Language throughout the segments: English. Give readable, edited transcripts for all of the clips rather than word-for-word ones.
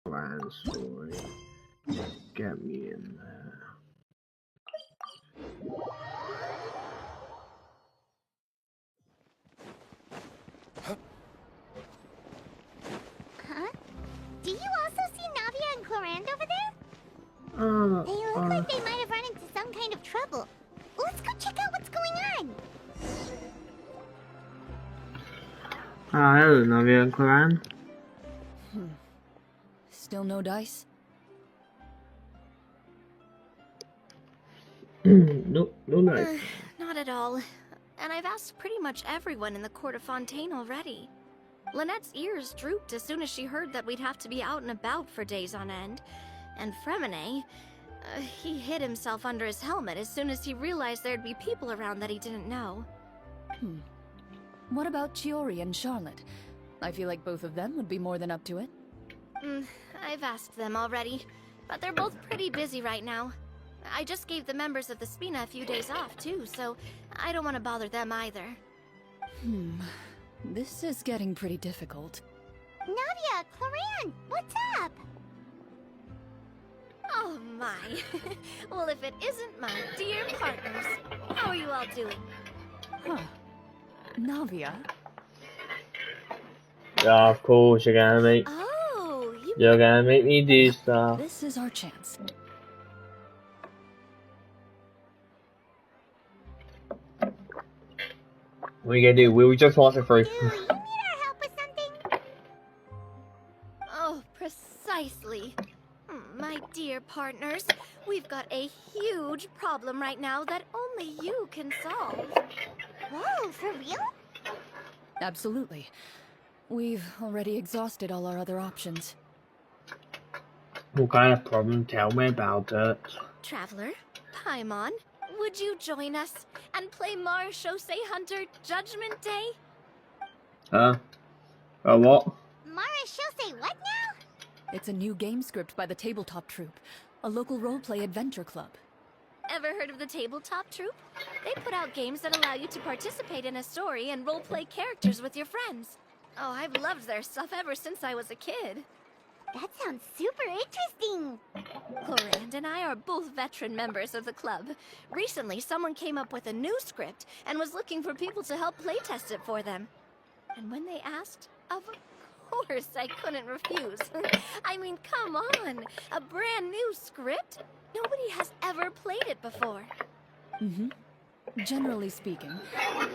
Grand story. Get me in there. Huh? Do you also see Navia and Clorinde over there? They look like they might have run into some kind of trouble. Let's go check out what's going on. Hello, Navia and Clorinde. Still no dice? No dice. Not at all. And I've asked pretty much everyone in the court of Fontaine already. Lynette's ears drooped as soon as she heard that we'd have to be out and about for days on end. And Fremine, he hid himself under his helmet as soon as he realized there'd be people around that he didn't know. What about Chiori and Charlotte? I feel like both of them would be more than up to it. I've asked them already, but they're both pretty busy right now. I just gave the members of the Spina a few days off too, so I don't want to bother them either. This is getting pretty difficult. Navia, Clorinde, what's up? Oh my. Well, if it isn't my dear partners, how are you all doing? Huh. Navia? Yeah, of course you're gonna make me do stuff. This is our chance. What are you gonna do? We just watch it first. Do you need our help with something? Oh, precisely. My dear partners, we've got a huge problem right now that only you can solve. Whoa, for real? Absolutely. We've already exhausted all our other options. What kind of problem? Tell me about it. Traveler, Paimon, would you join us and play Marechaussee Hunter Judgment Day? What? Marechaussee what now? It's a new game script by the Tabletop Troupe, a local roleplay adventure club. Ever heard of the Tabletop Troupe? They put out games that allow you to participate in a story and roleplay characters with your friends. Oh, I've loved their stuff ever since I was a kid. That sounds super interesting. Clorinde and I are both veteran members of the club. Recently, someone came up with a new script and was looking for people to help playtest it for them. And when they asked, of course I couldn't refuse. I mean, come on, a brand new script? Nobody has ever played it before. Generally speaking,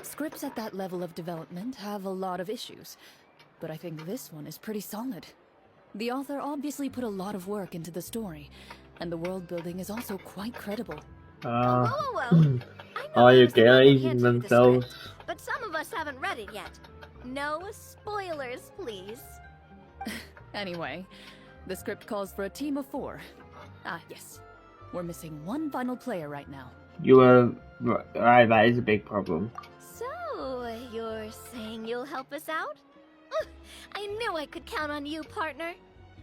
scripts at that level of development have a lot of issues, but I think this one is pretty solid. The author obviously put a lot of work into the story, and the world building is also quite credible. Whoa. Are you gazing themselves? But some of us haven't read it yet. No spoilers, please. Anyway, the script calls for a team of 4. Yes. We're missing one final player right now. Right, that is a big problem. So, you're saying you'll help us out? I knew I could count on you, partner.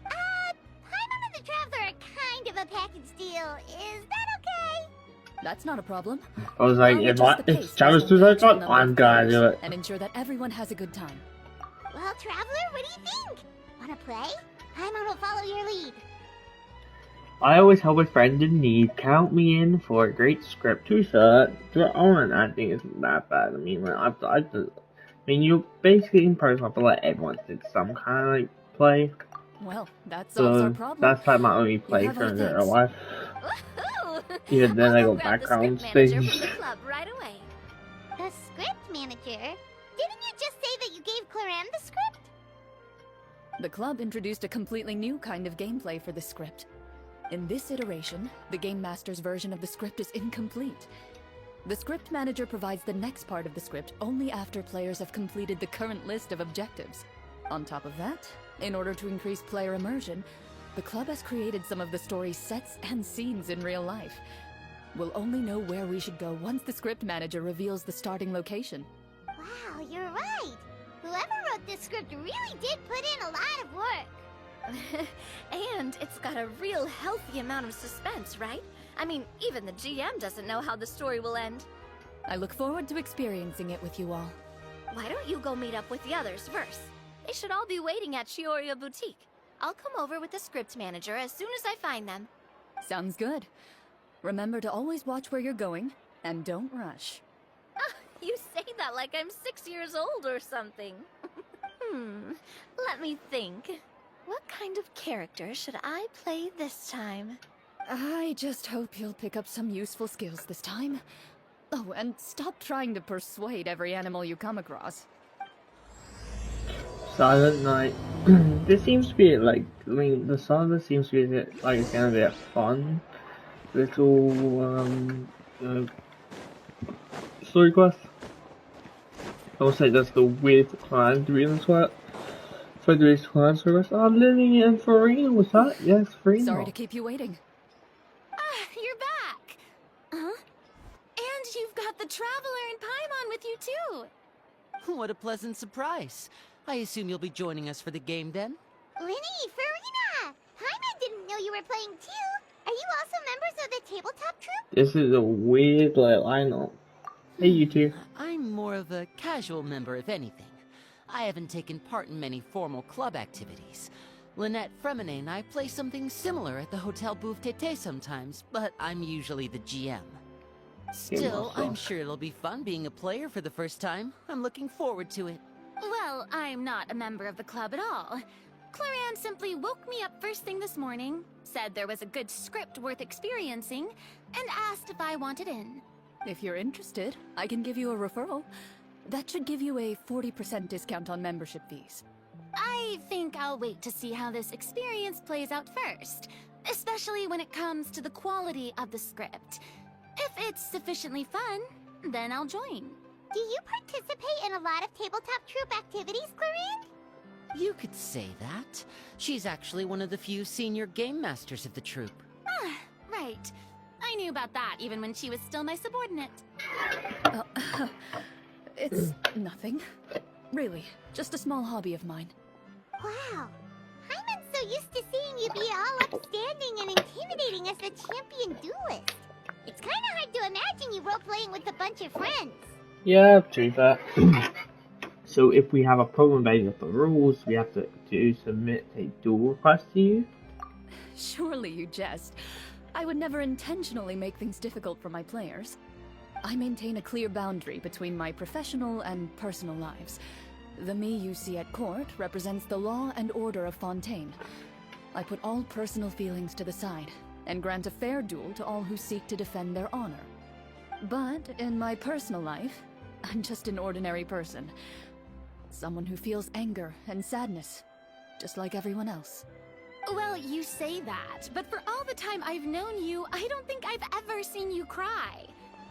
Paimon and the Traveler are kind of a package deal. Is that okay? That's not a problem. I was like, if Travis does that, I'm gonna do it. And ensure that everyone has a good time. Well, Traveler, what do you think? Wanna play? Paimon will follow your lead. I always help a friend in need. Count me in for a great script. T-shirt. I think isn't that bad. I mean, you basically in person, I feel like everyone did some kind of like play. Well, that solves our problem. That's like my only play for real life. Even then, I got background things. The club right away. The script manager? Didn't you just say that you gave Clorinde the script? The club introduced a completely new kind of gameplay for the script. In this iteration, the Game Master's version of the script is incomplete. The script manager provides the next part of the script only after players have completed the current list of objectives. On top of that, in order to increase player immersion, the club has created some of the story's sets and scenes in real life. We'll only know where we should go once the script manager reveals the starting location. Wow, you're right. Whoever wrote this script really did put in a lot of work. And it's got a real healthy amount of suspense, right? I mean, even the GM doesn't know how the story will end. I look forward to experiencing it with you all. Why don't you go meet up with the others first? They should all be waiting at Chioria Boutique. I'll come over with the script manager as soon as I find them. Sounds good. Remember to always watch where you're going, and don't rush. You say that like I'm 6 years old or something. Let me think. What kind of character should I play this time? I just hope you'll pick up some useful skills this time. Oh, and stop trying to persuade every animal you come across. Silent Night. This seems to be like, I mean, the song of this seems to be like it's gonna be a fun little story quest. Also, that's the weird clan doing this work. Frederick's clan service. Oh, Lily and Farina, was that? Yes, Farina. Sorry to keep you waiting. You're back! Huh? And you've got the Traveler and Paimon with you too! What a pleasant surprise. I assume you'll be joining us for the game then? Linny, Farina! Paimon didn't know you were playing too. Are you also members of the tabletop troupe? This is a weird little lineup. Hey, you two. I'm more of a casual member, if anything. I haven't taken part in many formal club activities. Lynette Fremine and I play something similar at the Hotel Bouffe Tété sometimes, but I'm usually the GM. Still, I'm sure it'll be fun being a player for the first time. I'm looking forward to it. Well, I'm not a member of the club at all. Clorinda simply woke me up first thing this morning, said there was a good script worth experiencing, and asked if I wanted in. If you're interested, I can give you a referral. That should give you a 40% discount on membership fees. I think I'll wait to see how this experience plays out first, especially when it comes to the quality of the script. If it's sufficiently fun, then I'll join. Do you participate in a lot of tabletop troupe activities, Clorinde? You could say that. She's actually one of the few senior game masters of the troupe. Right. I knew about that even when she was still my subordinate. It's nothing. Really, just a small hobby of mine. Wow. Hyman's so used to seeing you be all upstanding and intimidating as the champion duelist. It's kind of hard to imagine you role-playing with a bunch of friends. Yeah, true that. So if we have a problem with the rules, we have to submit a duel request to you? Surely you jest. I would never intentionally make things difficult for my players. I maintain a clear boundary between my professional and personal lives. The me you see at court represents the law and order of Fontaine. I put all personal feelings to the side, and grant a fair duel to all who seek to defend their honor. But in my personal life, I'm just an ordinary person. Someone who feels anger and sadness, just like everyone else. Well, you say that, but for all the time I've known you, I don't think I've ever seen you cry.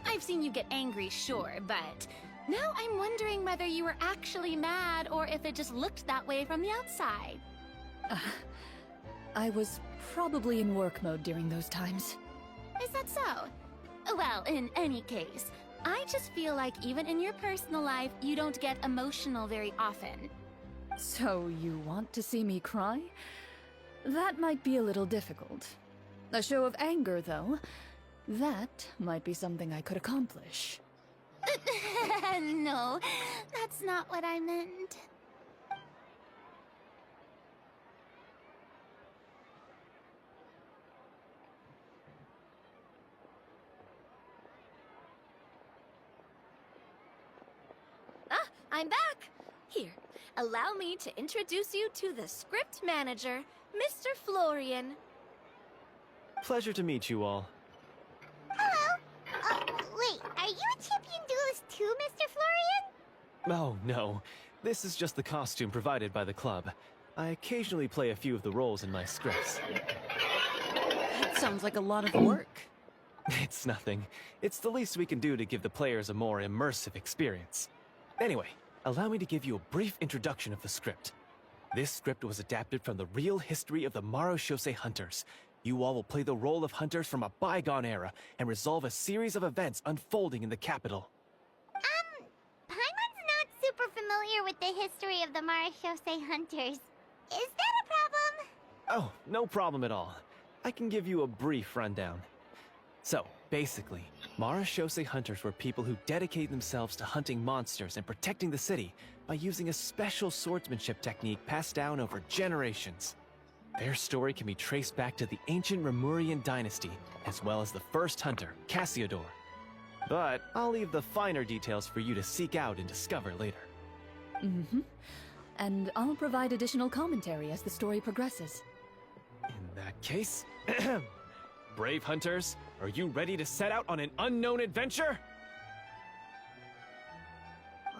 I've seen you get angry, sure, but now I'm wondering whether you were actually mad or if it just looked that way from the outside. I was probably in work mode during those times. Is that so? Well, in any case, I just feel like even in your personal life, you don't get emotional very often. So you want to see me cry? That might be a little difficult. A show of anger, though, that might be something I could accomplish. No, that's not what I meant. I'm back! Here, allow me to introduce you to the script manager, Mr. Florian. Pleasure to meet you all. Hello. Wait, are you a champion duelist too, Mr. Florian? Oh, no. This is just the costume provided by the club. I occasionally play a few of the roles in my scripts. That sounds like a lot of work. It's nothing. It's the least we can do to give the players a more immersive experience. Anyway, allow me to give you a brief introduction of the script. This script was adapted from the real history of the Marechaussee Hunters. You all will play the role of hunters from a bygone era and resolve a series of events unfolding in the capital. Paimon's not super familiar with the history of the Marechaussee Hunters. Is that a problem? Oh, no problem at all. I can give you a brief rundown. So, basically, Marechaussee Hunters were people who dedicated themselves to hunting monsters and protecting the city by using a special swordsmanship technique passed down over generations. Their story can be traced back to the ancient Remurian dynasty, as well as the first hunter, Cassiodor. But I'll leave the finer details for you to seek out and discover later. Mm-hmm. And I'll provide additional commentary as the story progresses. In that case, brave hunters, are you ready to set out on an unknown adventure?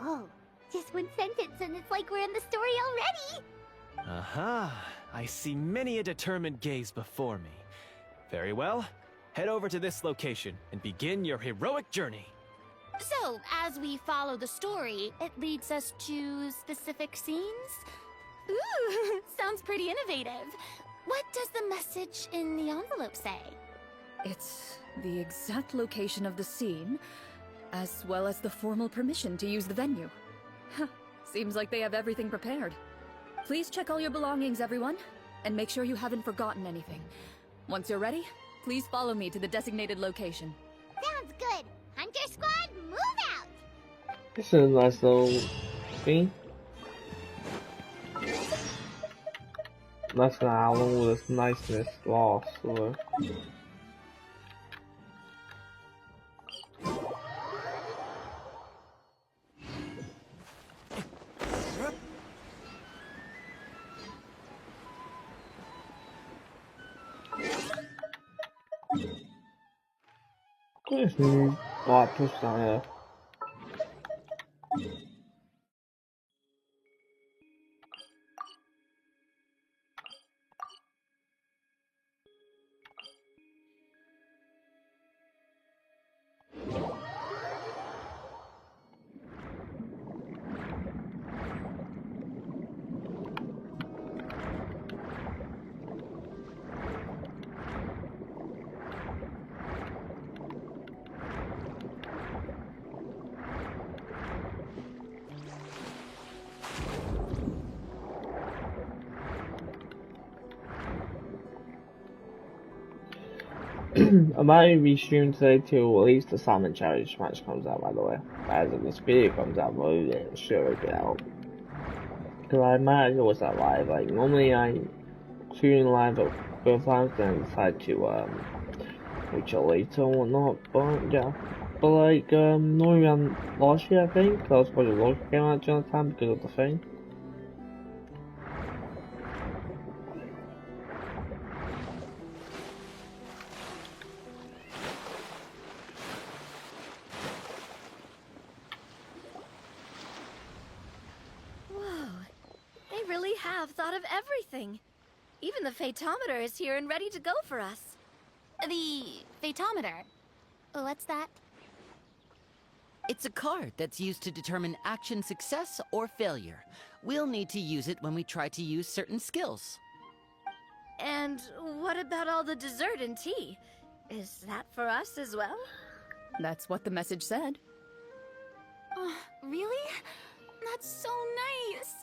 Whoa, just one sentence and it's like we're in the story already! Aha, I see many a determined gaze before me. Very well, head over to this location and begin your heroic journey. So, as we follow the story, it leads us to specific scenes? Ooh, sounds pretty innovative. What does the message in the envelope say? It's the exact location of the scene, as well as the formal permission to use the venue. Huh, seems like they have everything prepared. Please check all your belongings, everyone, and make sure you haven't forgotten anything. Once you're ready, please follow me to the designated location. Sounds good! Hunter Squad, move out! This is a nice little thing. That's not how long will this niceness last, so. Just move right push down here. I might be streaming today till at least the Salmon Challenge match comes out, by the way. As if this video comes out, well, it should work it out. Because I might watch that live. Like, normally I tune in live at both times, then decide to, watch it later and whatnot, but yeah. But like, normally around last year, I think, that was probably the last came out during the time because of the thing. Have thought of everything. Even the Fatometer is here and ready to go for us. The Fatometer? What's that? It's a card that's used to determine action success or failure. We'll need to use it when we try to use certain skills. And what about all the dessert and tea? Is that for us as well? That's what the message said. Oh, really? That's so nice.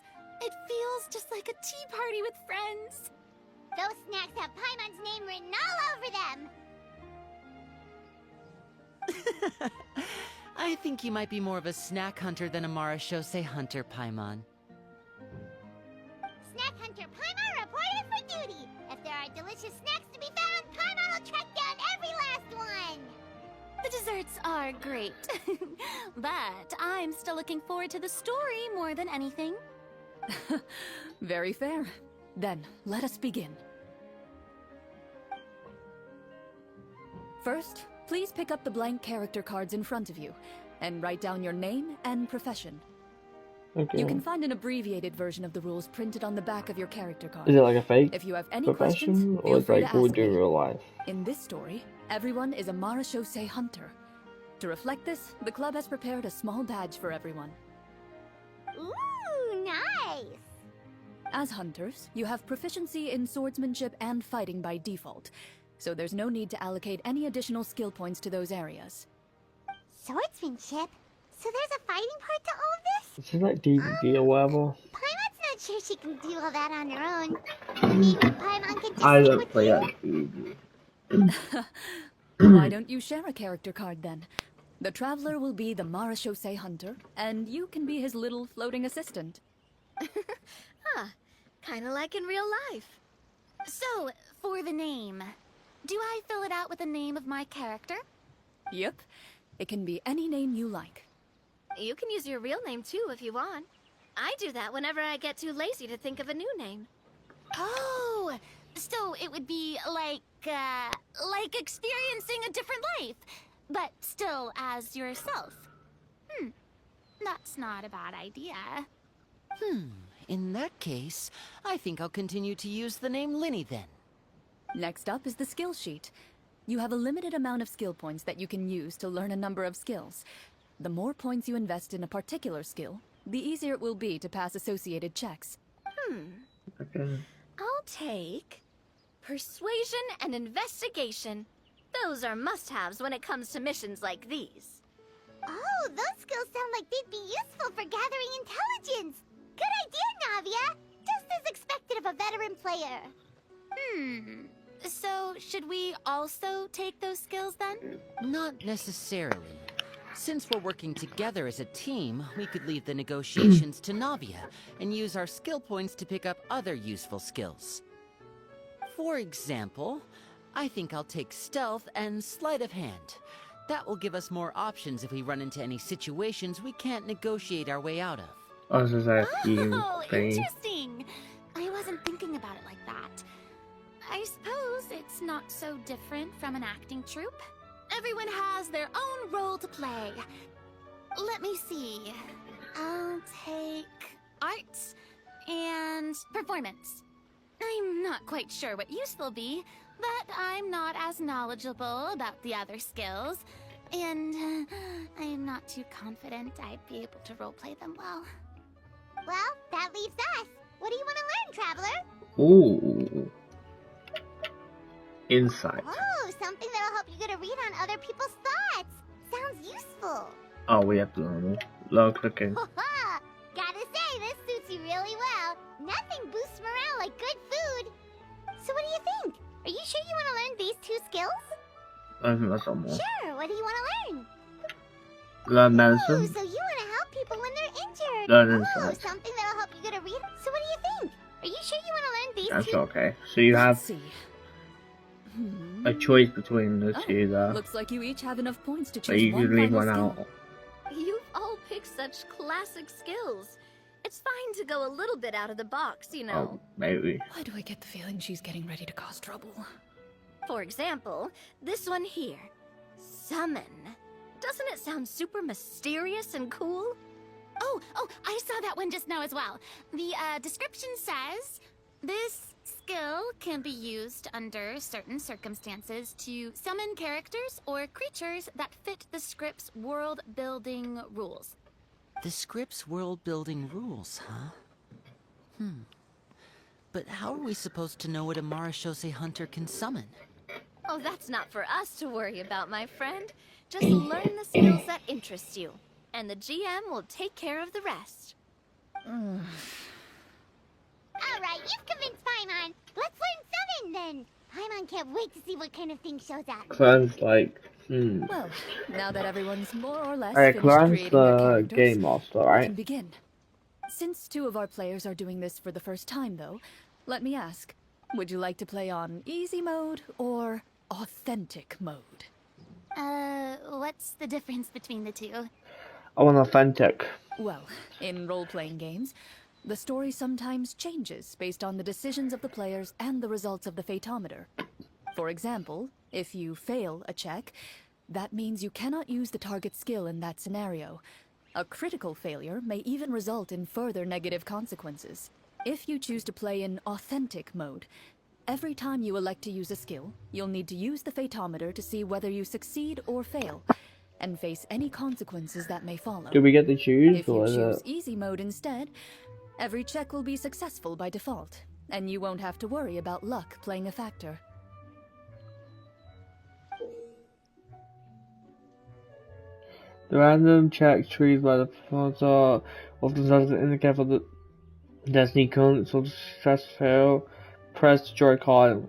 It feels just like a tea party with friends. Those snacks have Paimon's name written all over them! I think you might be more of a snack hunter than a Marachose hunter, Paimon. Snack Hunter Paimon reported for duty! If there are delicious snacks to be found, Paimon will track down every last one! The desserts are great. But I'm still looking forward to the story more than anything. Very fair. Then, let us begin. First, please pick up the blank character cards in front of you, and write down your name and profession. Okay. You can find an abbreviated version of the rules printed on the back of your character card. Is it like a fake If you have any profession, questions, or feel is free like to what we ask do in me. real life? In this story, everyone is a Marachose hunter. To reflect this, the club has prepared a small badge for everyone. Ooh, nice! As hunters, you have proficiency in swordsmanship and fighting by default, so there's no need to allocate any additional skill points to those areas. Swordsmanship? So there's a fighting part to all this? Is it like D&D or whatever? Paimon's not sure she can do all that on her own. Maybe Paimon can just I stick don't with play you? that D&D. Why don't you share a character card then? The Traveler will be the Marachose hunter, and you can be his little floating assistant. Huh. Kinda like in real life. So, for the name, do I fill it out with the name of my character? Yep. It can be any name you like. You can use your real name too if you want. I do that whenever I get too lazy to think of a new name. Oh, so it would be like experiencing a different life, but still as yourself. That's not a bad idea. In that case, I think I'll continue to use the name Linny then. Next up is the skill sheet. You have a limited amount of skill points that you can use to learn a number of skills. The more points you invest in a particular skill, the easier it will be to pass associated checks. Okay. I'll take persuasion and investigation. Those are must-haves when it comes to missions like these. Oh, those skills sound like they'd be useful for gathering intelligence. Good idea, Navia. Just as expected of a veteran player. So should we also take those skills then? Not necessarily. Since we're working together as a team, we could leave the negotiations to Navia and use our skill points to pick up other useful skills. For example, I think I'll take stealth and sleight of hand. That will give us more options if we run into any situations we can't negotiate our way out of. Oh, this is a scheme Oh, thing. interesting. I wasn't thinking about it like that. I suppose it's not so different from an acting troupe. Everyone has their own role to play. Let me see. I'll take arts and performance. I'm not quite sure what use they'll be, but I'm not as knowledgeable about the other skills, and I'm not too confident I'd be able to roleplay them well. Well, that leaves us. What do you want to learn, Traveler? Ooh. Insight. Oh, something that'll help you get a read on other people's thoughts. Sounds useful. Oh, we have to learn cooking. Haha! Gotta say, this suits you really well. Nothing boosts morale like good food. So what do you think? Are you sure you want to learn these 2 skills? I think that's all more. Sure, what do you want to learn? Learn Ooh, medicine. so you want to help people when they're injured. Learn Oh, insight. something that'll help you get a read. So what do you think? Are you sure you want to learn these That's 2? okay. So you have Let's see. a choice between the Oh, 2 there. looks like you each have enough points to But choose you one can leave final one skill. out. You've all picked such classic skills. It's fine to go a little bit out of the box, you know. Oh, maybe. Why do I get the feeling she's getting ready to cause trouble? For example, this one here. Summon. Doesn't it sound super mysterious and cool? Oh, I saw that one just now as well. The description says, this skill can be used under certain circumstances to summon characters or creatures that fit the script's world-building rules. The script's world-building rules, huh? But how are we supposed to know what a Marashose hunter can summon? Oh, that's not for us to worry about, my friend. Just learn the skills that interest you, and the GM will take care of the rest. Alright, you've convinced Paimon. Let's learn Summon then. Paimon can't wait to see what kind of thing shows up. Clan's like, Well, now that everyone's more or less Alright, finished Clan's creating their the characters, game master, we right? can begin. Since 2 of our players are doing this for the first time, though, let me ask, would you like to play on easy mode or authentic mode? What's the difference between the 2? I want authentic. Well, in role-playing games, the story sometimes changes based on the decisions of the players and the results of the Fatometer. For example, if you fail a check, that means you cannot use the target skill in that scenario. A critical failure may even result in further negative consequences. If you choose to play in authentic mode, every time you elect to use a skill, you'll need to use the Fatometer to see whether you succeed or fail, and face any consequences that may follow. Do we get to choose, If you or is choose it? easy mode instead, every check will be successful by default, and you won't have to worry about luck playing a factor. The random check trees by the photo often serves as an indicator for the destiny current, so stress fail. Press the joy card.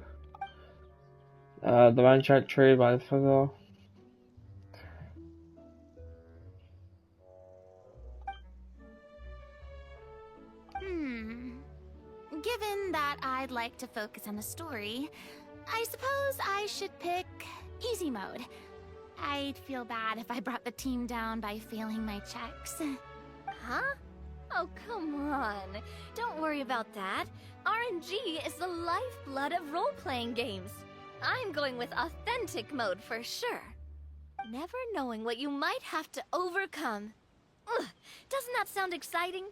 The random check tree by the photo. Given that I I'd like to focus on the story, I suppose I should pick easy mode. I'd feel bad if I brought the team down by failing my checks. Huh? Oh, come on. Don't worry about that. RNG is the lifeblood of role-playing games. I'm going with authentic mode for sure. Never knowing what you might have to overcome. Ugh, doesn't that sound exciting?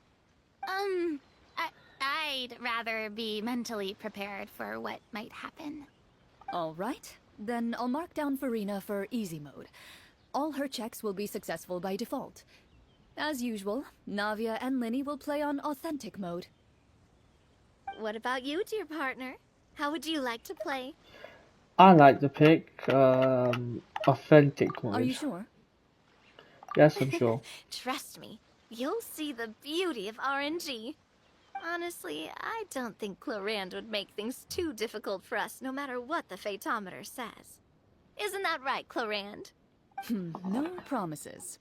I'd rather be mentally prepared for what might happen. All right, then I'll mark down Farina for easy mode. All her checks will be successful by default. As usual, Navia and Linny will play on authentic mode. What about you, dear partner? How would you like to play? I like to pick authentic Are mode. you sure? Yes, I'm sure. Trust me, you'll see the beauty of RNG. Honestly, I don't think Clorinde would make things too difficult for us, no matter what the Fatometer says. Isn't that right, Clorinde? No promises.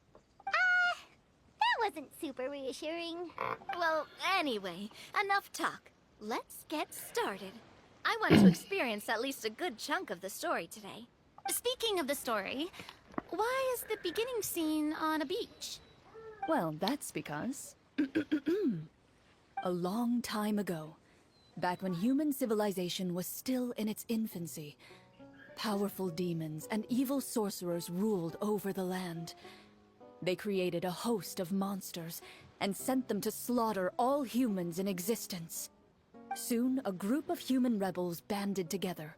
That wasn't super reassuring. Well, anyway, enough talk. Let's get started. I want to experience at least a good chunk of the story today. Speaking of the story, why is the beginning scene on a beach? Well, that's because... a long time ago, back when human civilization was still in its infancy, powerful demons and evil sorcerers ruled over the land. They created a host of monsters and sent them to slaughter all humans in existence. Soon, a group of human rebels banded together.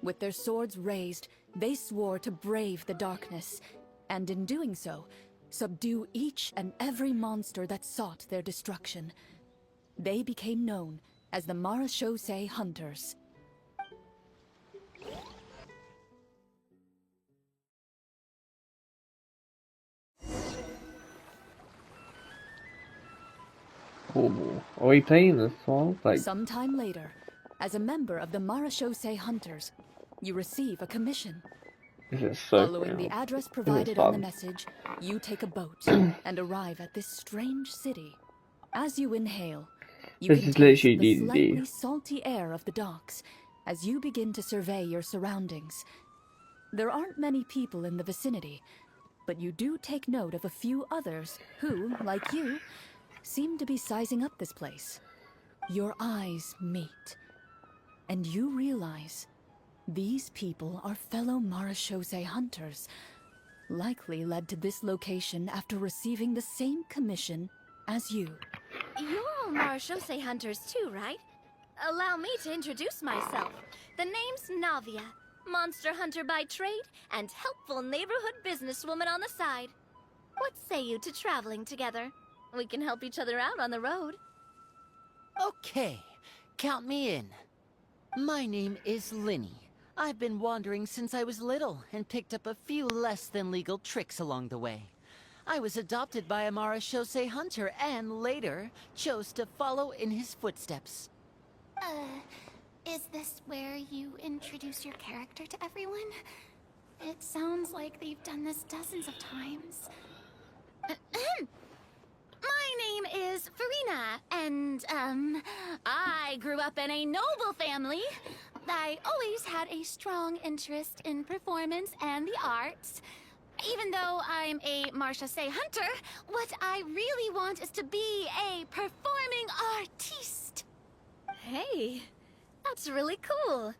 With their swords raised, they swore to brave the darkness, and in doing so, subdue each and every monster that sought their destruction. They became known as the Marachose Hunters. Oh, are we playing this one? Like, Sometime later, as a member of the Marachose Hunters, you receive a commission. this is so Following the real. address This is provided on the fun. message, you take a boat and arrive at this strange city. As you inhale, you This can is taste literally the D&D. slightly salty air of the docks as you begin to survey your surroundings. There aren't many people in the vicinity, but you do take note of a few others who, like you, seem to be sizing up this place. Your eyes meet, and you realize these people are fellow Marachose hunters, likely led to this location after receiving the same commission as you. You're all Marachose hunters too, right? Allow me to introduce myself. The name's Navia, monster hunter by trade and helpful neighborhood businesswoman on the side. What say you to traveling together? We can help each other out on the road. Okay, count me in. My name is Linny. I've been wandering since I was little and picked up a few less than legal tricks along the way. I was adopted by a Marachose hunter and later chose to follow in his footsteps. Is this where you introduce your character to everyone? It sounds like they've done this dozens of times. My name is Farina, and, I grew up in a noble family. I always had a strong interest in performance and the arts. Even though I'm a Marachose hunter, what I really want is to be a performing artiste. Hey, that's really cool.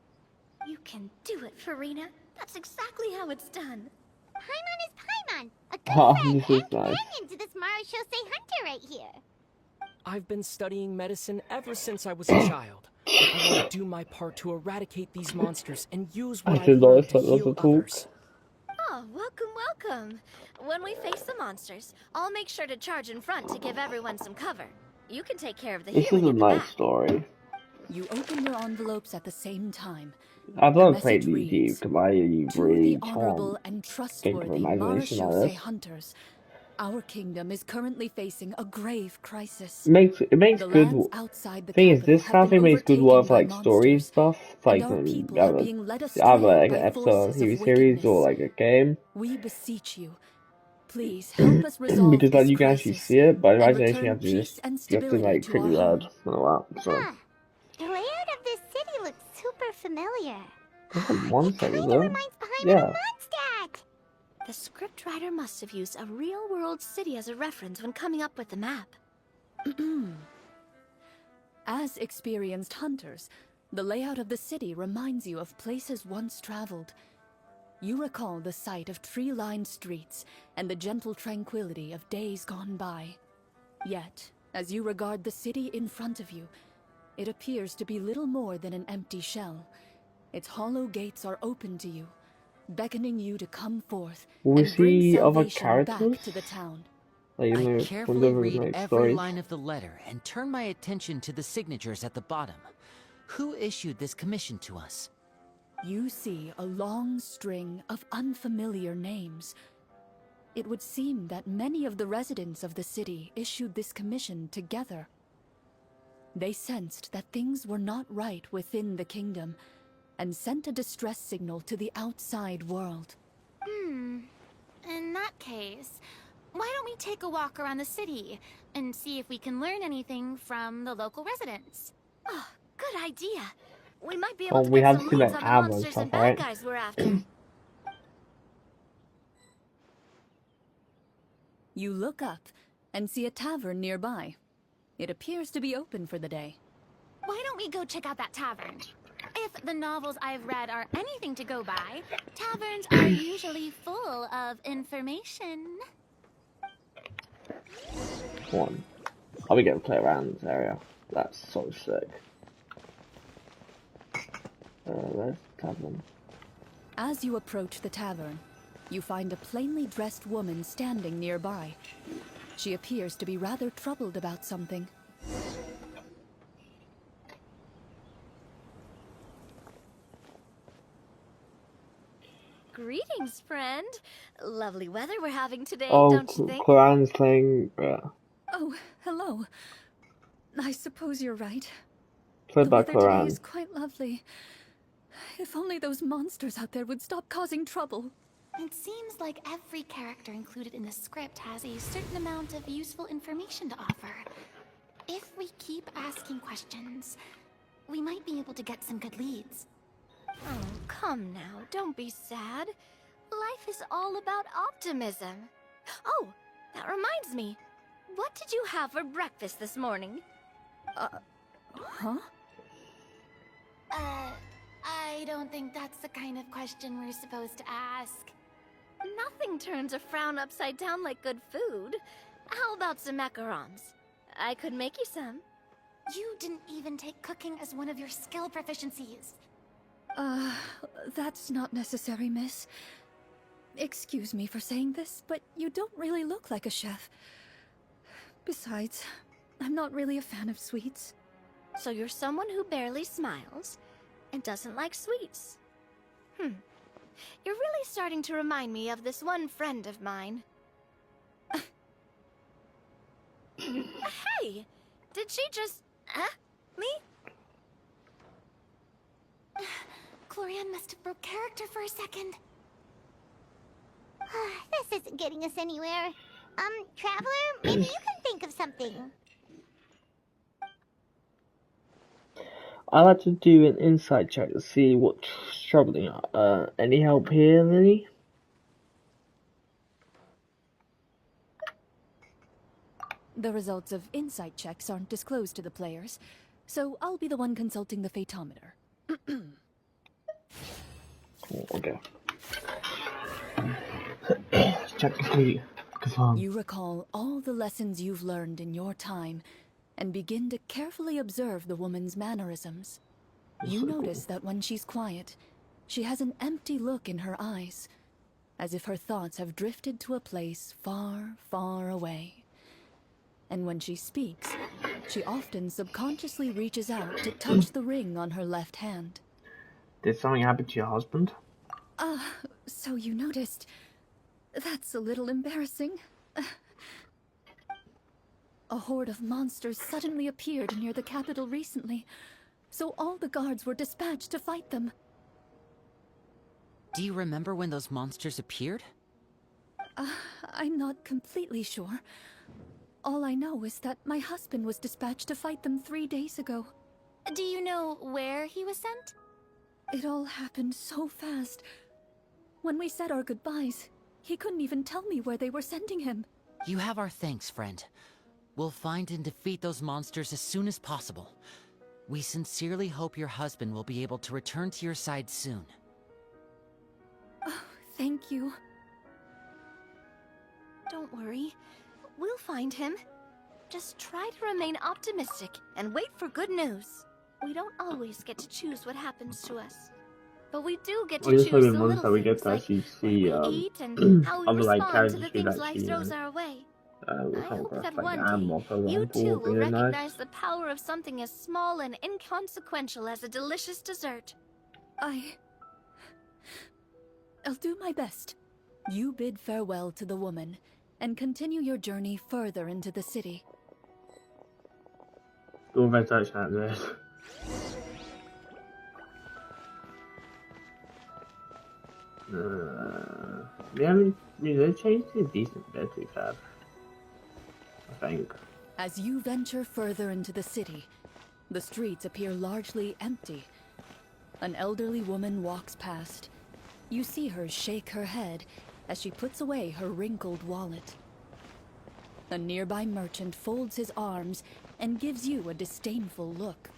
You can do it, Farina. That's exactly how it's done. Paimon is Paimon, a good Oh, friend this is and nice. companion to this Marachose hunter right here. I've been studying medicine ever since I was a child. I want to do my part to eradicate these monsters and use what I I've should learned always to let them heal talk. others. Oh, welcome, welcome. When we face the monsters, I'll make sure to charge in front to give everyone some cover. You can take care of the This is healing a in the nice back. story. You open your envelopes at the same time. I've The never played message D&D reads, because I To really the honorable can't and think of trustworthy imagination like Marachose this. hunters, our kingdom is currently facing a grave crisis. It makes The good. lands outside the Thing is, capital this have kind of been thing makes good overtaken work for by like story monsters, stuff. Like and our you people have are a being led have astray like an by episode, forces TV of series, or wickedness. like a game. We beseech you, please help us resolve Because like this you can actually crisis see it, but and imagination you return have to peace just and you have to stability like to pretty our loud home. and all that. So Huh. The layout of this familiar. There's a It monster, kinda is there? reminds Paimon Yeah. of Mondstadt. The scriptwriter must have used a real-world city as a reference when coming up with the map. As experienced hunters, the layout of the city reminds you of places once traveled. You recall the sight of tree-lined streets and the gentle tranquility of days gone by. Yet, as you regard the city in front of you, it appears to be little more than an empty shell. Its hollow gates are open to you, beckoning you to come forth Will we and bring see other salvation back characters? to the town. Like, I from carefully the read remake every stories? line of the letter and turn my attention to the signatures at the bottom. Who issued this commission to us? You see a long string of unfamiliar names. It would seem that many of the residents of the city issued this commission together. They sensed that things were not right within the kingdom and sent a distress signal to the outside world. In that case, why don't we take a walk around the city and see if we can learn anything from the local residents? Oh, good idea. We might be able Oh, to we get have some to, leads like, on the ammo and monsters stuff, and bad right? guys we're after. You look up and see a tavern nearby. It appears to be open for the day. Why don't we go check out that tavern? If the novels I've read are anything to go by, taverns are usually full of information. One. I'll be getting to play around this area. That's so sick. There's the tavern. As you approach the tavern, you find a plainly dressed woman standing nearby. She appears to be rather troubled about something. Greetings, friend. Lovely weather we're having today, Oh, don't you think? Clorinde's playing. Oh, hello. I suppose you're right. Played The by weather today Clorinde. is quite lovely. If only those monsters out there would stop causing trouble. It seems like every character included in the script has a certain amount of useful information to offer. If we keep asking questions, we might be able to get some good leads. Oh, come now. Don't be sad. Life is all about optimism. Oh, that reminds me. What did you have for breakfast this morning? Huh? I don't think that's the kind of question we're supposed to ask. Nothing turns a frown upside down like good food. How about some macarons? I could make you some. You didn't even take cooking as one of your skill proficiencies. That's not necessary, miss. Excuse me for saying this, but you don't really look like a chef. Besides, I'm not really a fan of sweets. So you're someone who barely smiles and doesn't like sweets. You're really starting to remind me of this one friend of mine. Hey! Did she just... me? Clorinde must have broke character for a second. This isn't getting us anywhere. Traveler, maybe you can think of something. I like to do an insight check to see what's troubling you. Any help here, Lily? The results of insight checks aren't disclosed to the players, so I'll be the one consulting the fatometer. Okay. Check complete. Confirm. You recall all the lessons you've learned in your time and begin to carefully observe the woman's mannerisms. You notice that when she's quiet, she has an empty look in her eyes, as if her thoughts have drifted to a place far, far away. And when she speaks, she often subconsciously reaches out to touch the ring on her left hand. Did something happen to your husband? So you noticed. That's a little embarrassing. A horde of monsters suddenly appeared near the capital recently, so all the guards were dispatched to fight them. Do you remember when those monsters appeared? I'm not completely sure. All I know is that my husband was dispatched to fight them 3 days ago. Do you know where he was sent? It all happened so fast. When we said our goodbyes, he couldn't even tell me where they were sending him. You have our thanks, friend. We'll find and defeat those monsters as soon as possible. We sincerely hope your husband will be able to return to your side soon. Oh, thank you. Don't worry. We'll find him. Just try to remain optimistic and wait for good news. We don't always get to choose what happens to us. But we do get to Well, choose just having the months little that we things get to like actually what see we eat and how we other like respond to characters the who'd things life actually throws our way. we I come hope across that like one animal, for day, you example, too would will be recognize nice. the power of something as small and inconsequential as a delicious dessert. I'll do my best. You bid farewell to the woman, and continue your journey further into the city. Go over touch that there. They changed a decent bit, to be fair. I think. As you venture further into the city, the streets appear largely empty. An elderly woman walks past. You see her shake her head as she puts away her wrinkled wallet. A nearby merchant folds his arms and gives you a disdainful look.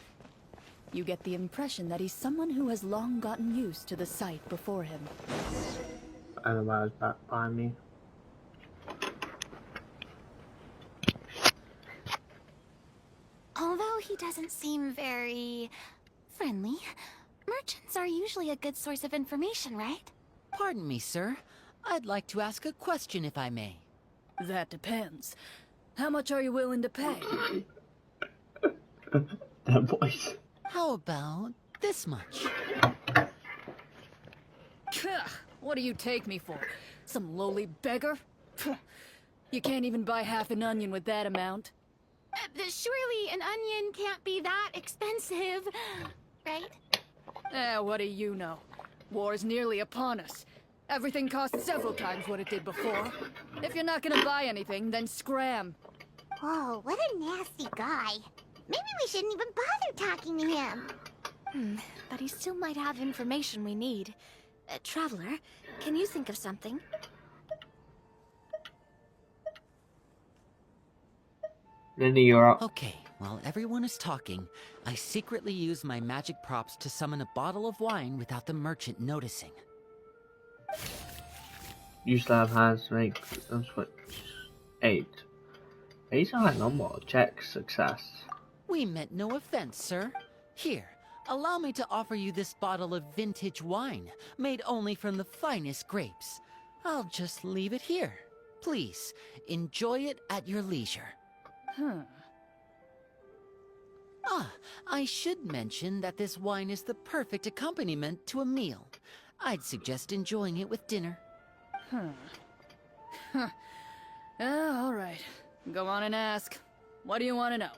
You get the impression that he's someone who has long gotten used to the sight before him. Otherwise, back behind me. Although he doesn't seem very friendly, merchants are usually a good source of information, right? Pardon me, sir. I'd like to ask a question if I may. That depends. How much are you willing to pay? That voice. How about this much? What do you take me for? Some lowly beggar? You can't even buy half an onion with that amount. Surely an onion can't be that expensive, right? What do you know? War's nearly upon us. Everything costs several times what it did before. If you're not gonna buy anything, then scram. Whoa, what a nasty guy. Maybe we shouldn't even bother talking to him. But he still might have information we need. Traveler, can you think of something? Then you're up. Okay, while everyone is talking, I secretly use my magic props to summon a bottle of wine without the merchant noticing. You still have hands to make them switch. 8. Based on that number, check success. We meant no offense, sir. Here, allow me to offer you this bottle of vintage wine, made only from the finest grapes. I'll just leave it here. Please, enjoy it at your leisure. I should mention that this wine is the perfect accompaniment to a meal. I'd suggest enjoying it with dinner. All right. Go on and ask. What do you want to know?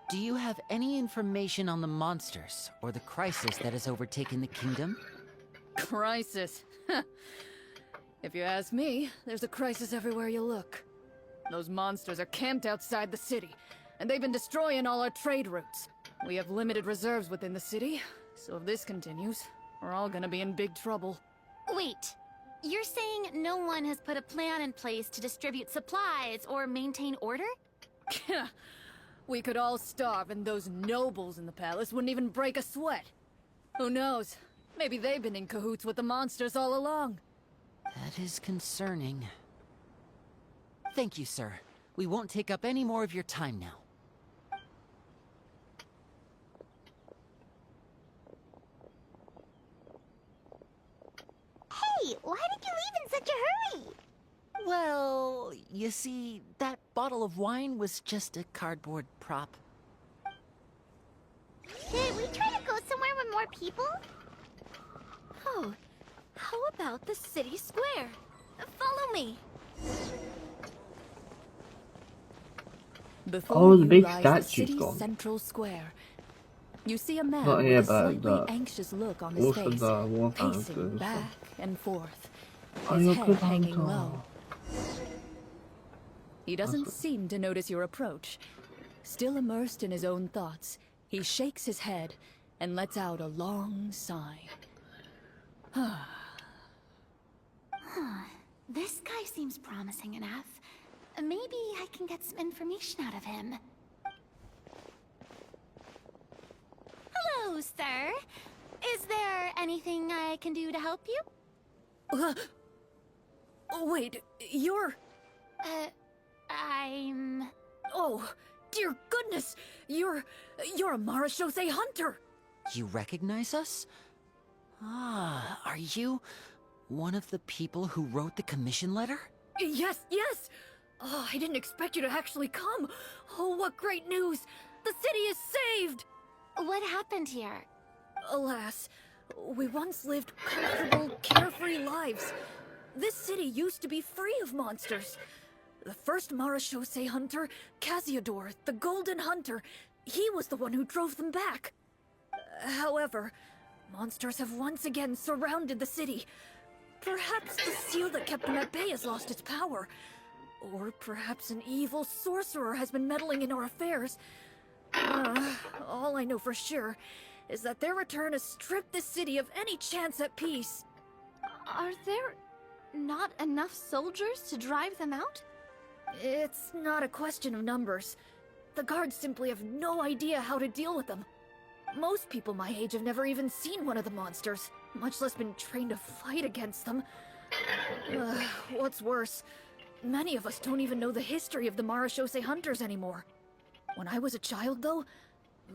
Do you have any information on the monsters or the crisis that has overtaken the kingdom? Crisis? If you ask me, there's a crisis everywhere you look. Those monsters are camped outside the city, and they've been destroying all our trade routes. We have limited reserves within the city, so if this continues, we're all gonna be in big trouble. Wait, you're saying no one has put a plan in place to distribute supplies or maintain order? We could all starve, and those nobles in the palace wouldn't even break a sweat. Who knows? Maybe they've been in cahoots with the monsters all along. That is concerning. Thank you, sir. We won't take up any more of your time now. Hey, why did you leave in such a hurry? Well, you see, that bottle of wine was just a cardboard prop. Should we try to go somewhere with more people? Oh, how about the city square? Follow me. Before the you big lies the statue's city's gone. central square. You see a man Not with here, a but slightly the anxious look on his wolf of face, the wolf pacing hunters. back and forth, Oh, his you're head good hanging hunter. low. He doesn't seem to notice your approach. Still immersed in his own thoughts, he shakes his head and lets out a long sigh. This guy seems promising enough. Maybe I can get some information out of him. Hello, sir. Is there anything I can do to help you? Wait, you're... I'm... Oh, dear goodness! You're a Marashose hunter! You recognize us? Ah, are you one of the people who wrote the commission letter? Yes, yes! Oh, I didn't expect you to actually come! Oh, what great news! The city is saved! What happened here? Alas, we once lived comfortable, carefree lives. This city used to be free of monsters. The first Marashose hunter, Casiodor, the Golden Hunter, he was the one who drove them back. However, monsters have once again surrounded the city. Perhaps the seal that kept them at bay has lost its power. Or perhaps an evil sorcerer has been meddling in our affairs. All I know for sure is that their return has stripped this city of any chance at peace. Are there not enough soldiers to drive them out? It's not a question of numbers. The guards simply have no idea how to deal with them. Most people my age have never even seen one of the monsters, much less been trained to fight against them. What's worse, many of us don't even know the history of the Marashose hunters anymore. When I was a child, though,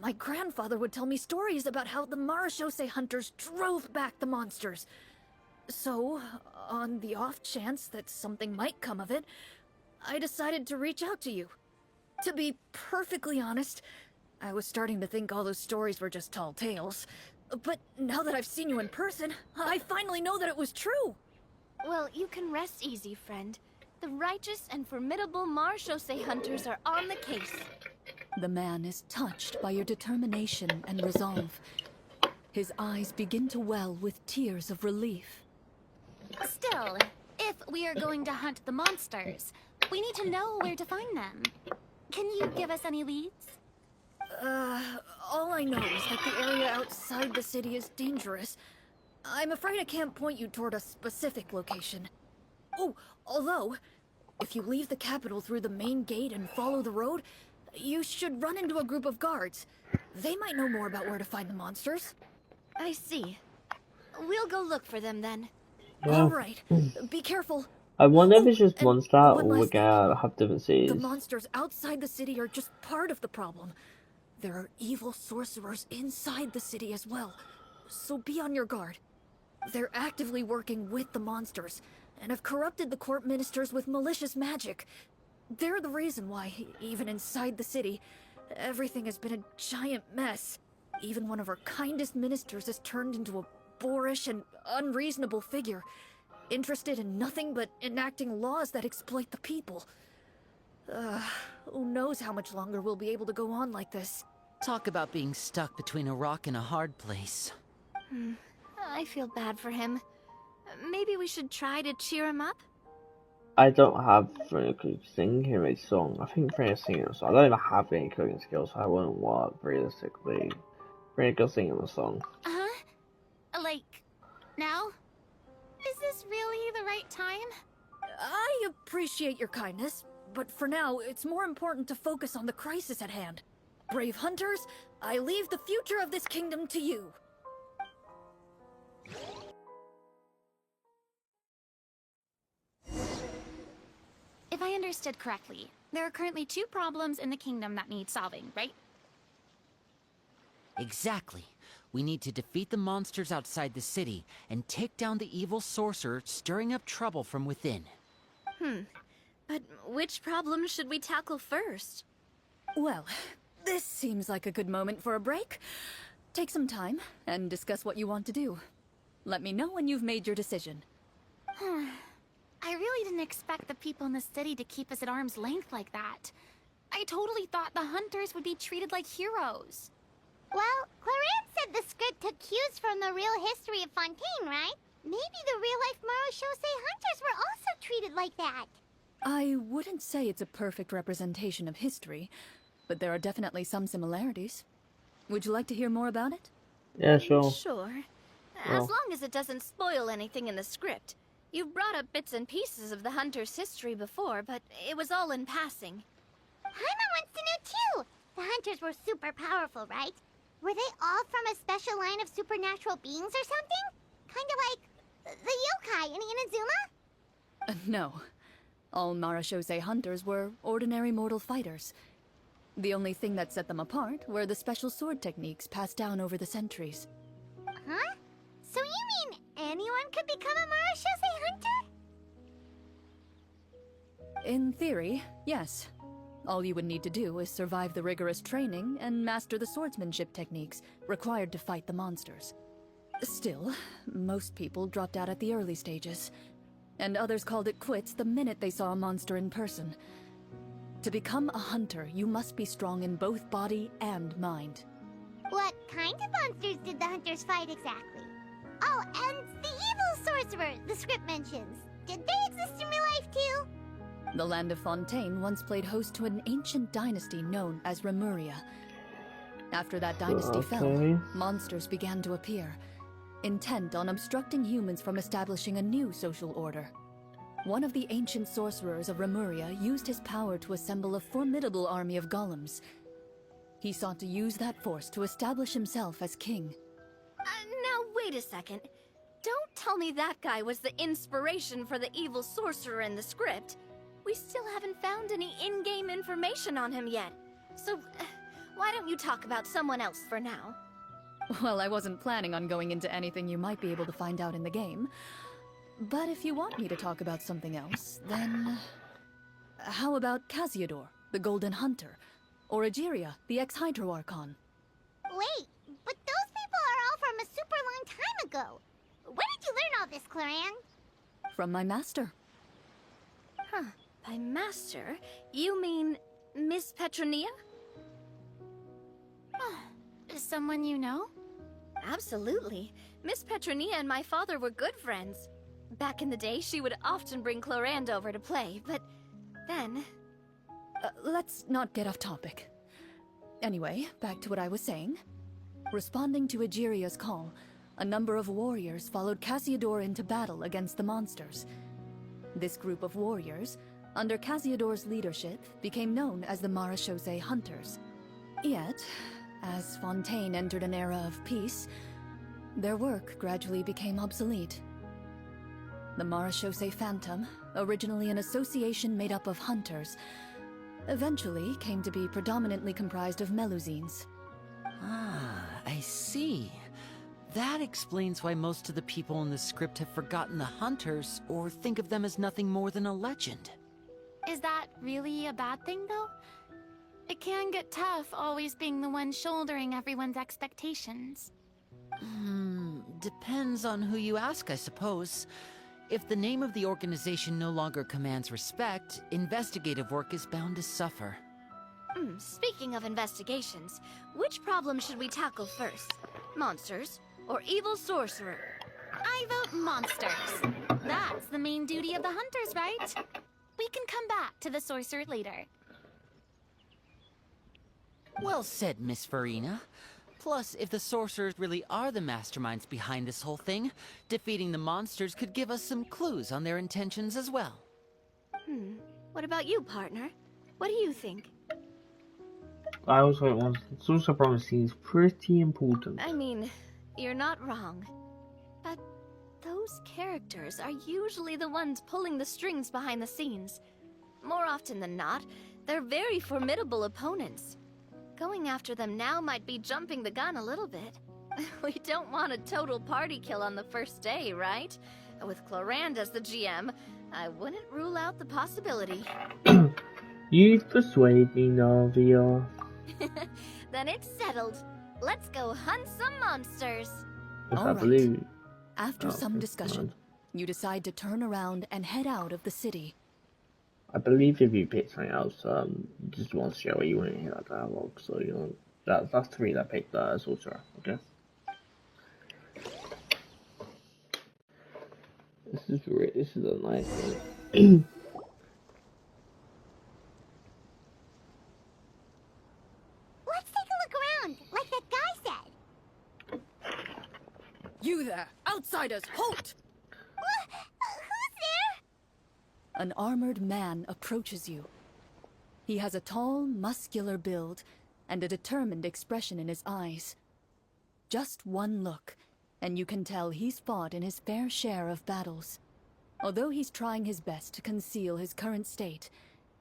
my grandfather would tell me stories about how the Marashose hunters drove back the monsters. So, on the off chance that something might come of it, I decided to reach out to you. To be perfectly honest, I was starting to think all those stories were just tall tales. But now that I've seen you in person, I finally know that it was true! Well, you can rest easy, friend. The righteous and formidable Marashose hunters are on the case. The man is touched by your determination and resolve. His eyes begin to well with tears of relief. Still, if we are going to hunt the monsters, we need to know where to find them. Can you give us any leads? All I know is that the area outside the city is dangerous. I'm afraid I can't point you toward a specific location. Oh, although, if you leave the capital through the main gate and follow the road, you should run into a group of guards. They might know more about where to find the monsters. I see. We'll go look for them then. Yeah. Alright, be careful. I wonder if it's just and one star one or we last thing. gotta have different cities. The monsters outside the city are just part of the problem. There are evil sorcerers inside the city as well, so be on your guard. They're actively working with the monsters, and have corrupted the court ministers with malicious magic. They're the reason why, even inside the city, everything has been a giant mess. Even one of our kindest ministers has turned into a boorish and unreasonable figure, interested in nothing but enacting laws that exploit the people. Who knows how much longer we'll be able to go on like this. Talk about being stuck between a rock and a hard place. I feel bad for him. Maybe we should try to cheer him up? I don't have very good singing a song. I think Freya's singing a song. I don't even have any cooking skills, so I wouldn't work realistically. Freya go singing a song. Like, now? Is this really the right time? I appreciate your kindness, but for now, it's more important to focus on the crisis at hand. Brave hunters, I leave the future of this kingdom to you. If I understood correctly, there are currently 2 problems in the kingdom that need solving, right? Exactly. We need to defeat the monsters outside the city and take down the evil sorcerer stirring up trouble from within. But which problem should we tackle first? Well, this seems like a good moment for a break. Take some time and discuss what you want to do. Let me know when you've made your decision. I really didn't expect the people in the city to keep us at arm's length like that. I totally thought the hunters would be treated like heroes. Well, Clorinda said the script took cues from the real history of Fontaine, right? Maybe the real-life Marashose hunters were also treated like that. I wouldn't say it's a perfect representation of history, but there are definitely some similarities. Would you like to hear more about it? Yeah, sure. Sure. As long as it doesn't spoil anything in the script. You've brought up bits and pieces of the hunter's history before, but it was all in passing. Paimon wants to know too! The hunters were super powerful, right? Were they all from a special line of supernatural beings or something? Kind of like the yokai in Inazuma? No. All Marashose hunters were ordinary mortal fighters. The only thing that set them apart were the special sword techniques passed down over the centuries. Huh? So you mean anyone could become a Marashose hunter? In theory, yes. All you would need to do is survive the rigorous training and master the swordsmanship techniques required to fight the monsters. Still, most people dropped out at the early stages, and others called it quits the minute they saw a monster in person. To become a hunter, you must be strong in both body and mind. What kind of monsters did the hunters fight exactly? Oh, and the evil sorcerer the script mentions. Did they exist in real life too? The land of Fontaine once played host to an ancient dynasty known as Remuria. After that dynasty fell, monsters began to appear, intent on obstructing humans from establishing a new social order. One of the ancient sorcerers of Remuria used his power to assemble a formidable army of golems. He sought to use that force to establish himself as king. Now wait a second. Don't tell me that guy was the inspiration for the evil sorcerer in the script. We still haven't found any in-game information on him yet. So, why don't you talk about someone else for now? Well, I wasn't planning on going into anything you might be able to find out in the game. But if you want me to talk about something else, then... How about Casiodor, the Golden Hunter? Or Egeria, the ex-Hydro Archon? Wait, but those people are all from a super long time ago. Where did you learn all this, Clorinda? From my master. Huh. By master, you mean Miss Petronia? Someone you know? Absolutely. Miss Petronia and my father were good friends. Back in the day, she would often bring Clorinda over to play, but then... Let's not get off topic. Anyway, back to what I was saying. Responding to Egeria's call, a number of warriors followed Casiodor into battle against the monsters. This group of warriors, under Casiodor's leadership, became known as the Marashose Hunters. Yet, as Fontaine entered an era of peace, their work gradually became obsolete. The Marashose Phantom, originally an association made up of hunters, eventually came to be predominantly comprised of Melusines. Ah, I see. That explains why most of the people in the script have forgotten the hunters or think of them as nothing more than a legend. Is that really a bad thing, though? It can get tough always being the one shouldering everyone's expectations. Depends on who you ask, I suppose. If the name of the organization no longer commands respect, investigative work is bound to suffer. Speaking of investigations, which problem should we tackle first? Monsters or evil sorcerer? I vote monsters. That's the main duty of the hunters, right? We can come back to the sorcerer later. Well said, Miss Farina. Plus, if the sorcerers really are the masterminds behind this whole thing, defeating the monsters could give us some clues on their intentions as well. What about you, partner? What do you think? I also want social supremacy is pretty important. I mean, you're not wrong. But those characters are usually the ones pulling the strings behind the scenes. More often than not, they're very formidable opponents. Going after them now might be jumping the gun a little bit. We don't want a total party kill on the first day, right? With Clorinda as the GM, I wouldn't rule out the possibility. You persuade me, Navia. Then it's settled. Let's go hunt some monsters. All right. Believe. After some discussion, you decide to turn around and head out of the city. I believe if you pick something else, you just want to show you want to hear that dialogue. So that's three that picked sorcerer. Okay. This is a nice one. Let's take a look around, like that guy said. You there! outsiders, halt! Who's there? An armored man approaches you. He has a tall, muscular build and a determined expression in his eyes. Just one look, and you can tell he's fought in his fair share of battles. Although he's trying his best to conceal his current state,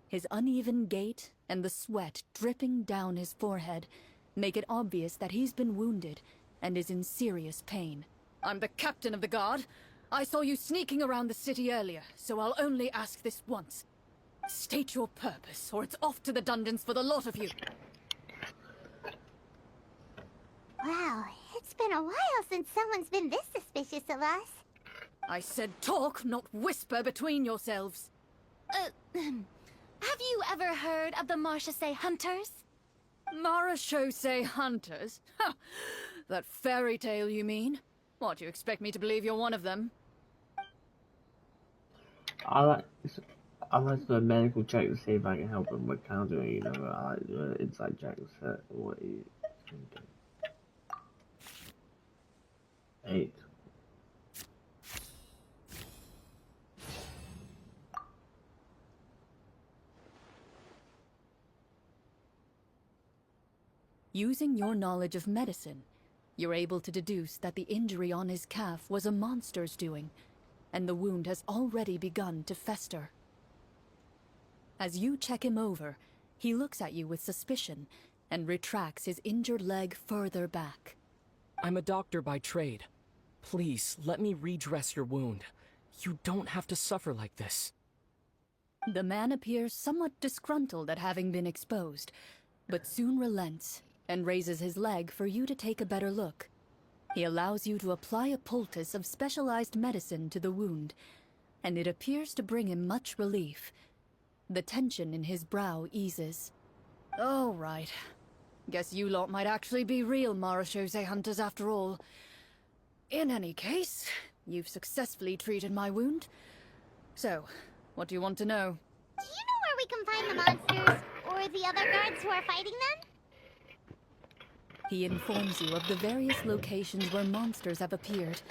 his uneven gait and the sweat dripping down his forehead make it obvious that he's been wounded and is in serious pain. I'm the captain of the guard. I saw you sneaking around the city earlier, so I'll only ask this once. State your purpose, or it's off to the dungeons for the lot of you. Wow, it's been a while since someone's been this suspicious of us. I said talk, not whisper between yourselves. Have you ever heard of the Marchese Hunters? Marachose hunters? Ha! That fairy tale, you mean? What, do you expect me to believe you're one of them? I like to do a medical check to see if I can help him with countering, you know, I like to do an inside check to see what he's thinking. 8. Using your knowledge of medicine, you're able to deduce that the injury on his calf was a monster's doing, and the wound has already begun to fester. As you check him over, he looks at you with suspicion and retracts his injured leg further back. I'm a doctor by trade. Please, let me redress your wound. You don't have to suffer like this. The man appears somewhat disgruntled at having been exposed, but soon relents and raises his leg for you to take a better look. He allows you to apply a poultice of specialized medicine to the wound, and it appears to bring him much relief. The tension in his brow eases. Oh, right. Guess you lot might actually be real Marachose hunters after all. In any case, you've successfully treated my wound. So, what do you want to know? Do you know where we can find the monsters, or the other guards who are fighting them? He informs you of the various locations where monsters have appeared.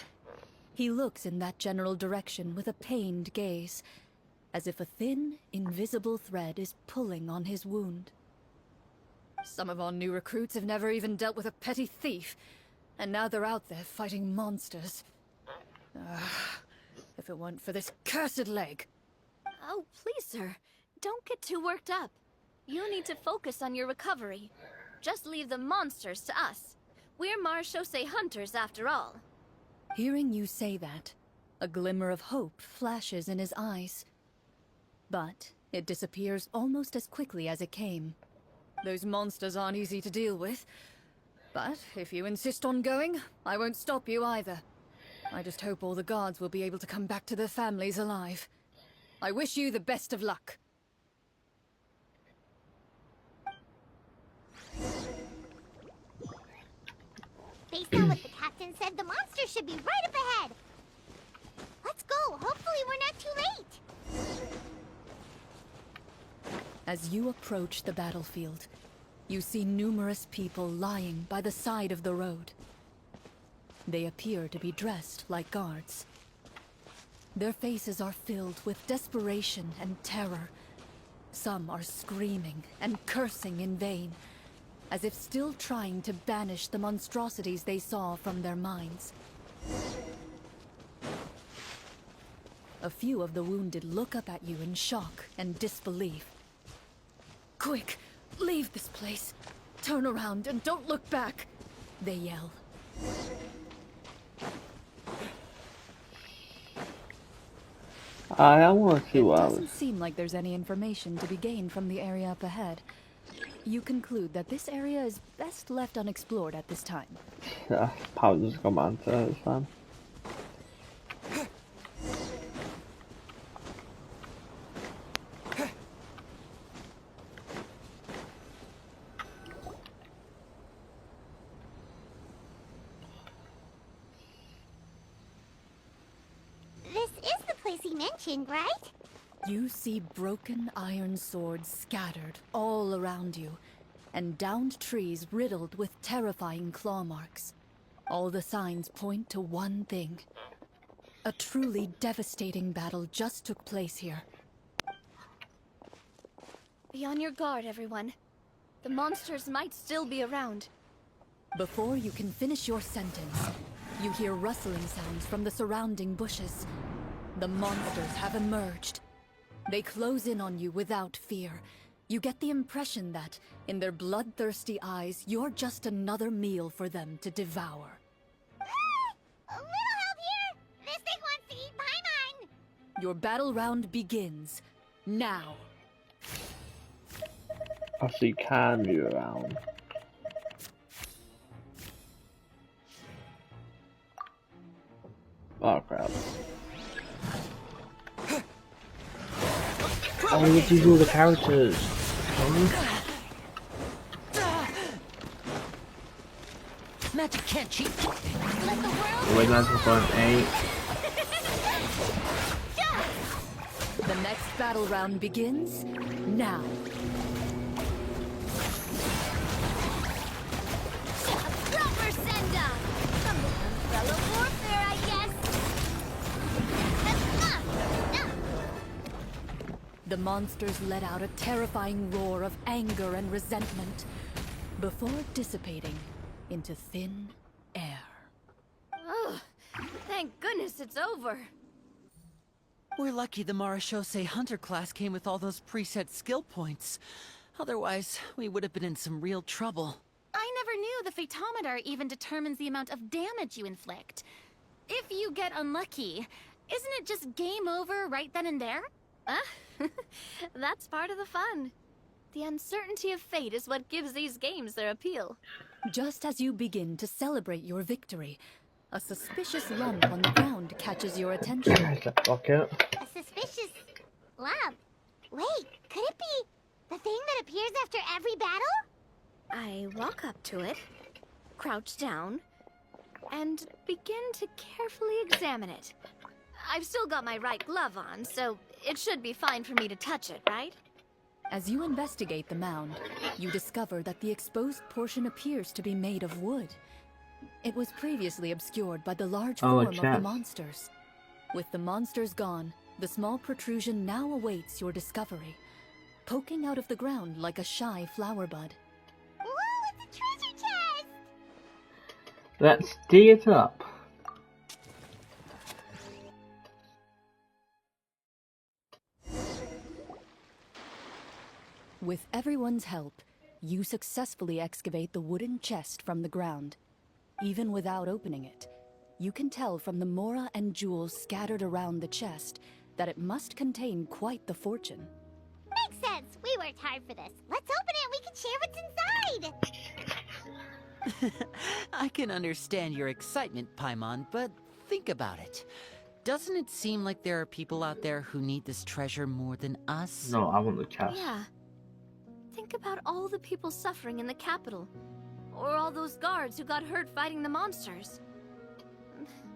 He looks in that general direction with a pained gaze, as if a thin, invisible thread is pulling on his wound. Some of our new recruits have never even dealt with a petty thief, and now they're out there fighting monsters. If it weren't for this cursed leg. Oh, please, sir. Don't get too worked up. You need to focus on your recovery. Just leave the monsters to us. We're Marachose hunters, after all. Hearing you say that, a glimmer of hope flashes in his eyes. But it disappears almost as quickly as it came. Those monsters aren't easy to deal with. But if you insist on going, I won't stop you either. I just hope all the guards will be able to come back to their families alive. I wish you the best of luck. Based on what the captain said, the monsters should be right up ahead. Let's go. Hopefully we're not too late. As you approach the battlefield, you see numerous people lying by the side of the road. They appear to be dressed like guards. Their faces are filled with desperation and terror. Some are screaming and cursing in vain, as if still trying to banish the monstrosities they saw from their minds. A few of the wounded look up at you in shock and disbelief. Quick, leave this place. Turn around and don't look back, they yell. I want to see It what doesn't seem like there's any information to be gained from the area up ahead. You conclude that this area is best left unexplored at this time. Yeah, probably just come on to this time. This is the place he mentioned, right? You see broken iron swords scattered all around you, and downed trees riddled with terrifying claw marks. All the signs point to one thing. A truly devastating battle just took place here. Be on your guard, everyone. The monsters might still be around. Before you can finish your sentence, you hear rustling sounds from the surrounding bushes. The monsters have emerged. They close in on you without fear. You get the impression that, in their bloodthirsty eyes, you're just another meal for them to devour. A little help here! This thing wants to eat Paimon! Your battle round begins now. Actually, you can move around. Oh crap. Oh, we get to use all the characters. Magic can't cheat. Wait, that's fun. 8. The next battle round begins now. Proper send-up! Some umbrella warfare, I guess! The monsters let out a terrifying roar of anger and resentment before dissipating into thin air. Oh, thank goodness it's over. We're lucky the Marashose Hunter class came with all those preset skill points. Otherwise, we would have been in some real trouble. I never knew the phytometer even determines the amount of damage you inflict. If you get unlucky, isn't it just game over right then and there? That's part of the fun. The uncertainty of fate is what gives these games their appeal. Just as you begin to celebrate your victory, a suspicious lump on the ground catches your attention. Fuck it. A suspicious lump. Wait, could it be the thing that appears after every battle? I walk up to it, crouch down, and begin to carefully examine it. I've still got my right glove on, so it should be fine for me to touch it, right? As you investigate the mound, you discover that the exposed portion appears to be made of wood. It was previously obscured by the large form of the monsters. With the monsters gone, the small protrusion now awaits your discovery, poking out of the ground like a shy flower bud. Whoa, it's a treasure chest! Let's dig it up. With everyone's help, you successfully excavate the wooden chest from the ground. Even without opening it, you can tell from the mora and jewels scattered around the chest that it must contain quite the fortune. Makes sense. We worked hard for this. Let's open it and we can share what's inside! I can understand your excitement, Paimon, but think about it. Doesn't it seem like there are people out there who need this treasure more than us? No, I want the chest. Yeah. Think about all the people suffering in the capital. Or all those guards who got hurt fighting the monsters.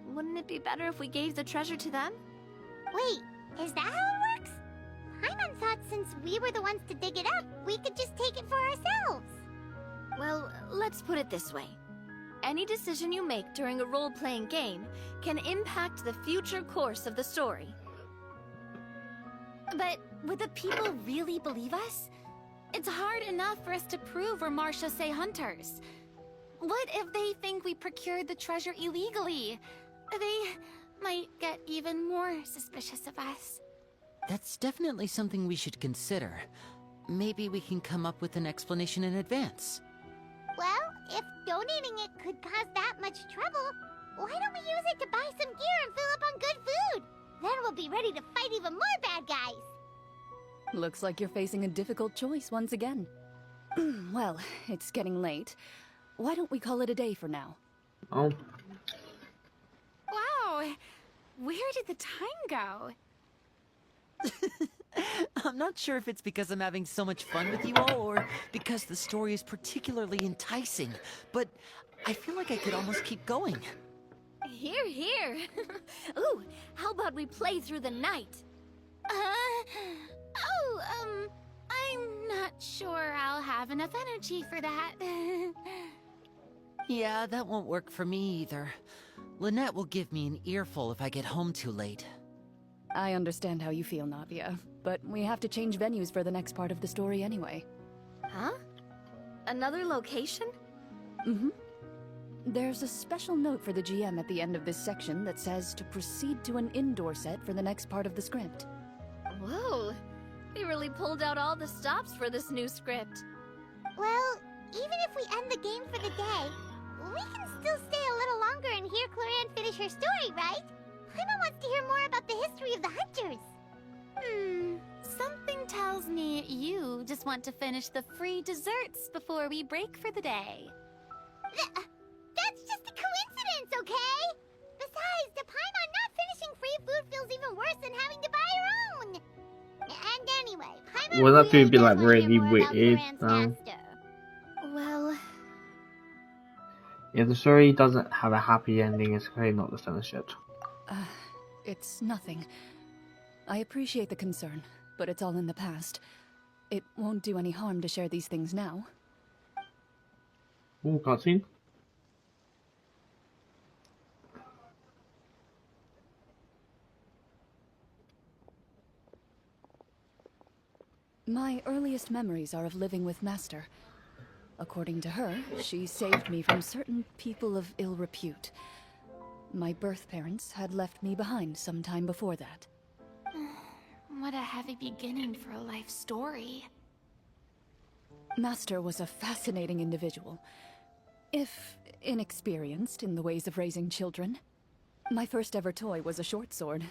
Wouldn't it be better if we gave the treasure to them? Wait, is that how it works? Paimon thought since we were the ones to dig it up, we could just take it for ourselves. Well, let's put it this way. Any decision you make during a role-playing game can impact the future course of the story. But would the people really believe us? It's hard enough for us to prove we're Marashose hunters. What if they think we procured the treasure illegally? They might get even more suspicious of us. That's definitely something we should consider. Maybe we can come up with an explanation in advance. Well, if donating it could cause that much trouble, why don't we use it to buy some gear and fill up on good food? Then we'll be ready to fight even more bad guys. Looks like you're facing a difficult choice once again. Well, it's getting late. Why don't we call it a day for now? Oh. Wow, where did the time go? I'm not sure if it's because I'm having so much fun with you all, or because the story is particularly enticing, but I feel like I could almost keep going. Here, here. Ooh, how about we play through the night? I'm not sure I'll have enough energy for that. Yeah, that won't work for me either. Lynette will give me an earful if I get home too late. I understand how you feel, Navia, but we have to change venues for the next part of the story anyway. Huh? Another location? Mm-hmm. There's a special note for the GM at the end of this section that says to proceed to an indoor set for the next part of the script. Whoa! They really pulled out all the stops for this new script. Well, even if we end the game for the day, we can still stay a little longer and hear Clorinda finish her story, right? Paimon wants to hear more about the history of the Hunters. Something tells me you just want to finish the free desserts before we break for the day. That's just a coincidence, okay? Besides, to Paimon, not finishing free food feels even worse than having to buy her own. And anyway, Paimon Well, that really would be does like want to hear really more about weird. Clorinde's master. Well, If the story doesn't have a happy ending, it's okay not to finish it. It's nothing. I appreciate the concern, but it's all in the past. It won't do any harm to share these things now. Ooh, cutscene. My earliest memories are of living with Master. According to her, she saved me from certain people of ill repute. My birth parents had left me behind some time before that. What a heavy beginning for a life story. Master was a fascinating individual, if inexperienced in the ways of raising children. My first ever toy was a short sword.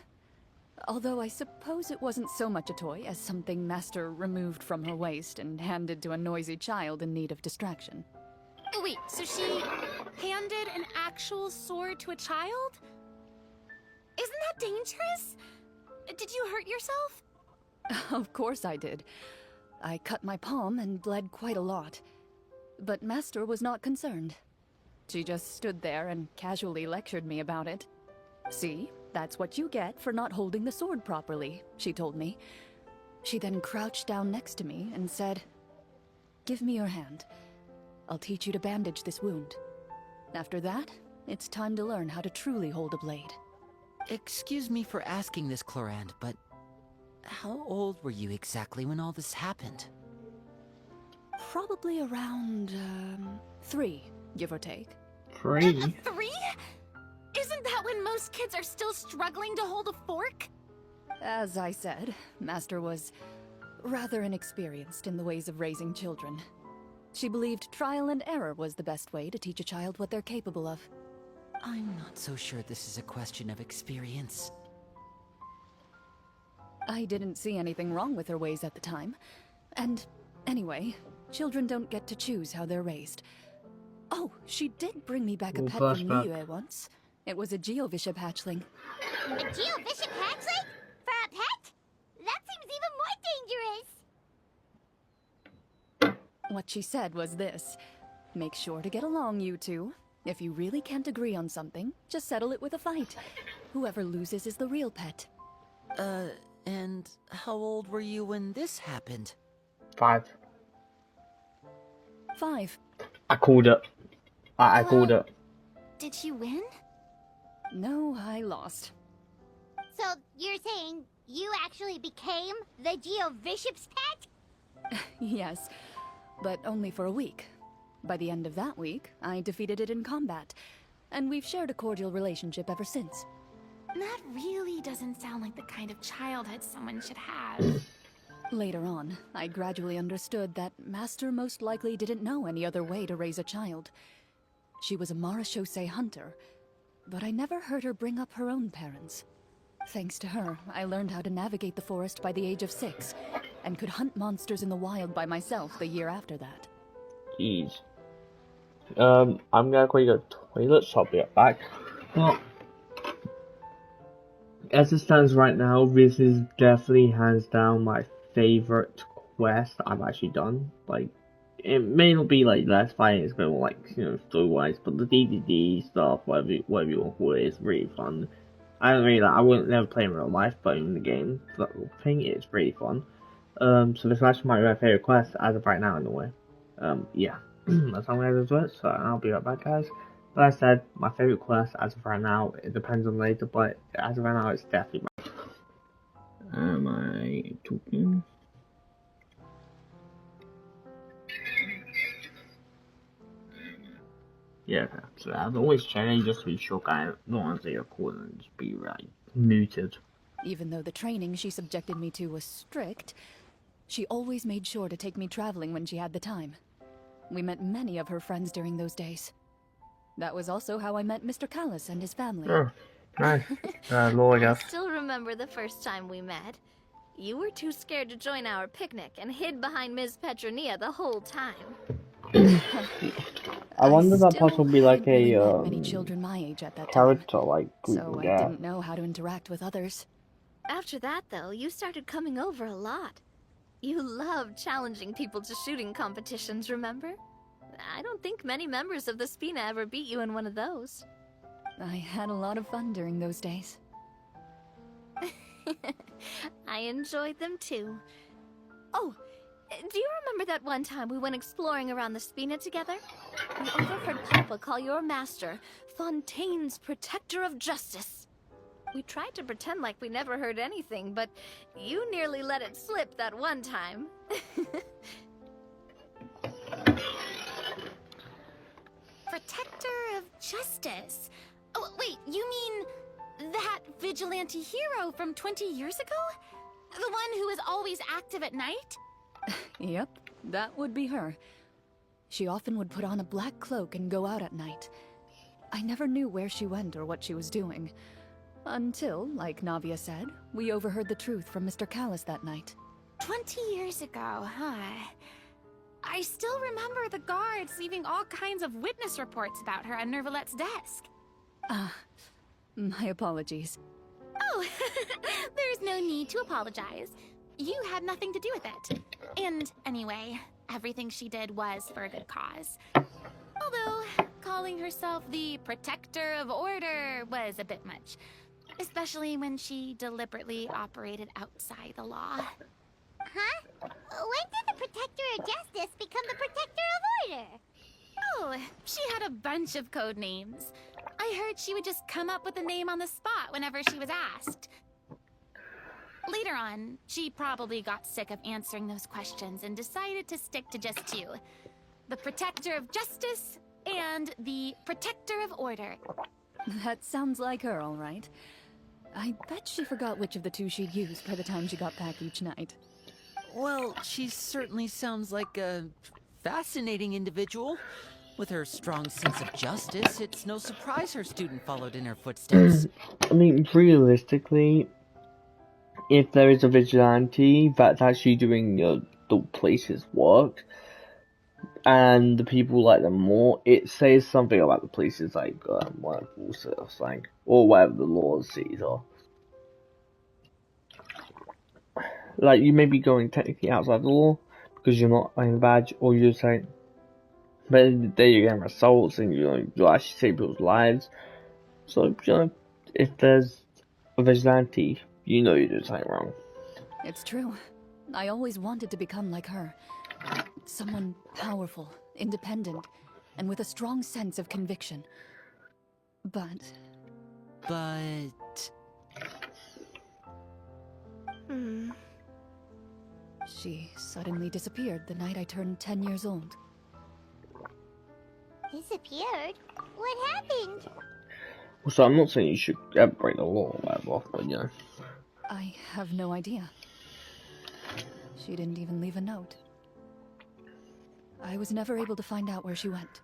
Although I suppose it wasn't so much a toy as something Master removed from her waist and handed to a noisy child in need of distraction. Oh, wait, so she handed an actual sword to a child? Isn't that dangerous? Did you hurt yourself? Of course I did. I cut my palm and bled quite a lot. But Master was not concerned. She just stood there and casually lectured me about it. See? That's what you get for not holding the sword properly, she told me. She then crouched down next to me and said, "Give me your hand. I'll teach you to bandage this wound. After that, it's time to learn how to truly hold a blade." Excuse me for asking this, Clorinde, but how old were you exactly when all this happened? Probably around, 3, give or take. 3? 3? Isn't that when most kids are still struggling to hold a fork? As I said, Master was rather inexperienced in the ways of raising children. She believed trial and error was the best way to teach a child what they're capable of. I'm not so sure this is a question of experience. I didn't see anything wrong with her ways at the time. And anyway, children don't get to choose how they're raised. Oh, she did bring me back a Ooh, pet from flashback. Niue once. It was a Geovishap hatchling. A Geovishap hatchling? For a pet? That seems even more dangerous. What she said was this: make sure to get along, you two. If you really can't agree on something, just settle it with a fight. Whoever loses is the real pet. And how old were you when this happened? 5. 5. I called it. I called it. Did you win? No, I lost. So, you're saying you actually became the Geovishap's pet? Yes, but only for a week. By the end of that week, I defeated it in combat, and we've shared a cordial relationship ever since. That really doesn't sound like the kind of childhood someone should have. Later on, I gradually understood that Master most likely didn't know any other way to raise a child. She was a Marechaussee hunter, but I never heard her bring up her own parents. Thanks to her, I learned how to navigate the forest by the age of 6, and could hunt monsters in the wild by myself the year after that. Jeez. I'm gonna quickly go to the toilet, so I'll be right back. Well, as it stands right now, this is definitely hands down my favorite quest I've actually done. Like, it may not be like less fighting, it's more like, story wise, but the DDD stuff, whatever you want to call it, is really fun. I don't really I wouldn't never play in real life, but in the game, the thing is really fun. So this is actually my favorite quest as of right now, in a way. Yeah. That's how I'm gonna do it, so I'll be right back, guys. Like I said, my favorite quest as of right now, it depends on later, but as of right now, it's definitely am I talking? Yeah, so I've always changed just to be sure I don't want to say a call and just be right muted. Even though the training she subjected me to was strict, she always made sure to take me traveling when she had the time. We met many of her friends during those days. That was also how I met Mr. Callis and his family. Oh, nice. Law, I I guess. still remember the first time we met. You were too scared to join our picnic and hid behind Ms. Petronia the whole time. I wonder if that Still possibly be like hadn't really a met many children my age at that character time, like we so can I get. didn't know how to interact with others. After that, though, you started coming over a lot. You loved challenging people to shooting competitions, remember? I don't think many members of the Spina ever beat you in one of those. I had a lot of fun during those days. I enjoyed them too. Oh, do you remember that one time we went exploring around the Spina together? We overheard Papa call your master Fontaine's Protector of Justice. We tried to pretend like we never heard anything, but you nearly let it slip that one time. Protector of Justice. Oh, wait, you mean that vigilante hero from 20 years ago? The one who is always active at night? Yep, that would be her. She often would put on a black cloak and go out at night. I never knew where she went or what she was doing. Until, like Navia said, we overheard the truth from Mr. Callis that night. 20 years ago, huh? I still remember the guards leaving all kinds of witness reports about her on Nervalette's desk. My apologies. Oh, there's no need to apologize. You had nothing to do with it. And anyway, everything she did was for a good cause. Although, calling herself the Protector of Order was a bit much. Especially when she deliberately operated outside the law. Huh? When did the Protector of Justice become the Protector of Order? Oh, she had a bunch of code names. I heard she would just come up with a name on the spot whenever she was asked. Later on, she probably got sick of answering those questions and decided to stick to just two. The Protector of Justice and the Protector of Order. That sounds like her, all right. I bet she forgot which of the two she'd used by the time she got back each night. Well, she certainly sounds like a fascinating individual. With her strong sense of justice, it's no surprise her student followed in her footsteps. I mean, realistically, if there is a vigilante that's actually doing the place's work, and the people like them more, it says something about the place's like whatever sort of thing, or whatever the laws sees are. Like you may be going technically outside the law because you're not wearing a badge, or you're saying, but at the end of the day you're getting assaults and you actually save people's lives. So if there's a vigilante, you're doing something wrong. It's true. I always wanted to become like her. Someone powerful, independent, and with a strong sense of conviction. But... She suddenly disappeared the night I turned 10 years old. Disappeared? What happened? So I'm not saying you should ever break the law or whatever, but I have no idea. She didn't even leave a note. I was never able to find out where she went.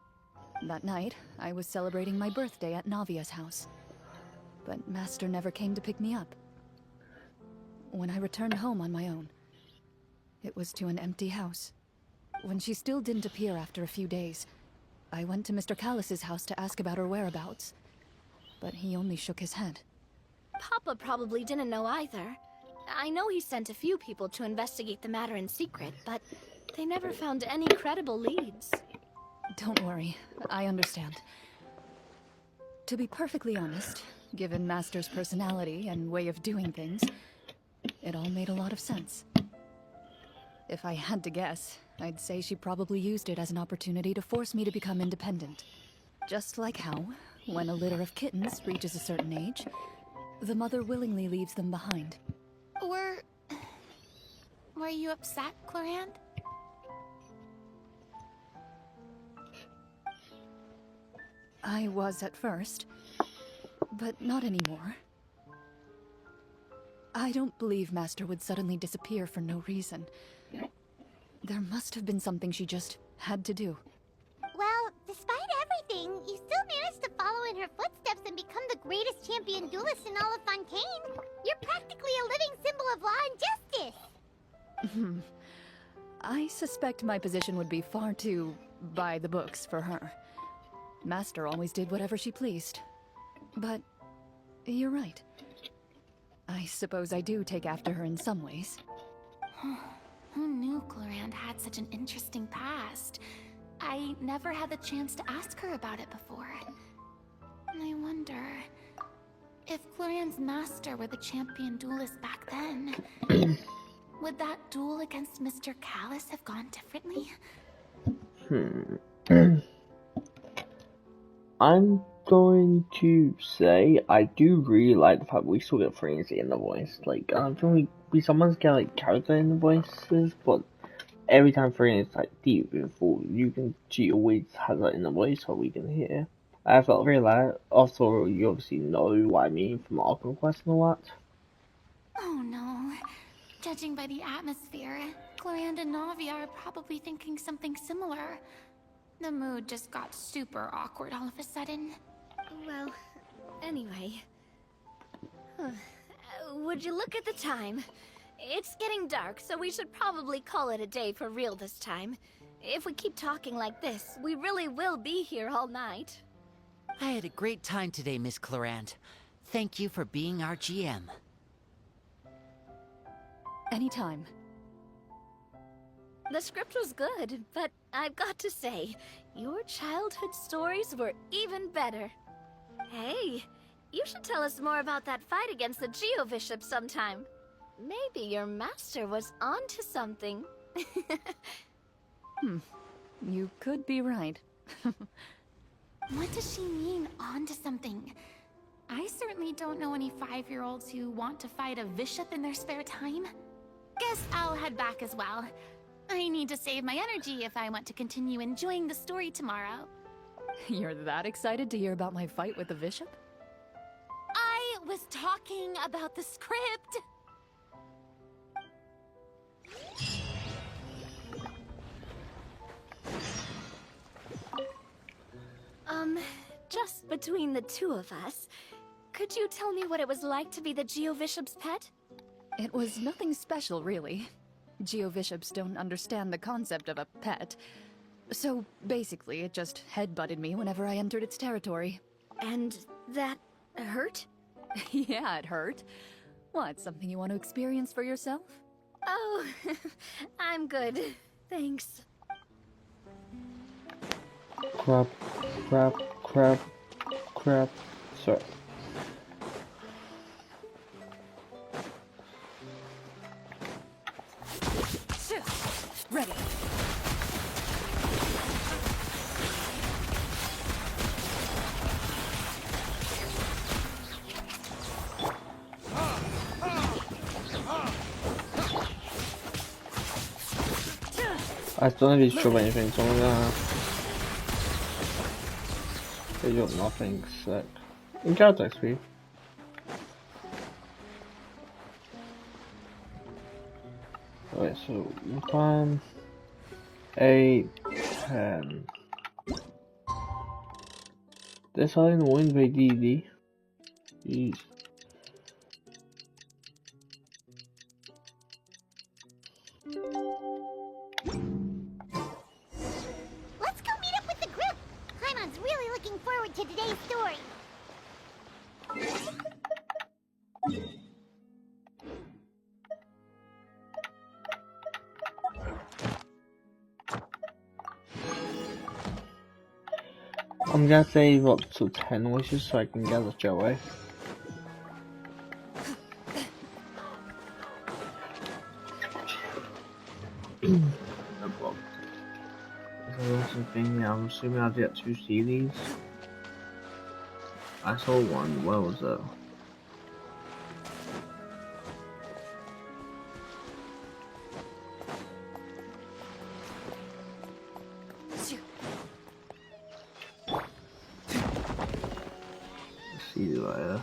That night, I was celebrating my birthday at Navia's house. But Master never came to pick me up. When I returned home on my own, it was to an empty house. When she still didn't appear after a few days, I went to Mr. Callis's house to ask about her whereabouts. But he only shook his head. Papa probably didn't know either. I know he sent a few people to investigate the matter in secret, but they never found any credible leads. Don't worry, I understand. To be perfectly honest, given Master's personality and way of doing things, it all made a lot of sense. If I had to guess, I'd say she probably used it as an opportunity to force me to become independent. Just like how, when a litter of kittens reaches a certain age, the mother willingly leaves them behind. Were you upset, Clorinde? I was at first, but not anymore. I don't believe Master would suddenly disappear for no reason. There must have been something she just had to do. Well, despite everything, you still managed to follow in her footsteps and become the greatest champion duelist in all of Fontaine. You're practically a living symbol of law and justice. I suspect my position would be far too by the books for her. Master always did whatever she pleased. But you're right. I suppose I do take after her in some ways. Who knew Clorinde had such an interesting past? I never had the chance to ask her about it before. I wonder if Clorinde's master were the champion duelist back then. Would that duel against Mr. Callus have gone differently? I'm going to say I do really like the fact we still get Francie in the voice. Like, I don't think we sometimes get like character in the voices, but every time Francie is like deep and full, she always has that in the voice so we can hear. I felt very loud. Also, you obviously know what I mean from Arkham Quest and all that. Oh no. Judging by the atmosphere, Clorinde and Navi are probably thinking something similar. The mood just got super awkward all of a sudden. Well, anyway. Would you look at the time? It's getting dark, so we should probably call it a day for real this time. If we keep talking like this, we really will be here all night. I had a great time today, Miss Clorinde. Thank you for being our GM. Anytime. The script was good, but I've got to say, your childhood stories were even better. Hey, you should tell us more about that fight against the Geo-Bishop sometime. Maybe your master was onto something. You could be right. What does she mean, onto something? I certainly don't know any 5-year-olds who want to fight a bishop in their spare time. Guess I'll head back as well. I need to save my energy if I want to continue enjoying the story tomorrow. You're that excited to hear about my fight with the bishop? I was talking about the script. Just between the two of us, could you tell me what it was like to be the Geo-Bishop's pet? It was nothing special, really. Geo-Bishops don't understand the concept of a pet. So, basically, it just headbutted me whenever I entered its territory. And that hurt? Yeah, it hurt. What, something you want to experience for yourself? Oh, I'm good. Thanks. Crap. Sorry. Ready. I still don't be sure about anything, so I'm gonna do nothing sick. Enjoy next week. Okay, so 1, 8, 10. This all in one by DD. Jeez. Let's go meet up with the group. Paimon's really looking forward to today's story. I'm gonna save up to 10 wishes so I can get the Joey. No problem. Is there something I'm assuming I'll get to see these? I saw one. Where was it? See you later.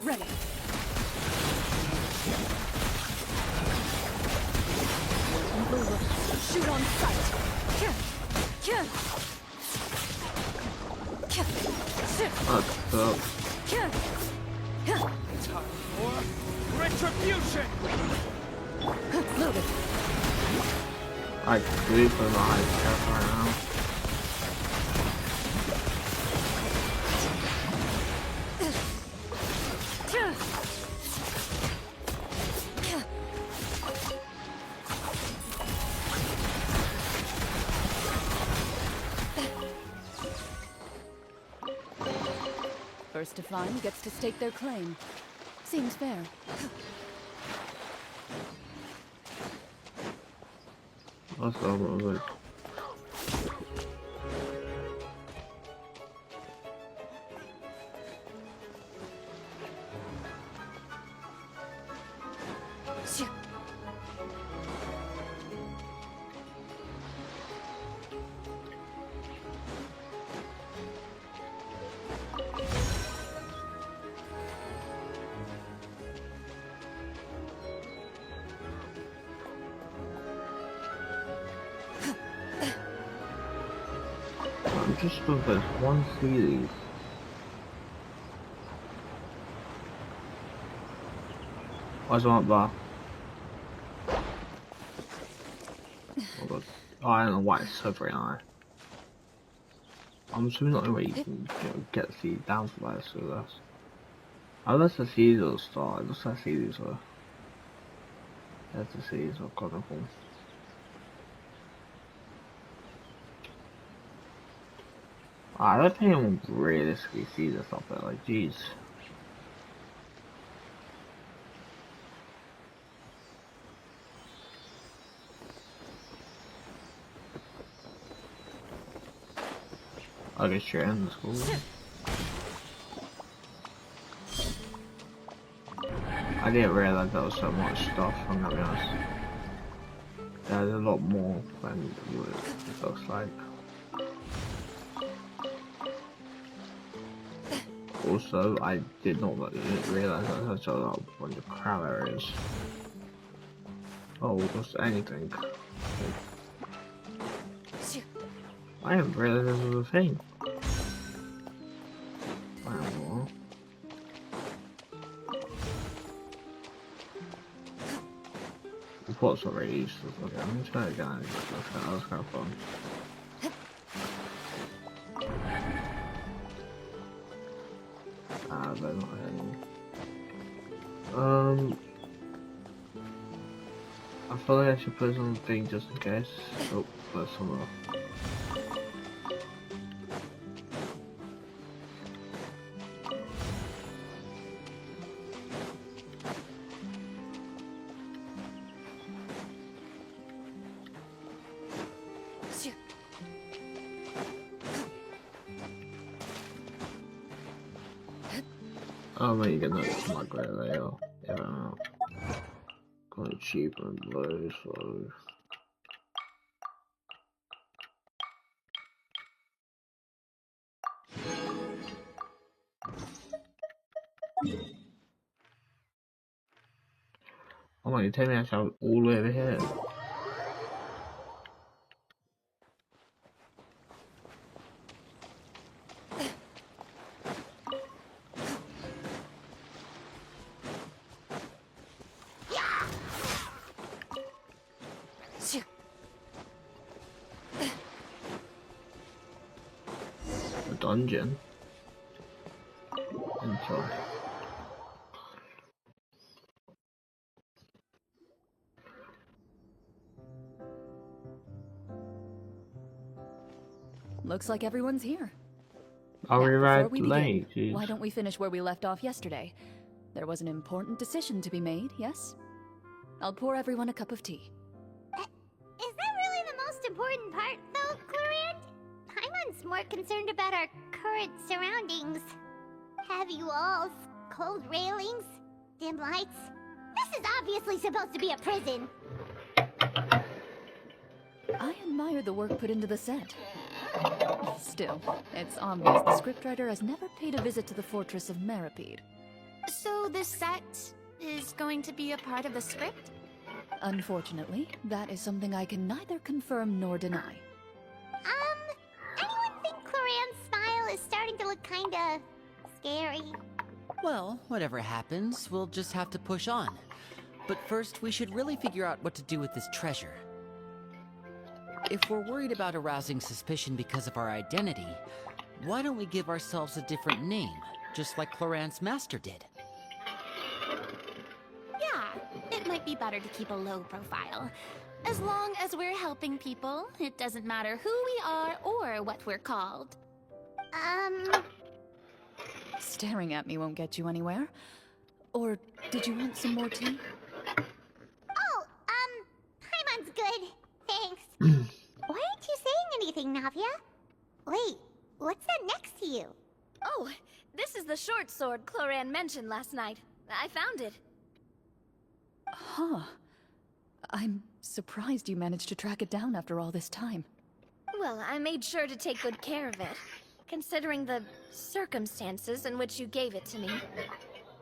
Ready. Shoot on sight. Fucked up. Time for retribution! Loaded. I do for my stuff right now. First to find gets to stake their claim. Seems fair. What's up with it? I'm just looking for one series. What's on bar? Oh, I don't know why it's so very high. I'm assuming not the way you can get the seed down for that, so that's. Unless the seeds will start, unless the seeds are. That's the seeds I've got them. I don't think anyone realistically see this up there, like, jeez. I'll get straight in the school. I didn't realize there was so much stuff, I'm gonna be honest. There's a lot more than it looks like. Also, I did not realize that there's a lot of bunch of crab areas. Oh, just anything. I didn't realize this was a thing. Wow. The pot's already useless. Okay, I'm just gonna go. That was kind of fun. But not any. I feel like I should put something just in case. Oh, there's some more. Oh man, you get no smuggler there. Yeah. Kind of cheap and low, so. Oh my, you tell me I traveled all the way over here. A dungeon. Inside. Looks like everyone's here. Are we Now, right before we begin, late? Jeez. why don't we finish where we left off yesterday? There was an important decision to be made, yes? I'll pour everyone a cup of tea. Is that really the most important part, though, Clorinde? once more concerned about our current surroundings. Heavy walls, cold railings, dim lights. This is obviously supposed to be a prison. I admire the work put into the set. Still, it's obvious the scriptwriter has never paid a visit to the fortress of Meripede. So this set is going to be a part of the script? Unfortunately, that is something I can neither confirm nor deny. Anyone think Clorinde'S smile is starting to look kinda scary? Well, whatever happens, we'll just have to push on. But first, we should really figure out what to do with this treasure. If we're worried about arousing suspicion because of our identity, why don't we give ourselves a different name, just like Clorinde'S master did? Yeah, it might be better to keep a low profile. As long as we're helping people, it doesn't matter who we are or what we're called. Staring at me won't get you anywhere. Or did you want some more tea? Oh, Paimon's good. Thanks. Why aren't you saying anything, Navia? Wait, what's that next to you? Oh, this is the short sword Clorinde mentioned last night. I found it. Huh. I'm surprised you managed to track it down after all this time. Well, I made sure to take good care of it, considering the circumstances in which you gave it to me.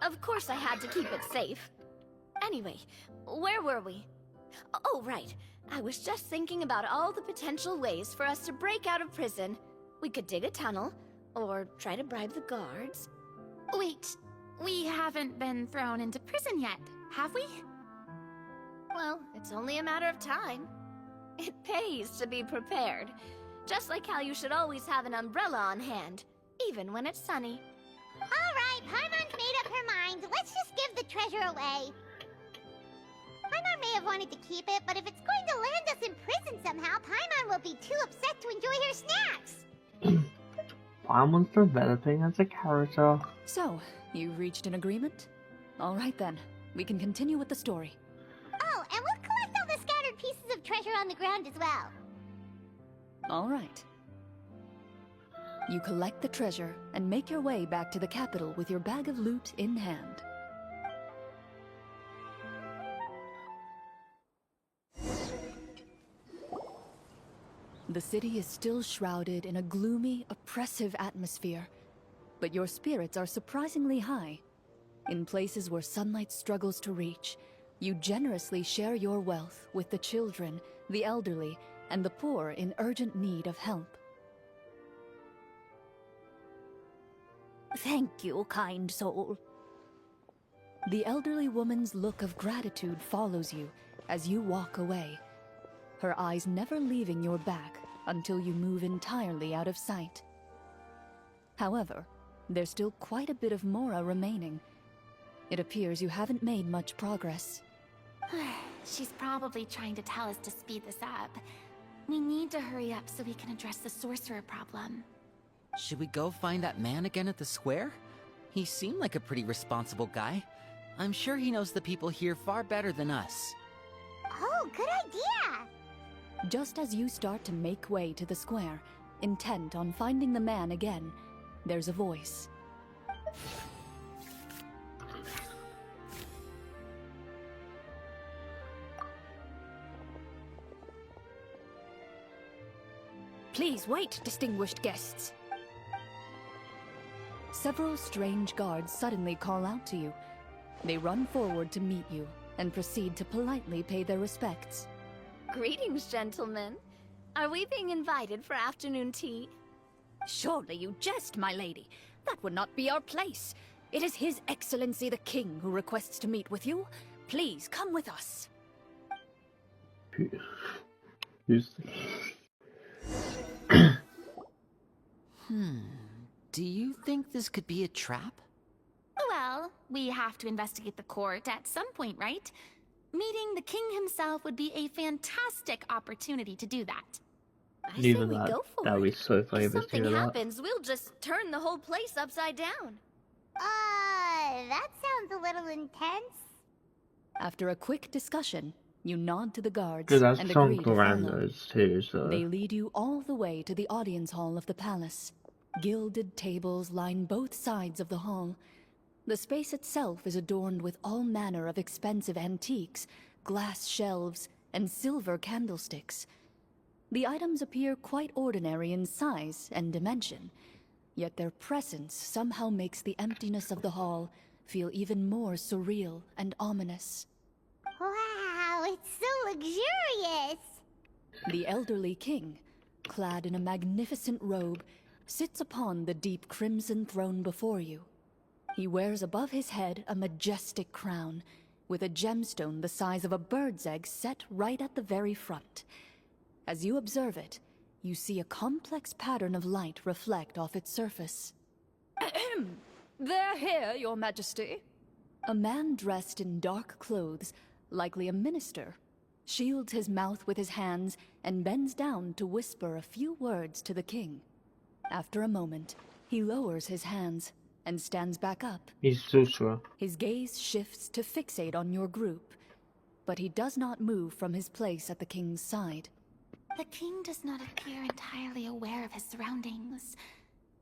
Of course I had to keep it safe. Anyway, where were we? Oh, right. I was just thinking about all the potential ways for us to break out of prison. We could dig a tunnel, or try to bribe the guards. Wait, we haven't been thrown into prison yet, have we? Well, it's only a matter of time. It pays to be prepared. Just like how you should always have an umbrella on hand, even when it's sunny. Alright, Paimon's made up her mind. Let's just give the treasure away. Paimon may have wanted to keep it, but if it's going to land us in prison somehow, Paimon will be too upset to enjoy her snacks. Paimon's developing as a character. So, you've reached an agreement? Alright then, we can continue with the story. Oh, and we'll collect all the scattered pieces of treasure on the ground as well. Alright. You collect the treasure and make your way back to the capital with your bag of loot in hand. The city is still shrouded in a gloomy, oppressive atmosphere, but your spirits are surprisingly high. In places where sunlight struggles to reach, you generously share your wealth with the children, the elderly, and the poor in urgent need of help. Thank you, kind soul. The elderly woman's look of gratitude follows you as you walk away, her eyes never leaving your back until you move entirely out of sight. However, there's still quite a bit of Mora remaining. It appears you haven't made much progress. She's probably trying to tell us to speed this up. We need to hurry up so we can address the sorcerer problem. Should we go find that man again at the square? He seemed like a pretty responsible guy. I'm sure he knows the people here far better than us. Oh, good idea! Just as you start to make way to the square, intent on finding the man again, there's a voice. Please wait, distinguished guests. Several strange guards suddenly call out to you. They run forward to meet you and proceed to politely pay their respects. Greetings, gentlemen. Are we being invited for afternoon tea? Surely you jest, my lady. That would not be our place. It is His Excellency the King who requests to meet with you. Please come with us. Do you think this could be a trap? Well, we have to investigate the court at some point, right? Meeting the king himself would be a fantastic opportunity to do that. I say we go for That'd be it. so funny If to something hear that. happens, we'll just turn the whole place upside down. That sounds a little intense. After a quick discussion, You nod to the guards Because that's and some agree to follow. Clorinde'S too, so. They lead you all the way to the audience hall of the palace. Gilded tables line both sides of the hall. The space itself is adorned with all manner of expensive antiques, glass shelves, and silver candlesticks. The items appear quite ordinary in size and dimension, yet their presence somehow makes the emptiness of the hall feel even more surreal and ominous. Wow, it's so luxurious! The elderly king, clad in a magnificent robe, sits upon the deep crimson throne before you. He wears above his head a majestic crown, with a gemstone the size of a bird's egg set right at the very front. As you observe it, you see a complex pattern of light reflect off its surface. They're here, Your Majesty. A man dressed in dark clothes, likely a minister, shields his mouth with his hands and bends down to whisper a few words to the king. After a moment, he lowers his hands and stands back up. He's Susra. His gaze shifts to fixate on your group, but he does not move from his place at the king's side. The king does not appear entirely aware of his surroundings.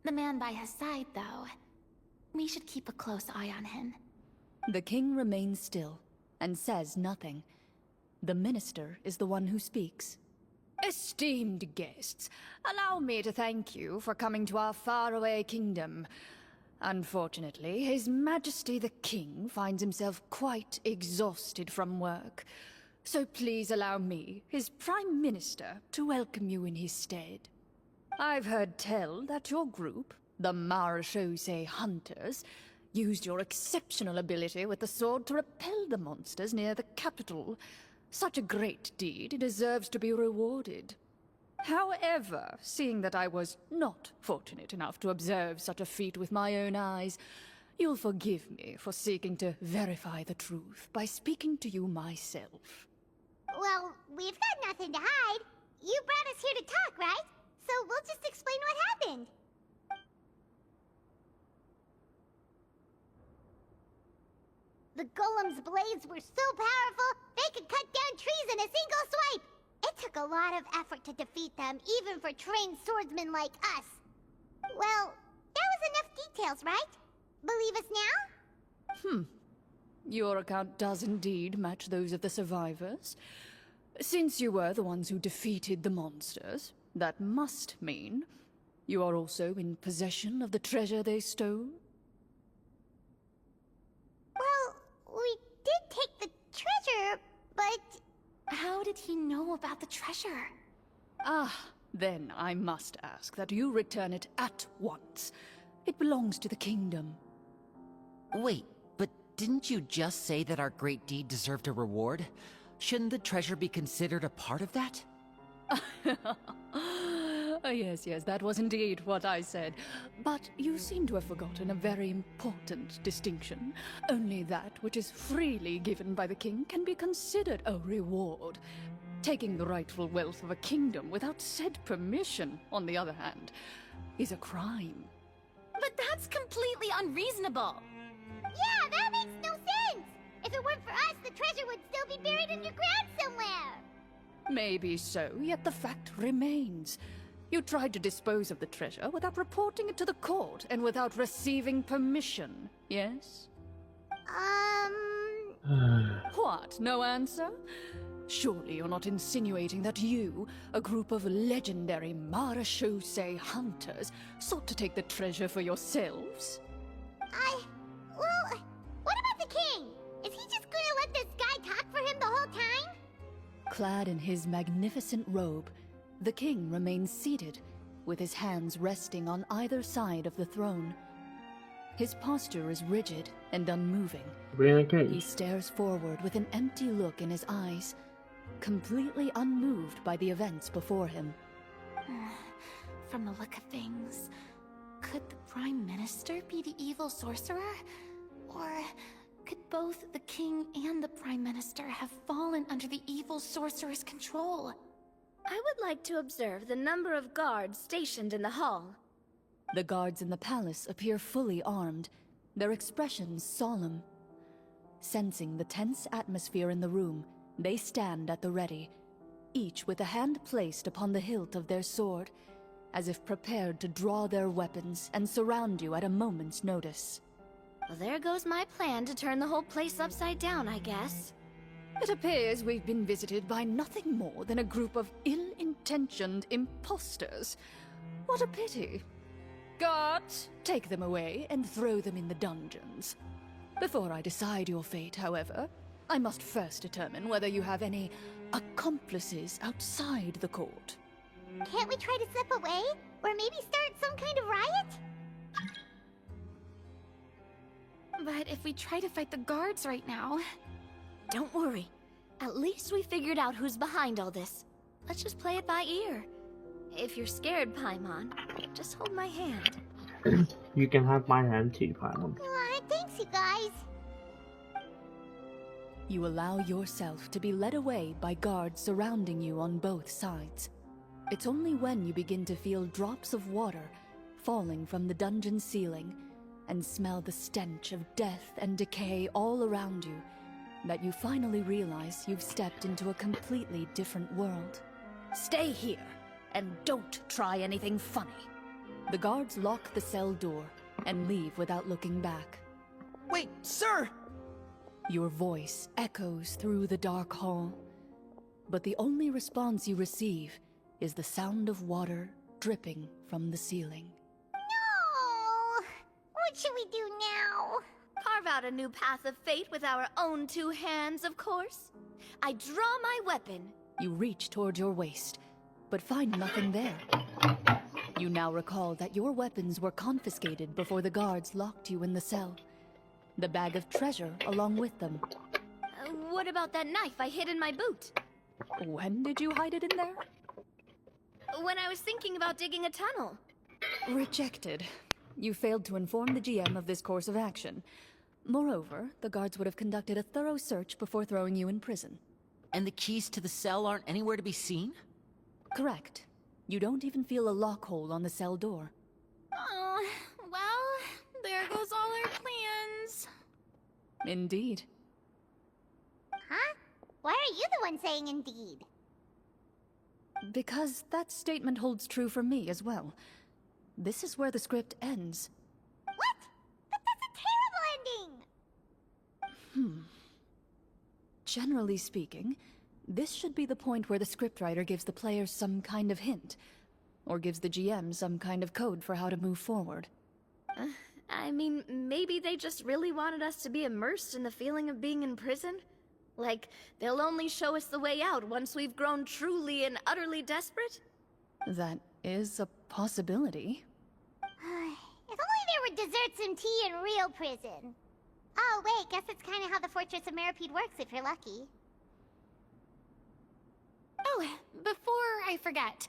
The man by his side, though. We should keep a close eye on him. The king remains still and says nothing. The minister is the one who speaks. Esteemed guests, allow me to thank you for coming to our faraway kingdom. Unfortunately, His Majesty the King finds himself quite exhausted from work. So please allow me, his Prime Minister, to welcome you in his stead. I've heard tell that your group, the Marechaussee Hunters, used your exceptional ability with the sword to repel the monsters near the capital. Such a great deed deserves to be rewarded. However, seeing that I was not fortunate enough to observe such a feat with my own eyes, you'll forgive me for seeking to verify the truth by speaking to you myself. Well, we've got nothing to hide. You brought us here to talk, right? So we'll just explain what happened. The golem's blades were so powerful, they could cut down trees in a single swipe. It took a lot of effort to defeat them, even for trained swordsmen like us. Well, that was enough details, right? Believe us now? Your account does indeed match those of the survivors. Since you were the ones who defeated the monsters, that must mean you are also in possession of the treasure they stole? Well, we did take the treasure, but... How did he know about the treasure? Then I must ask that you return it at once. It belongs to the kingdom. Wait, but didn't you just say that our great deed deserved a reward? Shouldn't the treasure be considered a part of that? Yes, that was indeed what I said. But you seem to have forgotten a very important distinction. Only that which is freely given by the king can be considered a reward. Taking the rightful wealth of a kingdom without said permission, on the other hand, is a crime. But that's completely unreasonable! Yeah, that makes no sense! If it weren't for us, the treasure would still be buried underground somewhere! Maybe so, yet the fact remains. You tried to dispose of the treasure without reporting it to the court and without receiving permission, yes? What, no answer? Surely you're not insinuating that you, a group of legendary Marechaussee hunters, sought to take the treasure for yourselves? Well, what about the king? Is he just gonna let this guy talk for him the whole time? Clad in his magnificent robe, the king remains seated, with his hands resting on either side of the throne. His posture is rigid and unmoving. He stares forward with an empty look in his eyes, completely unmoved by the events before him. From the look of things, could the Prime Minister be the evil sorcerer? Or could both the King and the Prime Minister have fallen under the evil sorcerer's control? I would like to observe the number of guards stationed in the hall. The guards in the palace appear fully armed, their expressions solemn. Sensing the tense atmosphere in the room, They stand at the ready, each with a hand placed upon the hilt of their sword, as if prepared to draw their weapons and surround you at a moment's notice. Well, there goes my plan to turn the whole place upside down, I guess. It appears we've been visited by nothing more than a group of ill-intentioned imposters. What a pity. Guards, take them away and throw them in the dungeons. Before I decide your fate, however, I must first determine whether you have any accomplices outside the court. Can't we try to slip away? Or maybe start some kind of riot? But if we try to fight the guards right now... Don't worry. At least we figured out who's behind all this. Let's just play it by ear. If you're scared, Paimon, just hold my hand. You can have my hand too, Paimon. Aw, thanks, you guys. You allow yourself to be led away by guards surrounding you on both sides. It's only when you begin to feel drops of water falling from the dungeon ceiling and smell the stench of death and decay all around you that you finally realize you've stepped into a completely different world. Stay here, and don't try anything funny. The guards lock the cell door and leave without looking back. Wait, sir! Your voice echoes through the dark hall, but the only response you receive is the sound of water dripping from the ceiling. No! What should we do now? Carve out a new path of fate with our own two hands, of course. I draw my weapon. You reach toward your waist, but find nothing there. You now recall that your weapons were confiscated before the guards locked you in the cell. The bag of treasure along with them. What about that knife I hid in my boot? When did you hide it in there? When I was thinking about digging a tunnel. Rejected. You failed to inform the GM of this course of action. Moreover, the guards would have conducted a thorough search before throwing you in prison. And the keys to the cell aren't anywhere to be seen? Correct. You don't even feel a lock hole on the cell door. Oh, well, there goes all our plans. Indeed. Huh? Why are you the one saying indeed? Because that statement holds true for me as well. This is where the script ends. What? But that's a terrible ending! Generally speaking, this should be the point where the scriptwriter gives the players some kind of hint, or gives the GM some kind of code for how to move forward. I mean, maybe they just really wanted us to be immersed in the feeling of being in prison? Like, they'll only show us the way out once we've grown truly and utterly desperate? That is a possibility. If only there were desserts and tea in real prison. Oh, wait, guess it's kind of how the Fortress of Meripede works if you're lucky. Oh, before I forget,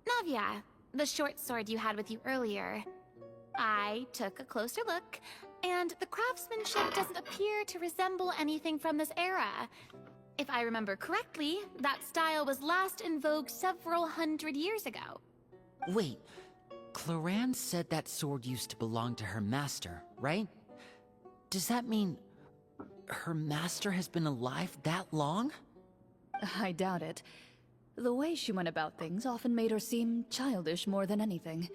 Navia, the short sword you had with you earlier. I took a closer look, and the craftsmanship doesn't appear to resemble anything from this era. If I remember correctly, that style was last in vogue several hundred years ago. Wait, Clorinda said that sword used to belong to her master, right? Does that mean her master has been alive that long? I doubt it. The way she went about things often made her seem childish more than anything.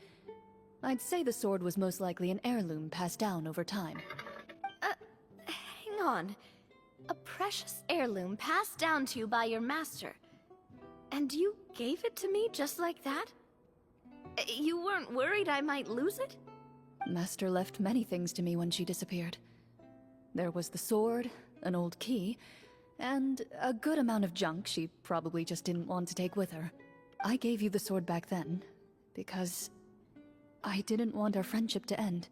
I'd say the sword was most likely an heirloom passed down over time. Hang on. A precious heirloom passed down to you by your master. And you gave it to me just like that? You weren't worried I might lose it? Master left many things to me when she disappeared. There was the sword, an old key, and a good amount of junk she probably just didn't want to take with her. I gave you the sword back then, because I didn't want our friendship to end.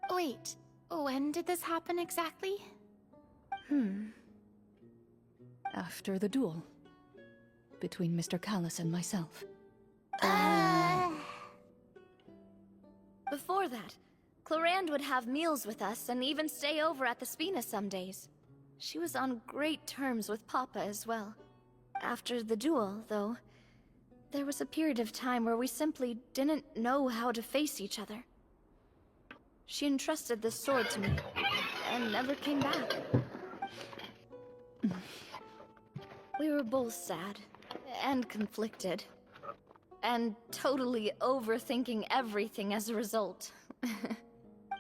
Wait, when did this happen exactly? After the duel. Between Mr. Callis and myself. Before that, Clorinde would have meals with us and even stay over at the Spina some days. She was on great terms with Papa as well. After the duel, though, there was a period of time where we simply didn't know how to face each other. She entrusted this sword to me, and never came back. We were both sad and conflicted. And totally overthinking everything as a result.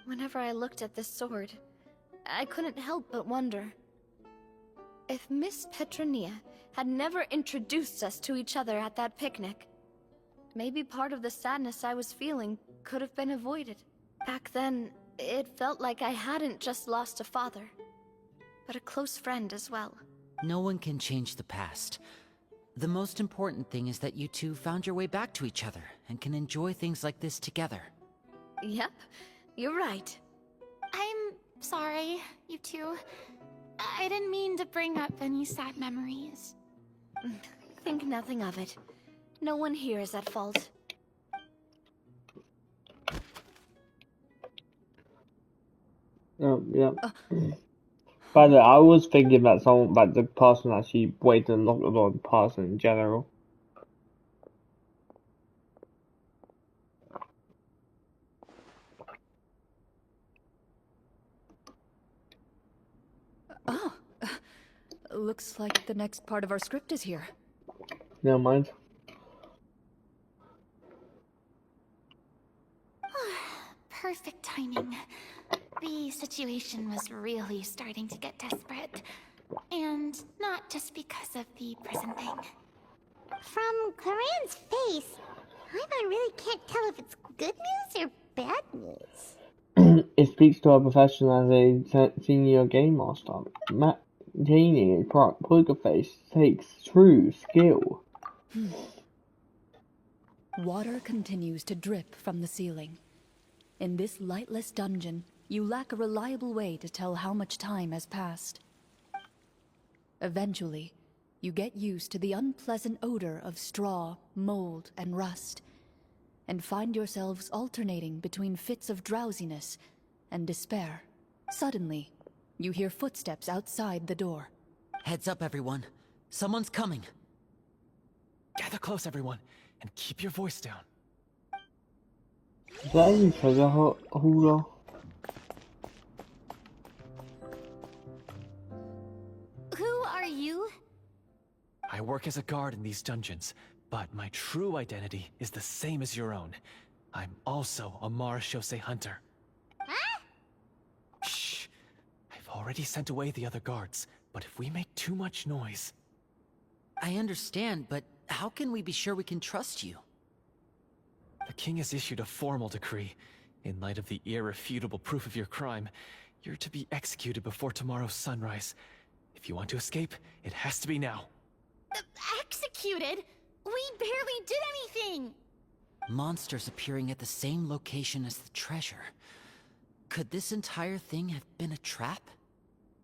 Whenever I looked at this sword, I couldn't help but wonder if Miss Petronia had never introduced us to each other at that picnic. Maybe part of the sadness I was feeling could have been avoided. Back then, it felt like I hadn't just lost a father, but a close friend as well. No one can change the past. The most important thing is that you two found your way back to each other and can enjoy things like this together. Yep, you're right. I'm sorry, you two. I didn't mean to bring up any sad memories. Think nothing of it. No one here is at fault. Yeah. By the way, I was thinking about someone, about the person that she waited and locked the door, the person in general. Oh, looks like the next part of our script is here. Never mind. Perfect timing. The situation was really starting to get desperate. And not just because of the prison thing. From Clorinde'S face, I really can't tell if it's good news or bad news. It speaks to her profession as a senior game master. Maintaining a poker face takes true skill. Water continues to drip from the ceiling. In this lightless dungeon, you lack a reliable way to tell how much time has passed. Eventually, you get used to the unpleasant odor of straw, mold, and rust, and find yourselves alternating between fits of drowsiness and despair. Suddenly, you hear footsteps outside the door. Heads up, everyone. Someone's coming. Gather close, everyone, and keep your voice down. Is that any treasure holder? Who are you? I work as a guard in these dungeons, but my true identity is the same as your own. I'm also a marechaussee hunter. Huh? Shh! I've already sent away the other guards, but if we make too much noise... I understand, but how can we be sure we can trust you? The king has issued a formal decree. In light of the irrefutable proof of your crime, you're to be executed before tomorrow's sunrise. If you want to escape, it has to be now. Executed? We barely did anything! Monsters appearing at the same location as the treasure. Could this entire thing have been a trap?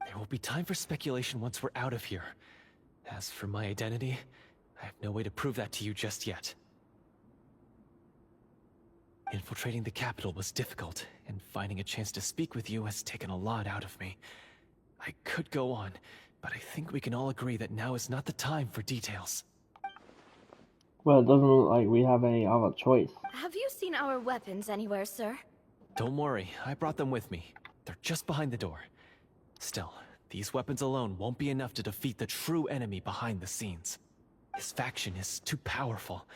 There will be time for speculation once we're out of here. As for my identity, I have no way to prove that to you just yet. Infiltrating the capital was difficult, and finding a chance to speak with you has taken a lot out of me. I could go on, but I think we can all agree that now is not the time for details. Well, it doesn't look like we have any other choice. Have you seen our weapons anywhere, sir? Don't worry, I brought them with me. They're just behind the door. Still, these weapons alone won't be enough to defeat the true enemy behind the scenes. His faction is too powerful.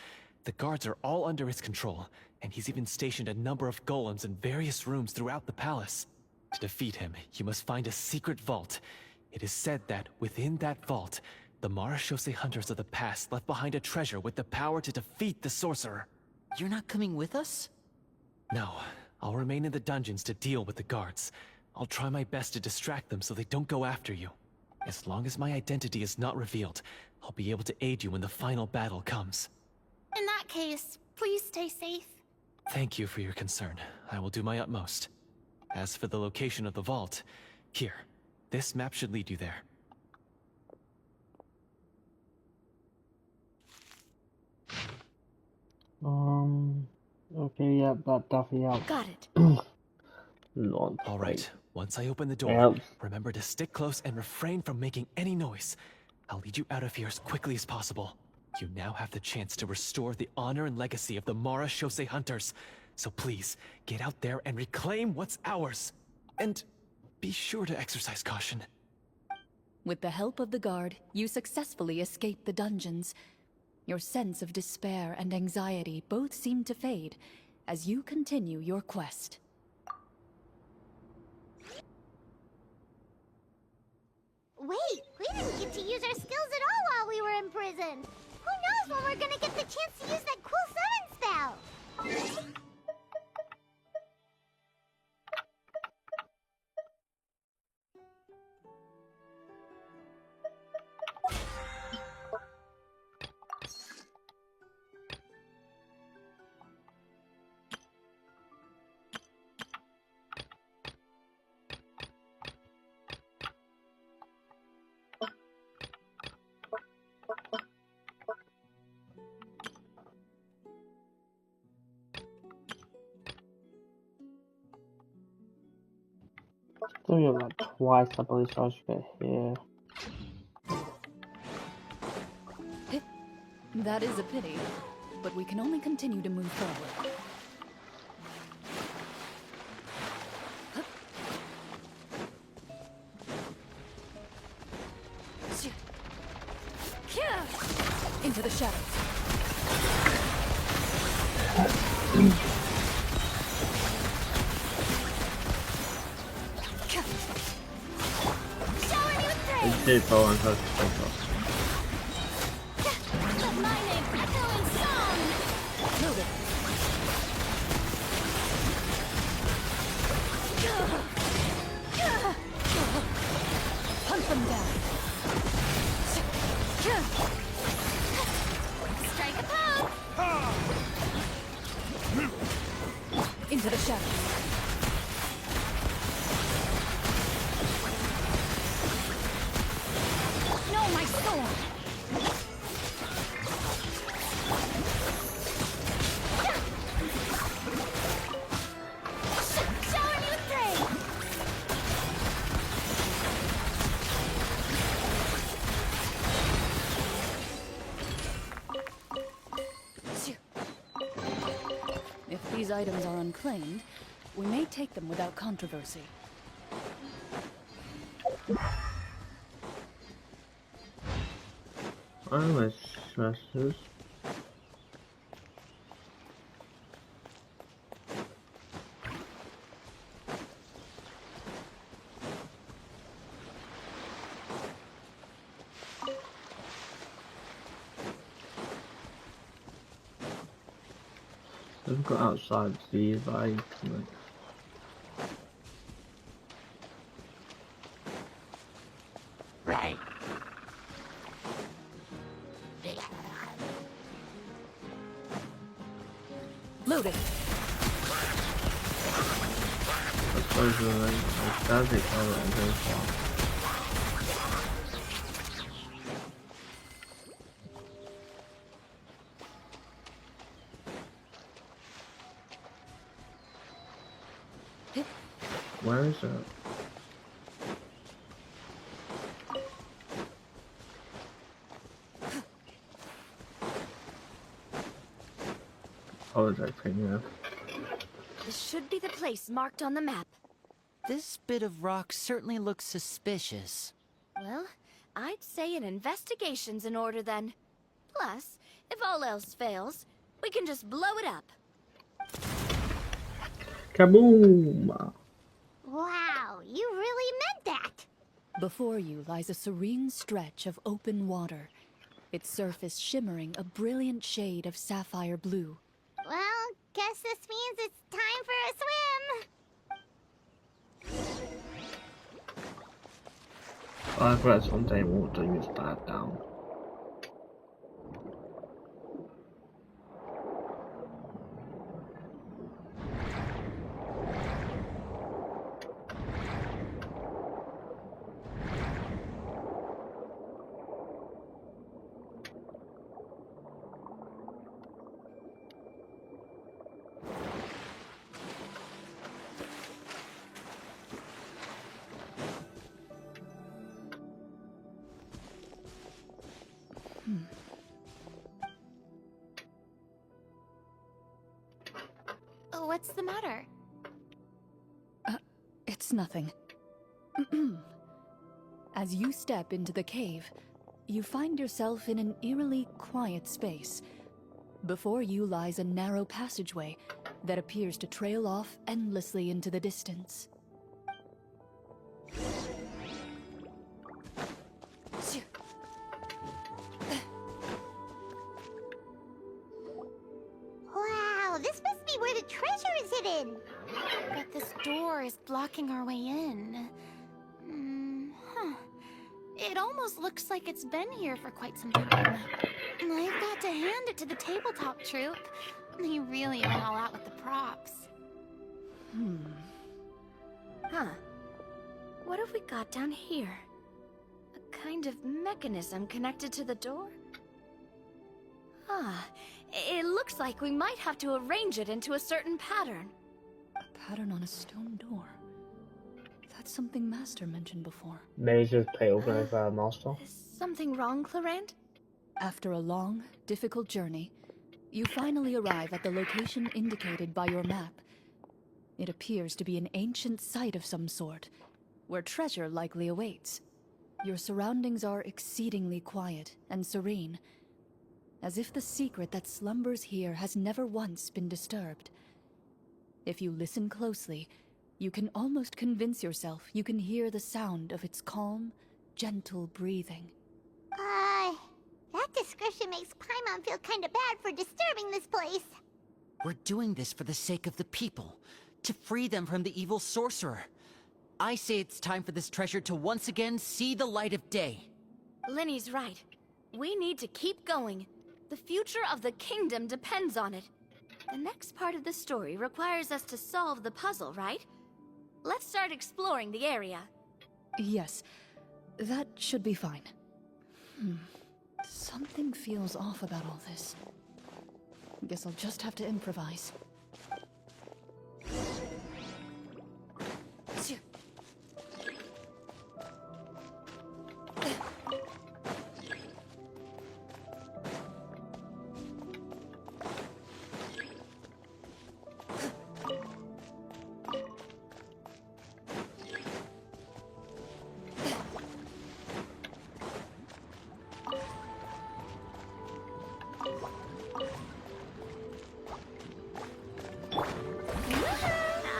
The guards are all under his control, and he's even stationed a number of golems in various rooms throughout the palace. To defeat him, you must find a secret vault. It is said that within that vault, the marechaussee hunters of the past left behind a treasure with the power to defeat the sorcerer. You're not coming with us? No, I'll remain in the dungeons to deal with the guards. I'll try my best to distract them so they don't go after you. As long as my identity is not revealed, I'll be able to aid you when the final battle comes. In that case, please stay safe. Thank you for your concern. I will do my utmost. As for the location of the vault, here, this map should lead you there. Okay, yeah, that definitely helps. Got it. Not All right, once I open the It door, helps. remember to stick close and refrain from making any noise. I'll lead you out of here as quickly as possible. You now have the chance to restore the honor and legacy of the marechaussee hunters. So please, get out there and reclaim what's ours. And be sure to exercise caution. With the help of the guard, you successfully escape the dungeons. Your sense of despair and anxiety both seem to fade as you continue your quest. Wait, we didn't get to use our skills at all while we were in prison. Who knows when we're gonna get the chance to use that cool summon spell? Doing it like twice, I believe, so I should get here. That is a pity, but we can only continue to move forward. Into the shadows. It did fall on her. Let my name echo in song! Move it. Hunt them down. Strike a pose! Into the shadows. No, my sword! Shower me with praise! If these items are unclaimed, we may take them without controversy. Oh, stresses. Let's go outside to see if I can. Right. Loaded. I suppose it does it all at very far. Where is it? Oh, it's actually here. This should be the place marked on the map. This bit of rock certainly looks suspicious. Well, I'd say an investigation's in order then. Plus, if all else fails, we can just blow it up. Kaboom! Wow, you really meant that! Before you lies a serene stretch of open water, its surface shimmering a brilliant shade of sapphire blue. Well, guess this means it's time for a swim! I've read someday water use that down. What's the matter? It's nothing. As you step into the cave, you find yourself in an eerily quiet space. Before you lies a narrow passageway that appears to trail off endlessly into the distance. Wow, this must be where the treasure is hidden. But this door is blocking our way in. It almost looks like it's been here for quite some time. I've got to hand it to the tabletop troupe. They really went all out with the props. Huh. What have we got down here? A kind of mechanism connected to the door? Ah, it looks like we might have to arrange it into a certain pattern. A pattern on a stone door. That's something Master mentioned before. Maybe just play over with Master. Is something wrong, Clorinde? After a long, difficult journey, you finally arrive at the location indicated by your map. It appears to be an ancient site of some sort, where treasure likely awaits. Your surroundings are exceedingly quiet and serene, as if the secret that slumbers here has never once been disturbed. If you listen closely, you can almost convince yourself you can hear the sound of its calm, gentle breathing. That description makes Paimon feel kinda bad for disturbing this place. We're doing this for the sake of the people, to free them from the evil sorcerer. I say it's time for this treasure to once again see the light of day. Linny's right. We need to keep going. The future of the kingdom depends on it. The next part of the story requires us to solve the puzzle, right? Let's start exploring the area. Yes, that should be fine. Something feels off about all this. Guess I'll just have to improvise.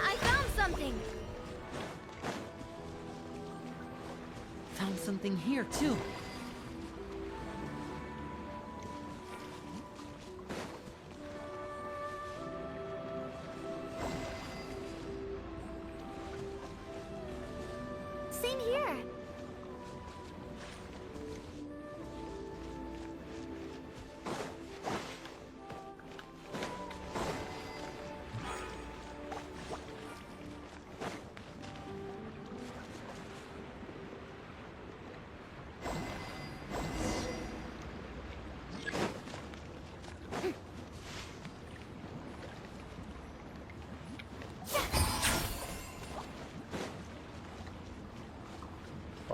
I found something! Found something here, too. Same here.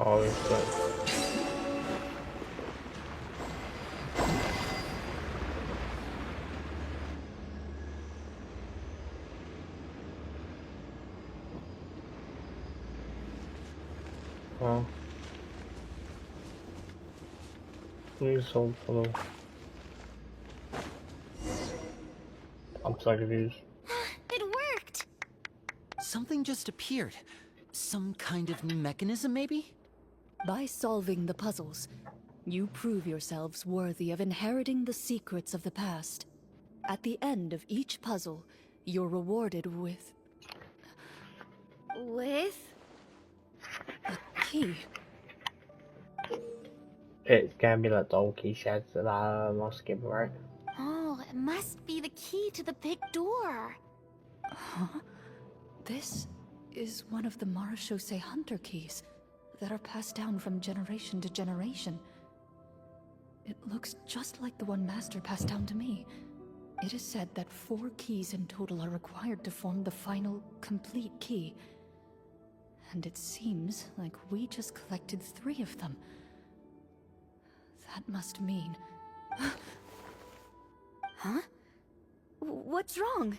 Oh, it's good. Well, please hold for the... I'm so confused. It worked! Something just appeared. Some kind of mechanism, maybe? By solving the puzzles, you prove yourselves worthy of inheriting the secrets of the past. At the end of each puzzle, you're rewarded with With? a key. It's gonna be like the old key sheds that I must give, right? Oh, it must be the key to the big door. Huh? This is one of the Marechaussee Hunter keys that are passed down from generation to generation. It looks just like the one Master passed down to me. It is said that 4 keys in total are required to form the final, complete key. And it seems like we just collected 3 of them. That must mean... Huh? What's wrong?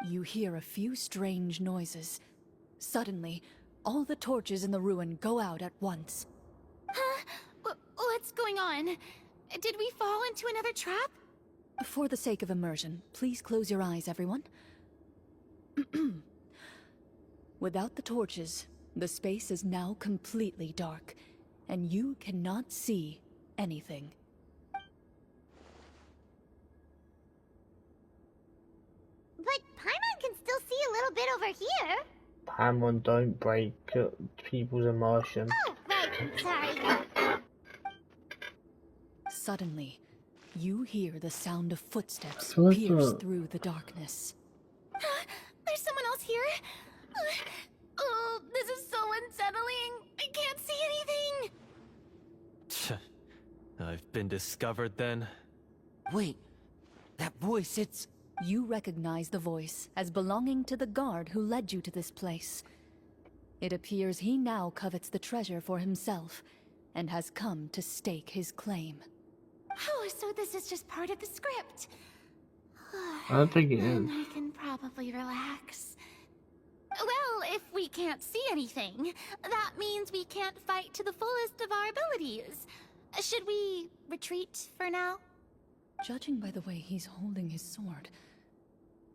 You hear a few strange noises. Suddenly, all the torches in the ruin go out at once. What's going on? Did we fall into another trap? For the sake of immersion, please close your eyes, everyone. Without the torches, the space is now completely dark, and you cannot see anything. But Paimon can still see a little bit over here. Paimon, don't break people's emotion. Oh, right. Sorry. Suddenly, you hear the sound of footsteps What pierce the- through the darkness. There's someone else here. Oh, this is so unsettling. I can't see anything. I've been discovered then. Wait, that voice, it's... You recognize the voice as belonging to the guard who led you to this place. It appears he now covets the treasure for himself, and has come to stake his claim. Oh, so this is just part of the script. I don't think it Then is. I can probably relax. Well, if we can't see anything, that means we can't fight to the fullest of our abilities. Should we retreat for now? Judging by the way he's holding his sword,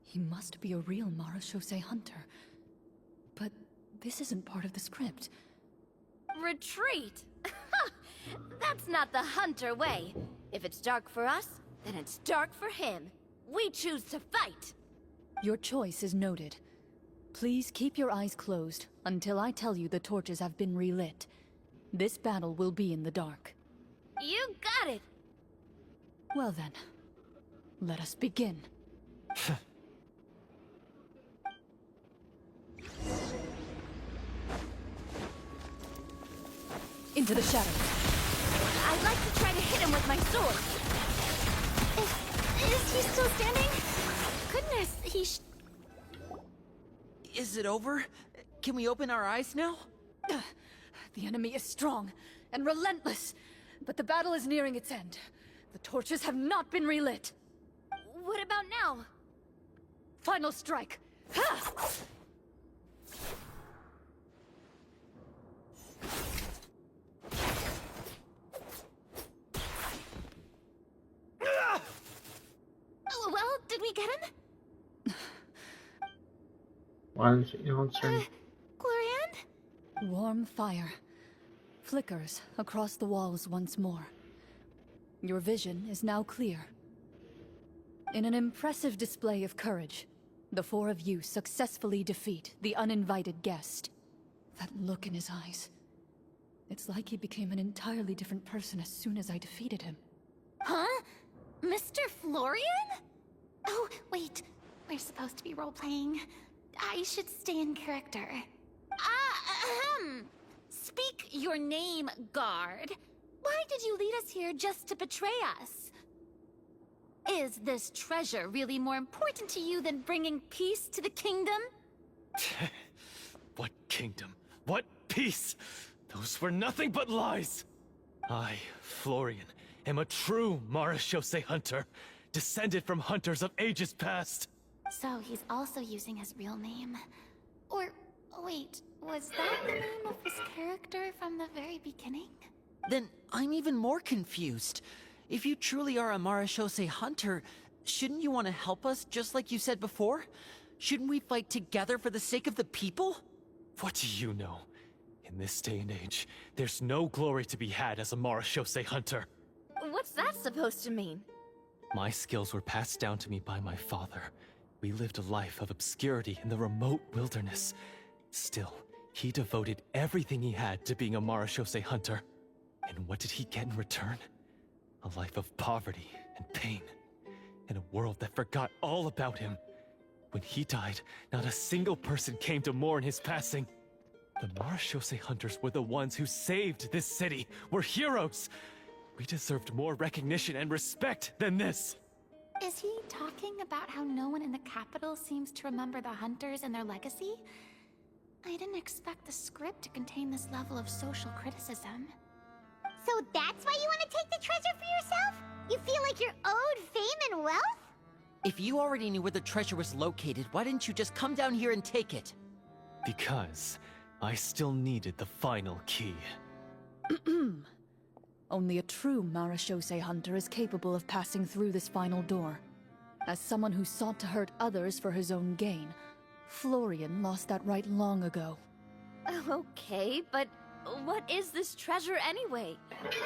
he must be a real Marashose hunter. But this isn't part of the script. Retreat? That's not the hunter way. If it's dark for us, then it's dark for him. We choose to fight. Your choice is noted. Please keep your eyes closed until I tell you the torches have been relit. This battle will be in the dark. You got it. Well then, let us begin. Into the shadows. I'd like to try to hit him with my sword. Is he still standing? Goodness, Is it over? Can we open our eyes now? The enemy is strong and relentless, but the battle is nearing its end. The torches have not been relit. What about now? Final strike. Ha! Oh, well, did we get him? Why isn't she answering? Clorinde? Warm fire flickers across the walls once more. Your vision is now clear. In an impressive display of courage, the four of you successfully defeat the uninvited guest. That look in his eyes. It's like he became an entirely different person as soon as I defeated him. Huh? Mr. Florian? Oh, wait. We're supposed to be role-playing. I should stay in character. Speak your name, guard. Why did you lead us here just to betray us? Is this treasure really more important to you than bringing peace to the kingdom? What kingdom? What peace? Those were nothing but lies! I, Florian, am a true Marashose hunter, descended from hunters of ages past. So he's also using his real name. Or, wait, was that the name of his character from the very beginning? Then I'm even more confused. If you truly are a Marashose hunter, shouldn't you want to help us just like you said before? Shouldn't we fight together for the sake of the people? What do you know? In this day and age, there's no glory to be had as a Marashose hunter. What's that supposed to mean? My skills were passed down to me by my father. We lived a life of obscurity in the remote wilderness. Still, he devoted everything he had to being a Marashose hunter. And what did he get in return? A life of poverty and pain. In a world that forgot all about him. When he died, not a single person came to mourn his passing. The Marashose hunters were the ones who saved this city. We're heroes! We deserved more recognition and respect than this! Is he talking about how no one in the capital seems to remember the hunters and their legacy? I didn't expect the script to contain this level of social criticism. So that's why you want to take the treasure for yourself? You feel like you're owed fame and wealth? If you already knew where the treasure was located, why didn't you just come down here and take it? Because I still needed the final key. Only a true Marachose hunter is capable of passing through this final door. As someone who sought to hurt others for his own gain, Florian lost that right long ago. Okay, but what is this treasure anyway?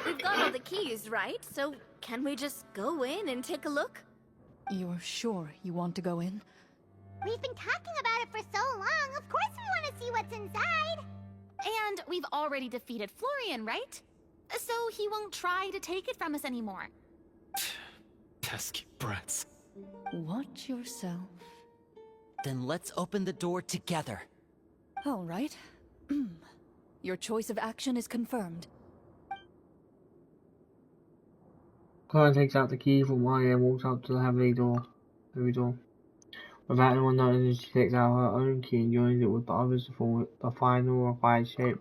We've got all the keys, right? So can we just go in and take a look? You're sure you want to go in? We've been talking about it for so long. Of course we want to see what's inside. And we've already defeated Florian, right? So he won't try to take it from us anymore. Pesky brats. Watch yourself. Then let's open the door together. All right. Your choice of action is confirmed. Clara takes out the key from Mario and walks up to the heavy door. Without anyone noticing, she takes out her own key and joins it with the others to form the final required shape.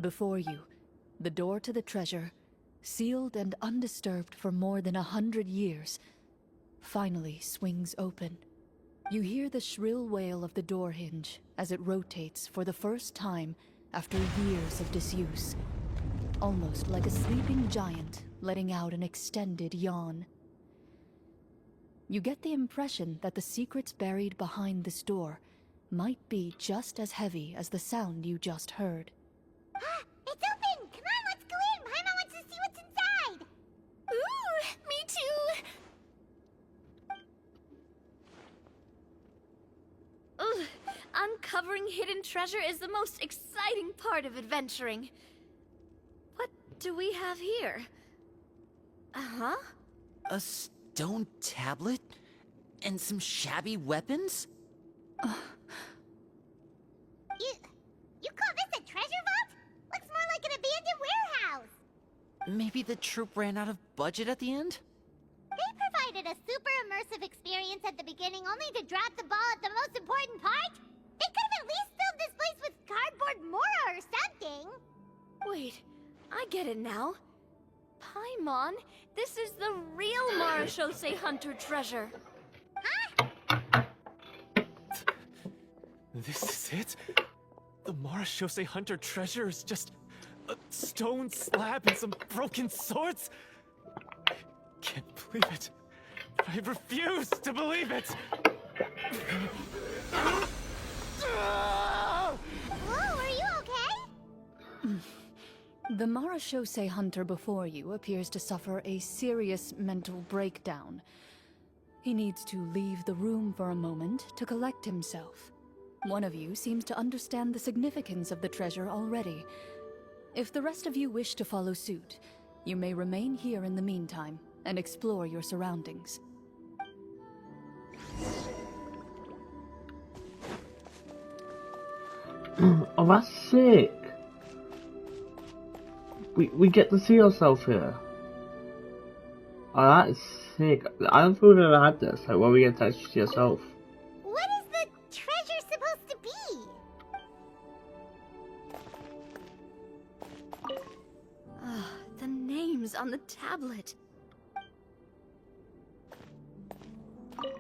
Before you, the door to the treasure, sealed and undisturbed for more than 100 years, finally swings open. You hear the shrill wail of the door hinge as it rotates for the first time after years of disuse. Almost like a sleeping giant letting out an extended yawn. You get the impression that the secrets buried behind this door might be just as heavy as the sound you just heard. It's open! Come on, let's go in! Paimon wants to see what's inside! Ooh, me too! Ugh, uncovering hidden treasure is the most exciting part of adventuring. What do we have here? Uh-huh. A stone tablet? And some shabby weapons? You call this a treasure vault? Looks more like an abandoned warehouse. Maybe the troop ran out of budget at the end? They provided a super immersive experience at the beginning only to drop the ball at the most important part. They could have at least filled this place with cardboard Mora or something. Wait, I get it now. Paimon, this is the real Marachose hunter treasure. This is it? The Marachose hunter treasure is just a stone slab and some broken swords? I can't believe it. I refuse to believe it! Whoa, are you okay? The Marachose hunter before you appears to suffer a serious mental breakdown. He needs to leave the room for a moment to collect himself. One of you seems to understand the significance of the treasure already. If the rest of you wish to follow suit, you may remain here in the meantime and explore your surroundings. Oh, that's sick! We get to see ourselves here. Oh, that is sick. I don't think we've ever had this, like where we get to actually see ourselves. What is the treasure supposed to be? Ah, the names on the tablet.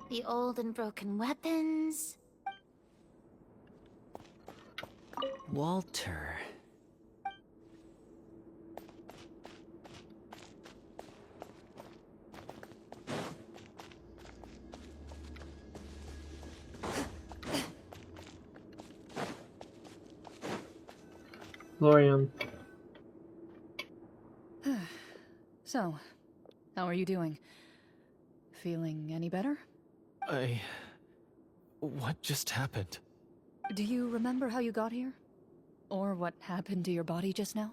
The old and broken weapons. Walter. Florian. So, how are you doing? Feeling any better? What just happened? Do you remember how you got here? Or what happened to your body just now?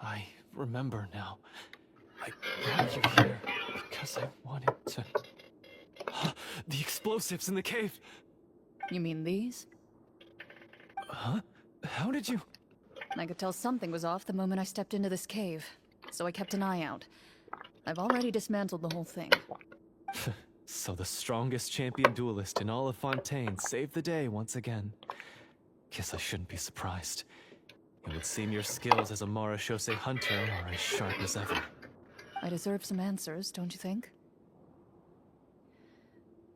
I remember now. I brought you here because I wanted to... The explosives in the cave! You mean these? Huh? How did you... I could tell something was off the moment I stepped into this cave, so I kept an eye out. I've already dismantled the whole thing. So the strongest champion duelist in all of Fontaine saved the day once again. Guess I shouldn't be surprised. It would seem your skills as a Marachose hunter are as sharp as ever. I deserve some answers, don't you think?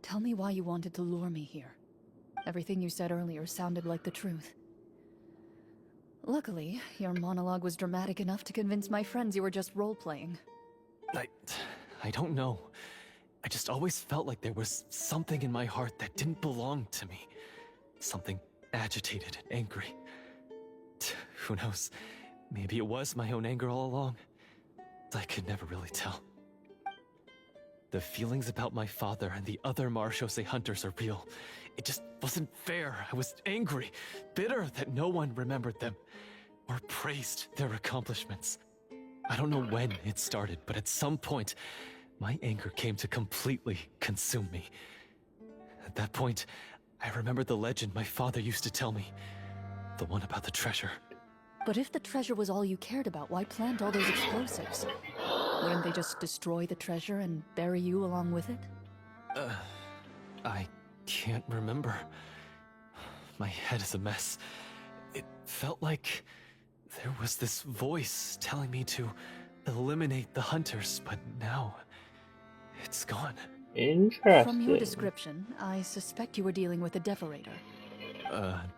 Tell me why you wanted to lure me here. Everything you said earlier sounded like the truth. Luckily, your monologue was dramatic enough to convince my friends you were just role-playing. I don't know. I just always felt like there was something in my heart that didn't belong to me. Something agitated and angry. Who knows? Maybe it was my own anger all along. I could never really tell. The feelings about my father and the other Marechaussee hunters are real. It just wasn't fair. I was angry, bitter that no one remembered them or praised their accomplishments. I don't know when it started, but at some point, my anger came to completely consume me. At that point, I remembered the legend my father used to tell me. The one about the treasure. But if the treasure was all you cared about, why plant all those explosives? Wouldn't they just destroy the treasure and bury you along with it? I can't remember. My head is a mess. It felt like there was this voice telling me to eliminate the hunters, but now it's gone. Interesting. From your description, I suspect you were dealing with a Devorator.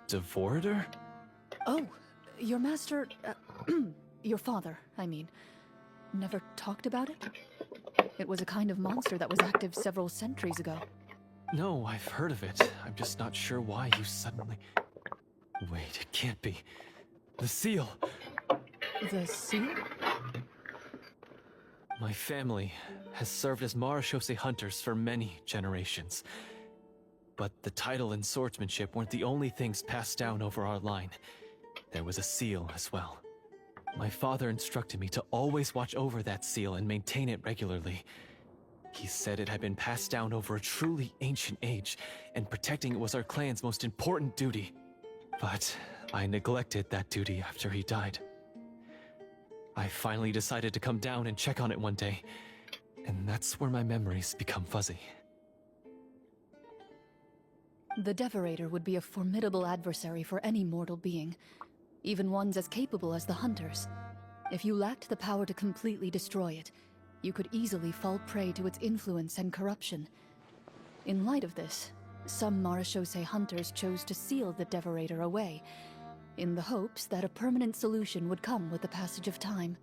Devorator? Oh, your master... your father, I mean. Never talked about it? It was a kind of monster that was active several centuries ago. No, I've heard of it. I'm just not sure why you suddenly... Wait, it can't be. The seal! The seal? My family has served as Marechaussee hunters for many generations. But the title and swordsmanship weren't the only things passed down over our line. There was a seal as well. My father instructed me to always watch over that seal and maintain it regularly. He said it had been passed down over a truly ancient age, and protecting it was our clan's most important duty. But I neglected that duty after he died. I finally decided to come down and check on it one day, and that's where my memories become fuzzy. The Devorator would be a formidable adversary for any mortal being, even ones as capable as the Hunters. If you lacked the power to completely destroy it, you could easily fall prey to its influence and corruption. In light of this, some Marechaussee hunters chose to seal the Devorator away, in the hopes that a permanent solution would come with the passage of time.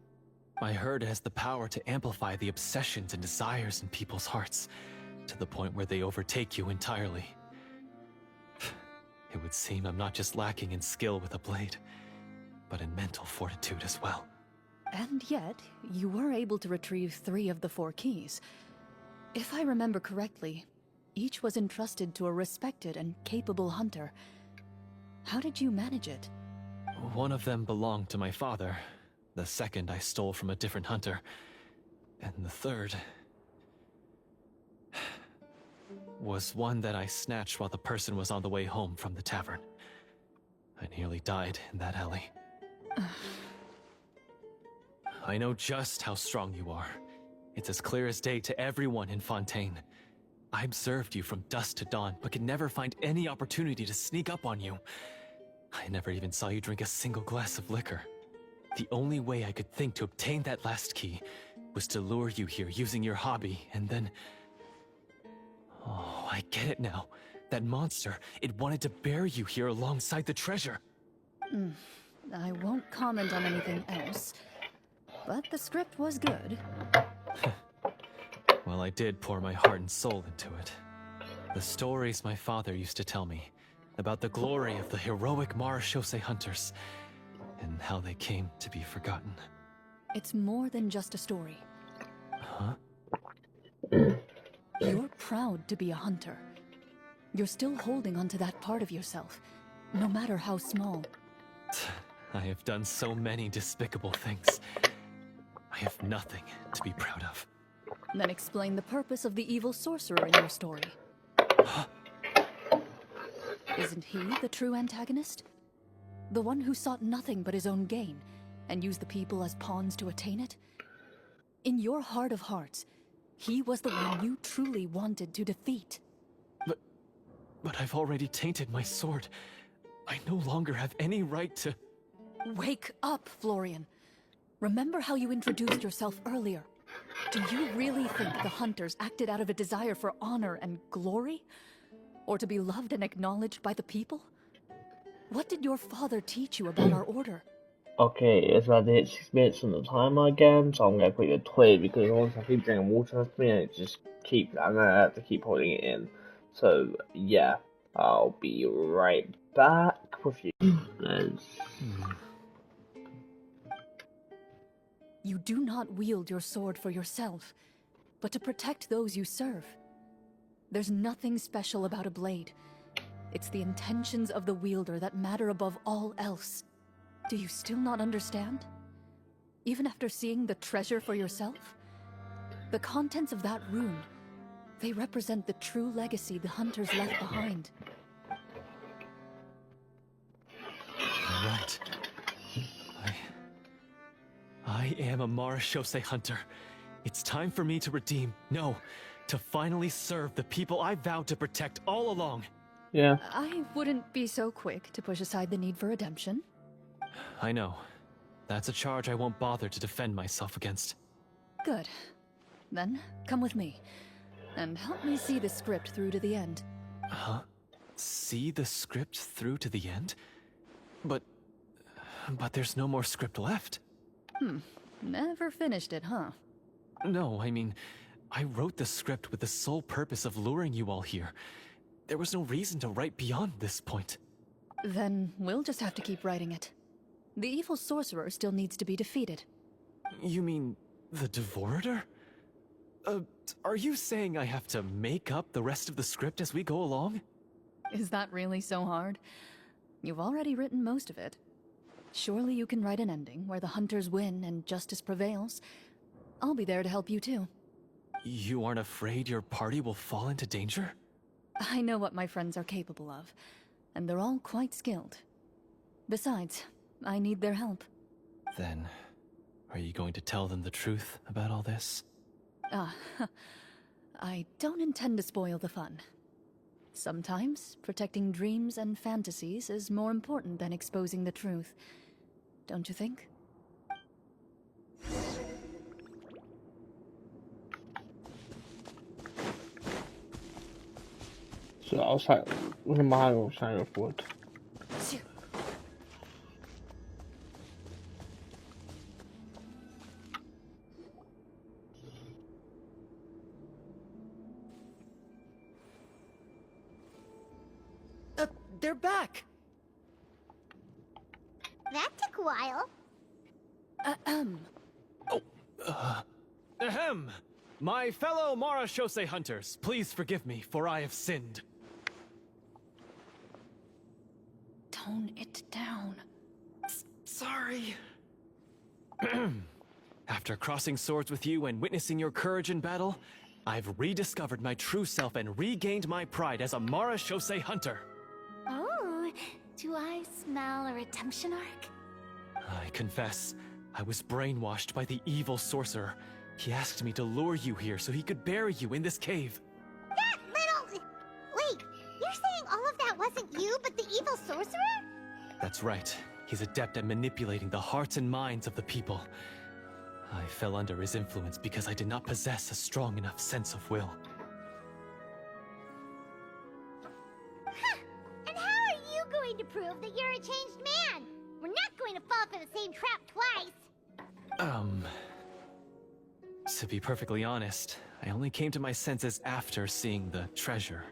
I heard it has the power to amplify the obsessions and desires in people's hearts, to the point where they overtake you entirely. It would seem I'm not just lacking in skill with a blade, but in mental fortitude as well. And yet, you were able to retrieve 3 of the 4 keys. If I remember correctly, each was entrusted to a respected and capable hunter. How did you manage it? One of them belonged to my father. The second I stole from a different hunter. And the third... was one that I snatched while the person was on the way home from the tavern. I nearly died in that alley. I know just how strong you are. It's as clear as day to everyone in Fontaine. I observed you from dusk to dawn, but could never find any opportunity to sneak up on you. I never even saw you drink a single glass of liquor. The only way I could think to obtain that last key was to lure you here using your hobby, and then... Oh, I get it now. That monster, it wanted to bury you here alongside the treasure. I won't comment on anything else, but the script was good. Well, I did pour my heart and soul into it. The stories my father used to tell me about the glory of the heroic Marechaussee hunters and how they came to be forgotten. It's more than just a story. Huh? You're proud to be a hunter. You're still holding onto that part of yourself, no matter how small. I have done so many despicable things. I have nothing to be proud of. Then explain the purpose of the evil sorcerer in your story. Isn't he the true antagonist? The one who sought nothing but his own gain, and used the people as pawns to attain it? In your heart of hearts, he was the one you truly wanted to defeat. But I've already tainted my sword. I no longer have any right to... Wake up, Florian. Remember how you introduced yourself earlier. Do you really think the hunters acted out of a desire for honor and glory? Or to be loved and acknowledged by the people? What did your father teach you about our order? Okay, it's about to hit 6 minutes on the timer again, so I'm gonna quickly tweet because once I keep drinking water for me, I'm gonna have to keep holding it in. So, yeah, I'll be right back with you. You do not wield your sword for yourself, but to protect those you serve. There's nothing special about a blade. It's the intentions of the wielder that matter above all else. Do you still not understand? Even after seeing the treasure for yourself? The contents of that rune, they represent the true legacy the hunters left behind. You're right. I am a Marashose hunter. It's time for me to redeem, no, to finally serve the people I vowed to protect all along. Yeah. I wouldn't be so quick to push aside the need for redemption. I know. That's a charge I won't bother to defend myself against. Good. Then, come with me, and help me see the script through to the end. Huh? See the script through to the end? But there's no more script left. Never finished it, huh? No, I mean, I wrote the script with the sole purpose of luring you all here. There was no reason to write beyond this point. Then we'll just have to keep writing it. The evil sorcerer still needs to be defeated. You mean the Devorator? Are you saying I have to make up the rest of the script as we go along? Is that really so hard? You've already written most of it. Surely you can write an ending where the hunters win and justice prevails. I'll be there to help you too. You aren't afraid your party will fall into danger? I know what my friends are capable of, and they're all quite skilled. Besides, I need their help. Then, are you going to tell them the truth about all this? I don't intend to spoil the fun. Sometimes, protecting dreams and fantasies is more important than exposing the truth. Don't you think? So outside, with a mile outside of wood. They're back! That took a while. Ahem! My fellow Marashose hunters, please forgive me, for I have sinned. Tone it down. Sorry. After crossing swords with you and witnessing your courage in battle, I've rediscovered my true self and regained my pride as a Marashose hunter. Oh, do I smell a redemption arc? I confess, I was brainwashed by the evil sorcerer. He asked me to lure you here so he could bury you in this cave. That little... Wait, you're saying all of that wasn't you, but the evil sorcerer? That's right. He's adept at manipulating the hearts and minds of the people. I fell under his influence because I did not possess a strong enough sense of will. Huh. And how are you going to prove that you're a changed man? We're not going to fall for the same trap twice. To be perfectly honest, I only came to my senses after seeing the treasure.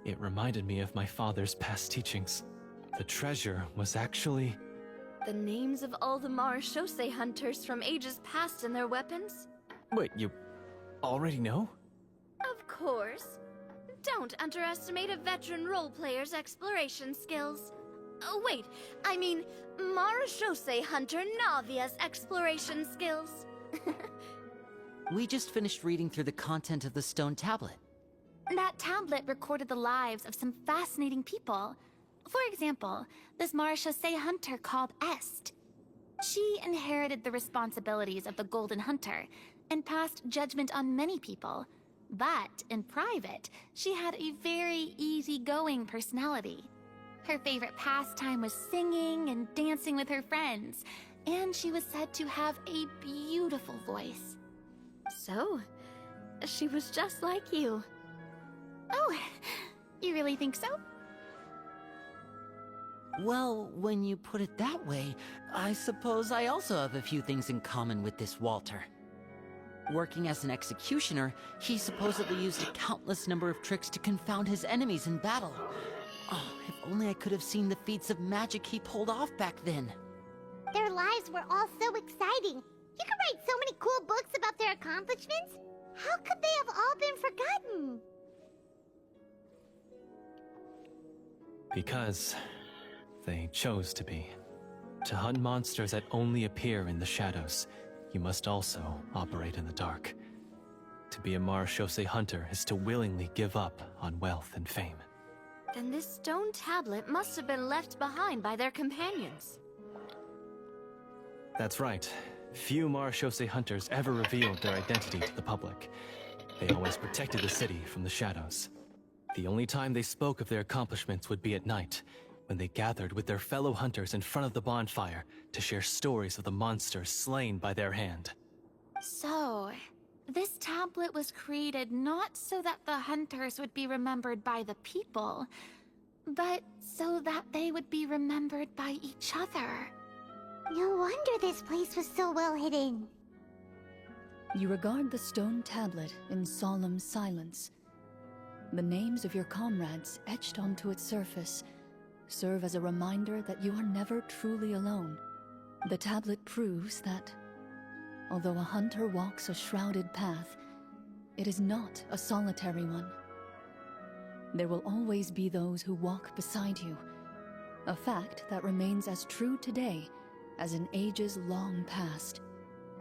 It reminded me of my father's past teachings. The treasure was actually... The names of all the Marashose hunters from ages past and their weapons? Wait, you already know? Of course. Don't underestimate a veteran role player's exploration skills. Oh, wait, I mean Marashose hunter Navia's exploration skills. We just finished reading through the content of the stone tablet. That tablet recorded the lives of some fascinating people. For example, this Marashose hunter called Est. She inherited the responsibilities of the Golden Hunter and passed judgment on many people. But in private, she had a very easygoing personality. Her favorite pastime was singing and dancing with her friends, and she was said to have a beautiful voice. So, she was just like you. Oh, you really think so? Well, when you put it that way, I suppose I also have a few things in common with this Walter. Working as an executioner, he supposedly used a countless number of tricks to confound his enemies in battle. Oh, if only I could have seen the feats of magic he pulled off back then. Their lives were all so exciting. You could write so many cool books about their accomplishments. How could they have all been forgotten? Because they chose to be. To hunt monsters that only appear in the shadows, you must also operate in the dark. To be a Marechaussee hunter is to willingly give up on wealth and fame. Then this stone tablet must have been left behind by their companions. That's right. Few Marechaussee hunters ever revealed their identity to the public. They always protected the city from the shadows. The only time they spoke of their accomplishments would be at night, when they gathered with their fellow hunters in front of the bonfire to share stories of the monsters slain by their hand. So, this tablet was created not so that the hunters would be remembered by the people, but so that they would be remembered by each other. No wonder this place was so well hidden. You regard the stone tablet in solemn silence. The names of your comrades etched onto its surface serve as a reminder that you are never truly alone. The tablet proves that, although a hunter walks a shrouded path, it is not a solitary one. There will always be those who walk beside you, a fact that remains as true today as in ages long past.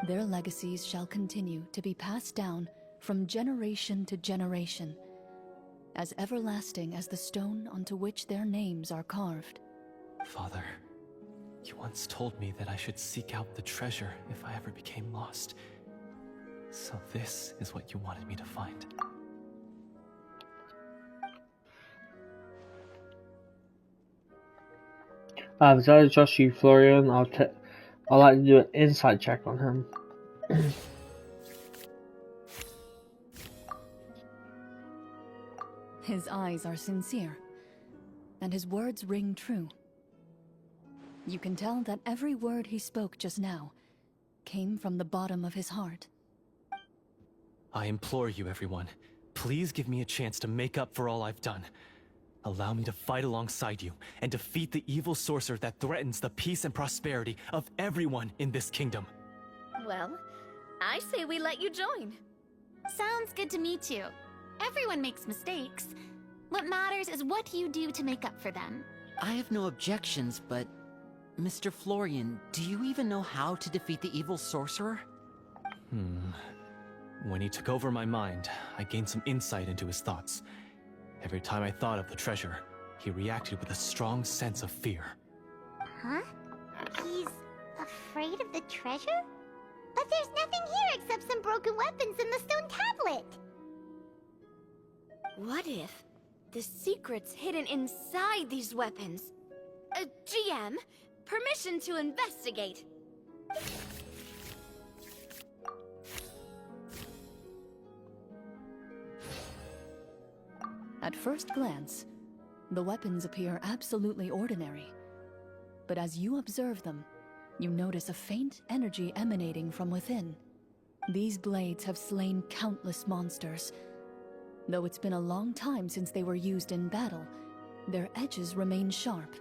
Their legacies shall continue to be passed down from generation to generation, as everlasting as the stone onto which their names are carved. Father, you once told me that I should seek out the treasure if I ever became lost. So this is what you wanted me to find. Besides trust you, Florian, I'd like to do an insight check on him. His eyes are sincere, and his words ring true. You can tell that every word he spoke just now came from the bottom of his heart. I implore you, everyone, please give me a chance to make up for all I've done. Allow me to fight alongside you and defeat the evil sorcerer that threatens the peace and prosperity of everyone in this kingdom. Well, I say we let you join. Sounds good to me too. Everyone makes mistakes. What matters is what you do to make up for them. I have no objections, but... Mr. Florian, do you even know how to defeat the evil sorcerer? When he took over my mind, I gained some insight into his thoughts. Every time I thought of the treasure, he reacted with a strong sense of fear. Huh? He's afraid of the treasure? But there's nothing here except some broken weapons and the stone tablet. What if the secret's hidden inside these weapons? GM, permission to investigate. At first glance, the weapons appear absolutely ordinary. But as you observe them, you notice a faint energy emanating from within. These blades have slain countless monsters. Though it's been a long time since they were used in battle, their edges remain sharp,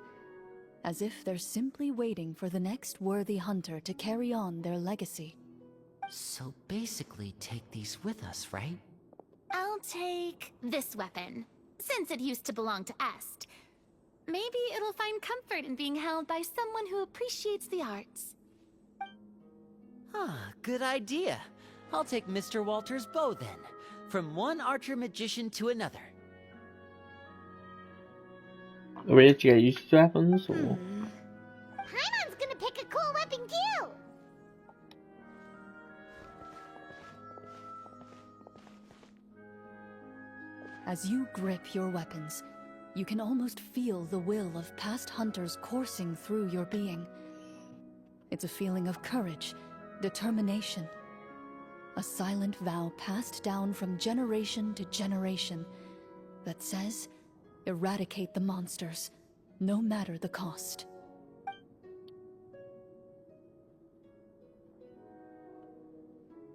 as if they're simply waiting for the next worthy hunter to carry on their legacy. So basically take these with us, right? I'll take this weapon, since it used to belong to Est. Maybe it'll find comfort in being held by someone who appreciates the arts. Ah, good idea. I'll take Mr. Walter's bow then. From one archer-magician to another. Are we actually get used to weapons, or? Paimon's gonna pick a cool weapon too! As you grip your weapons, you can almost feel the will of past hunters coursing through your being. It's a feeling of courage, determination. A silent vow passed down from generation to generation that says, eradicate the monsters, no matter the cost.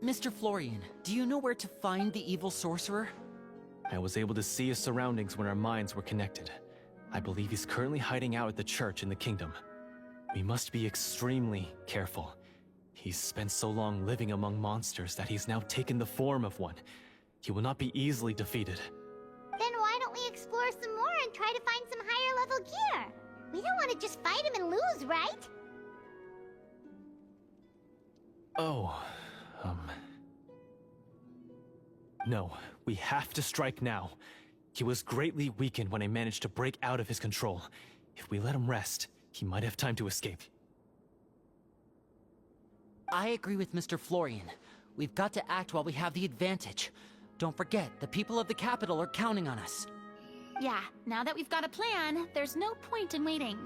Mr. Florian, do you know where to find the evil sorcerer? I was able to see his surroundings when our minds were connected. I believe he's currently hiding out at the church in the kingdom. We must be extremely careful. He's spent so long living among monsters that he's now taken the form of one. He will not be easily defeated. Then why don't we explore some more and try to find some higher level gear? We don't want to just fight him and lose, right? Oh, No, we have to strike now. He was greatly weakened when I managed to break out of his control. If we let him rest, he might have time to escape. I agree with Mr. Florian. We've got to act while we have the advantage. Don't forget, the people of the capital are counting on us. Yeah, now that we've got a plan, there's no point in waiting.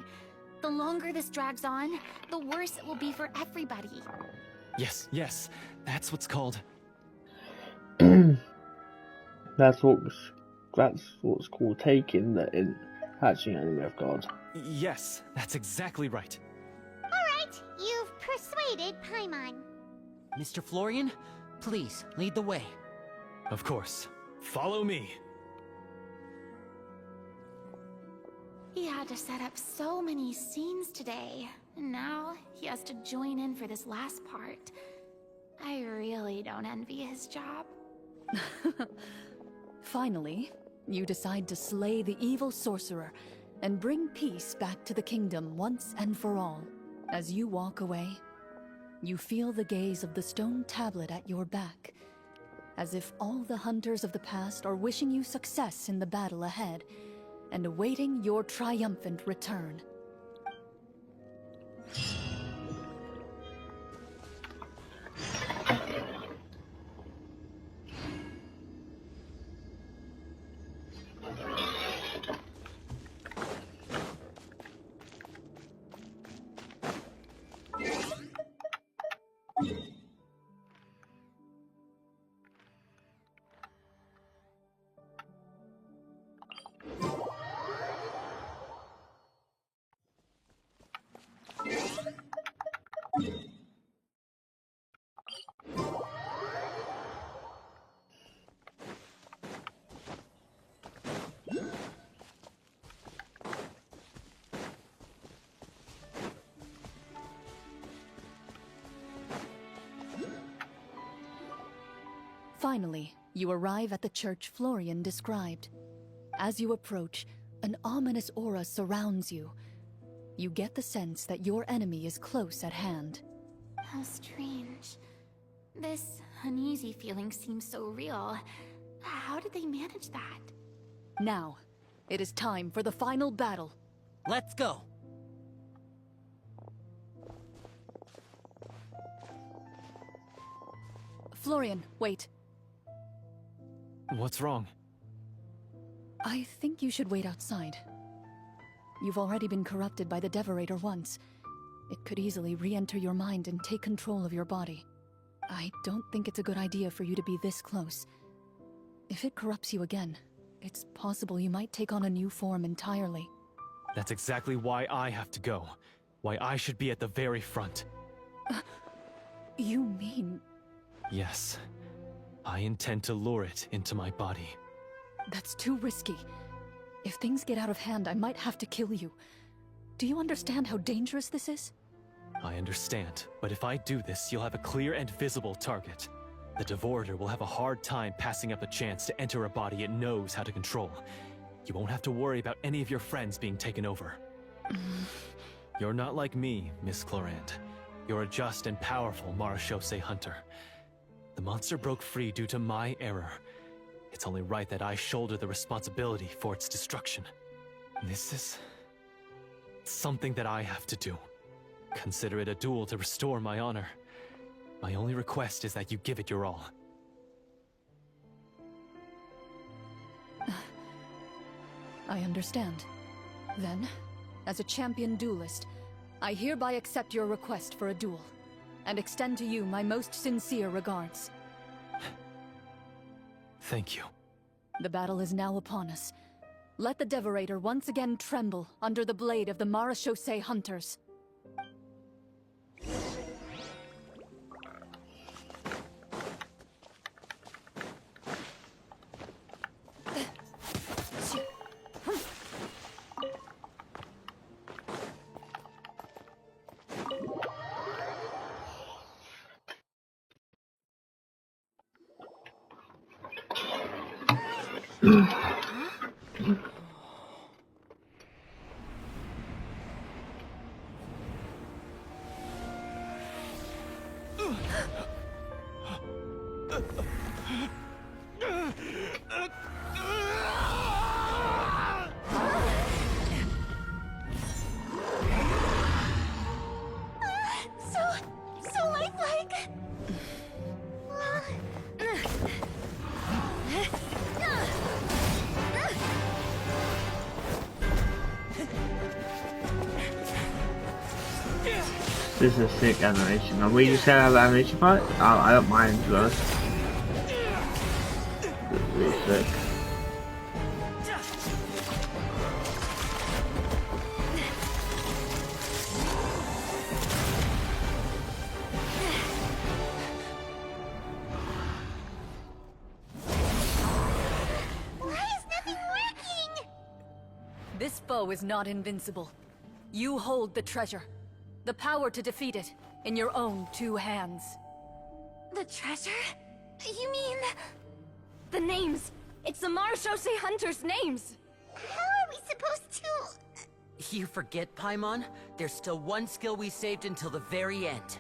The longer this drags on, the worse it will be for everybody. Yes, that's what's called... That's what's called taking the hatching enemy of God. Yes, that's exactly right. Alright, you've persuaded Paimon. Mr. Florian, please, lead the way. Of course. Follow me. He had to set up so many scenes today, and now he has to join in for this last part. I really don't envy his job. Finally, you decide to slay the evil sorcerer and bring peace back to the kingdom once and for all. As you walk away, you feel the gaze of the stone tablet at your back, as if all the hunters of the past are wishing you success in the battle ahead and awaiting your triumphant return. Finally, you arrive at the church Florian described. As you approach, an ominous aura surrounds you. You get the sense that your enemy is close at hand. How strange. This uneasy feeling seems so real. How did they manage that? Now, it is time for the final battle. Let's go! Florian, wait. What's wrong? I think you should wait outside. You've already been corrupted by the Devorator once. It could easily re-enter your mind and take control of your body. I don't think it's a good idea for you to be this close. If it corrupts you again, it's possible you might take on a new form entirely. That's exactly why I have to go. Why I should be at the very front. You mean... Yes. I intend to lure it into my body. That's too risky. If things get out of hand, I might have to kill you. Do you understand how dangerous this is? I understand, but if I do this, you'll have a clear and visible target. The Devorator will have a hard time passing up a chance to enter a body it knows how to control. You won't have to worry about any of your friends being taken over. You're not like me, Miss Clorinde. You're a just and powerful Marechaussee hunter. The monster broke free due to my error. It's only right that I shoulder the responsibility for its destruction. This is... something that I have to do. Consider it a duel to restore my honor. My only request is that you give it your all. I understand. Then, as a champion duelist, I hereby accept your request for a duel, and extend to you my most sincere regards. Thank you. The battle is now upon us. Let the Devorator once again tremble under the blade of the Marechaussee hunters. So lifelike. This is a sick animation. Are we just gonna have the animation part? I don't mind, to be honest. It's really sick. This foe is not invincible. You hold the treasure. The power to defeat it in your own 2 hands. The treasure? You mean... The names! It's the Marechaussee hunters' names! How are we supposed to... You forget, Paimon? There's still one skill we saved until the very end.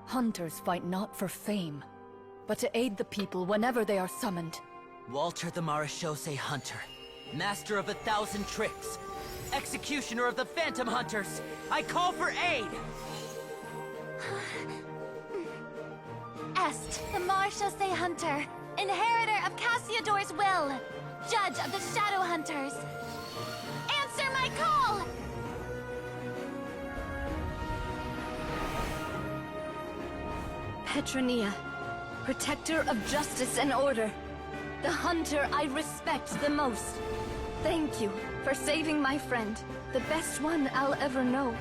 Hunters fight not for fame, but to aid the people whenever they are summoned. Walter the Marechaussee Hunter, master of 1,000 tricks, executioner of the Phantom Hunters, I call for aid! Est, the Marechaussee Hunter, inheritor of Cassiodor's will, judge of the Shadow Hunters. Answer my call! Petronia, protector of justice and order. The hunter I respect the most. Thank you for saving my friend, the best one I'll ever know.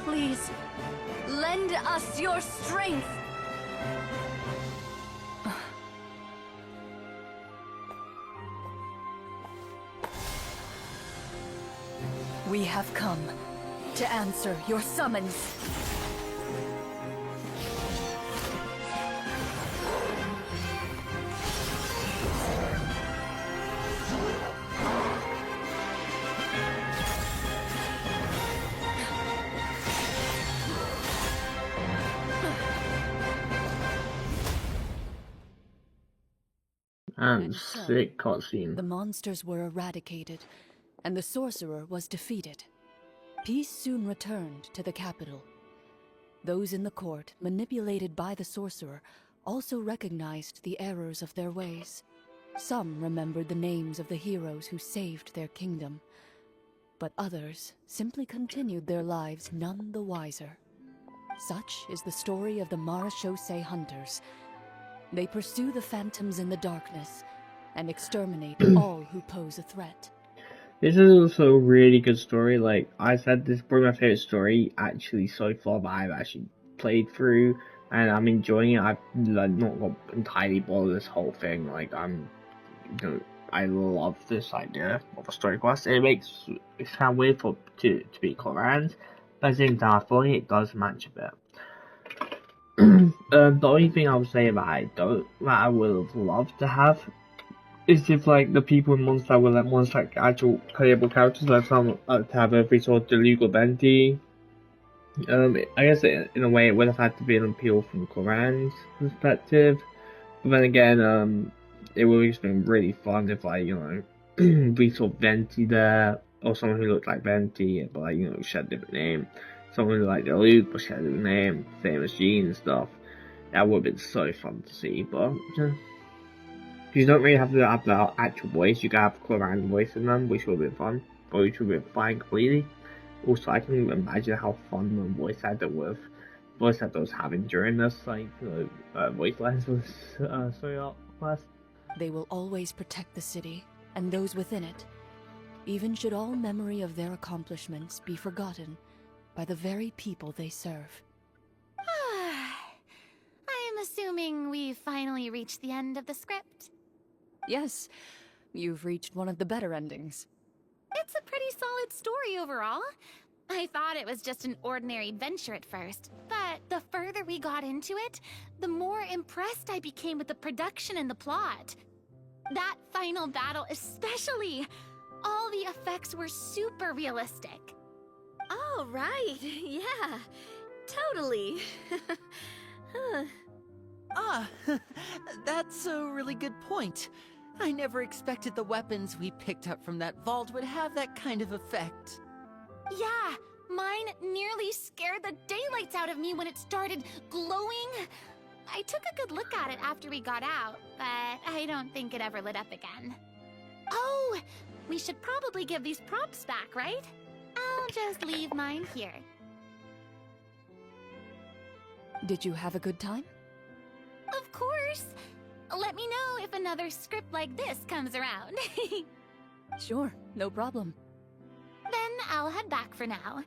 Please, lend us your strength. We have come to answer your summons. And so, sick cutscene. The monsters were eradicated, and the sorcerer was defeated. Peace soon returned to the capital. Those in the court, manipulated by the sorcerer, also recognized the errors of their ways. Some remembered the names of the heroes who saved their kingdom, but others simply continued their lives none the wiser. Such is the story of the Marechaussee Hunters. They pursue the phantoms in the darkness and exterminate all who pose a threat. This is also a really good story. Like I said, this is probably my favorite story actually so far that I've actually played through, and I'm enjoying it. I've not got entirely bored of this whole thing. Like I love this idea of a story quest. It's kind of weird to be Clorinde's, but at the same time, I feel like it does match a bit. The only thing I would say that I would have loved to have is if like the people in Monster were like actual playable characters, like some to have every sort of legal identity. I guess in a way it would have had to be an appeal from Clorinde's perspective, but then again, it would have just been really fun if like we saw Venti there, or someone who looked like Venti but like she had a different name. Someone who like Luke but she had a different name, same as Jean and stuff. That would have been so fun to see, but you don't really have to have the actual voice. You can have Clorinde's voice in them, which would have been fun, or which would have been fine completely. Also, I can imagine how fun the voice actor was having during this voice lines for this story class. They will always protect the city and those within it, even should all memory of their accomplishments be forgotten by the very people they serve. I'm assuming we've finally reached the end of the script. Yes, you've reached one of the better endings. It's a pretty solid story overall. I thought it was just an ordinary adventure at first, but the further we got into it, the more impressed I became with the production and the plot. That final battle especially! All the effects were super realistic. Oh, right. Yeah. Totally. That's a really good point. I never expected the weapons we picked up from that vault would have that kind of effect. Yeah, mine nearly scared the daylights out of me when it started glowing. I took a good look at it after we got out, but I don't think it ever lit up again. Oh, we should probably give these props back, right? I'll just leave mine here. Did you have a good time? Of course! Let me know if another script like this comes around. Sure, no problem. Then I'll head back for now.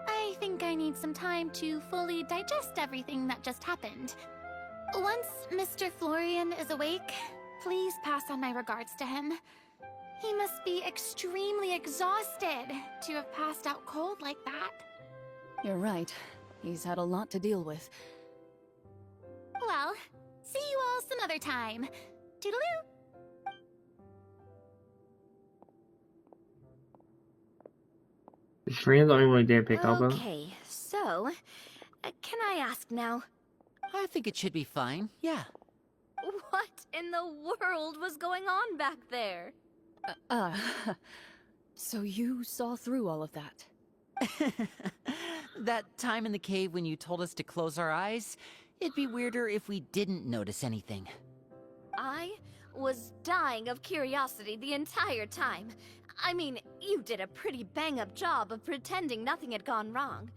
I think I need some time to fully digest everything that just happened. Once Mr. Florian is awake, please pass on my regards to him. He must be extremely exhausted to have passed out cold like that. You're right. He's had a lot to deal with. Well, see you all some other time. Toodaloo! Is Serena the only one who did pick up on? Okay, so, can I ask now, I think it should be fine, yeah. what in the world was going on back there? So you saw through all of that? That time in the cave when you told us to close our eyes, it'd be weirder if we didn't notice anything. I was dying of curiosity the entire time. I mean, you did a pretty bang-up job of pretending nothing had gone wrong.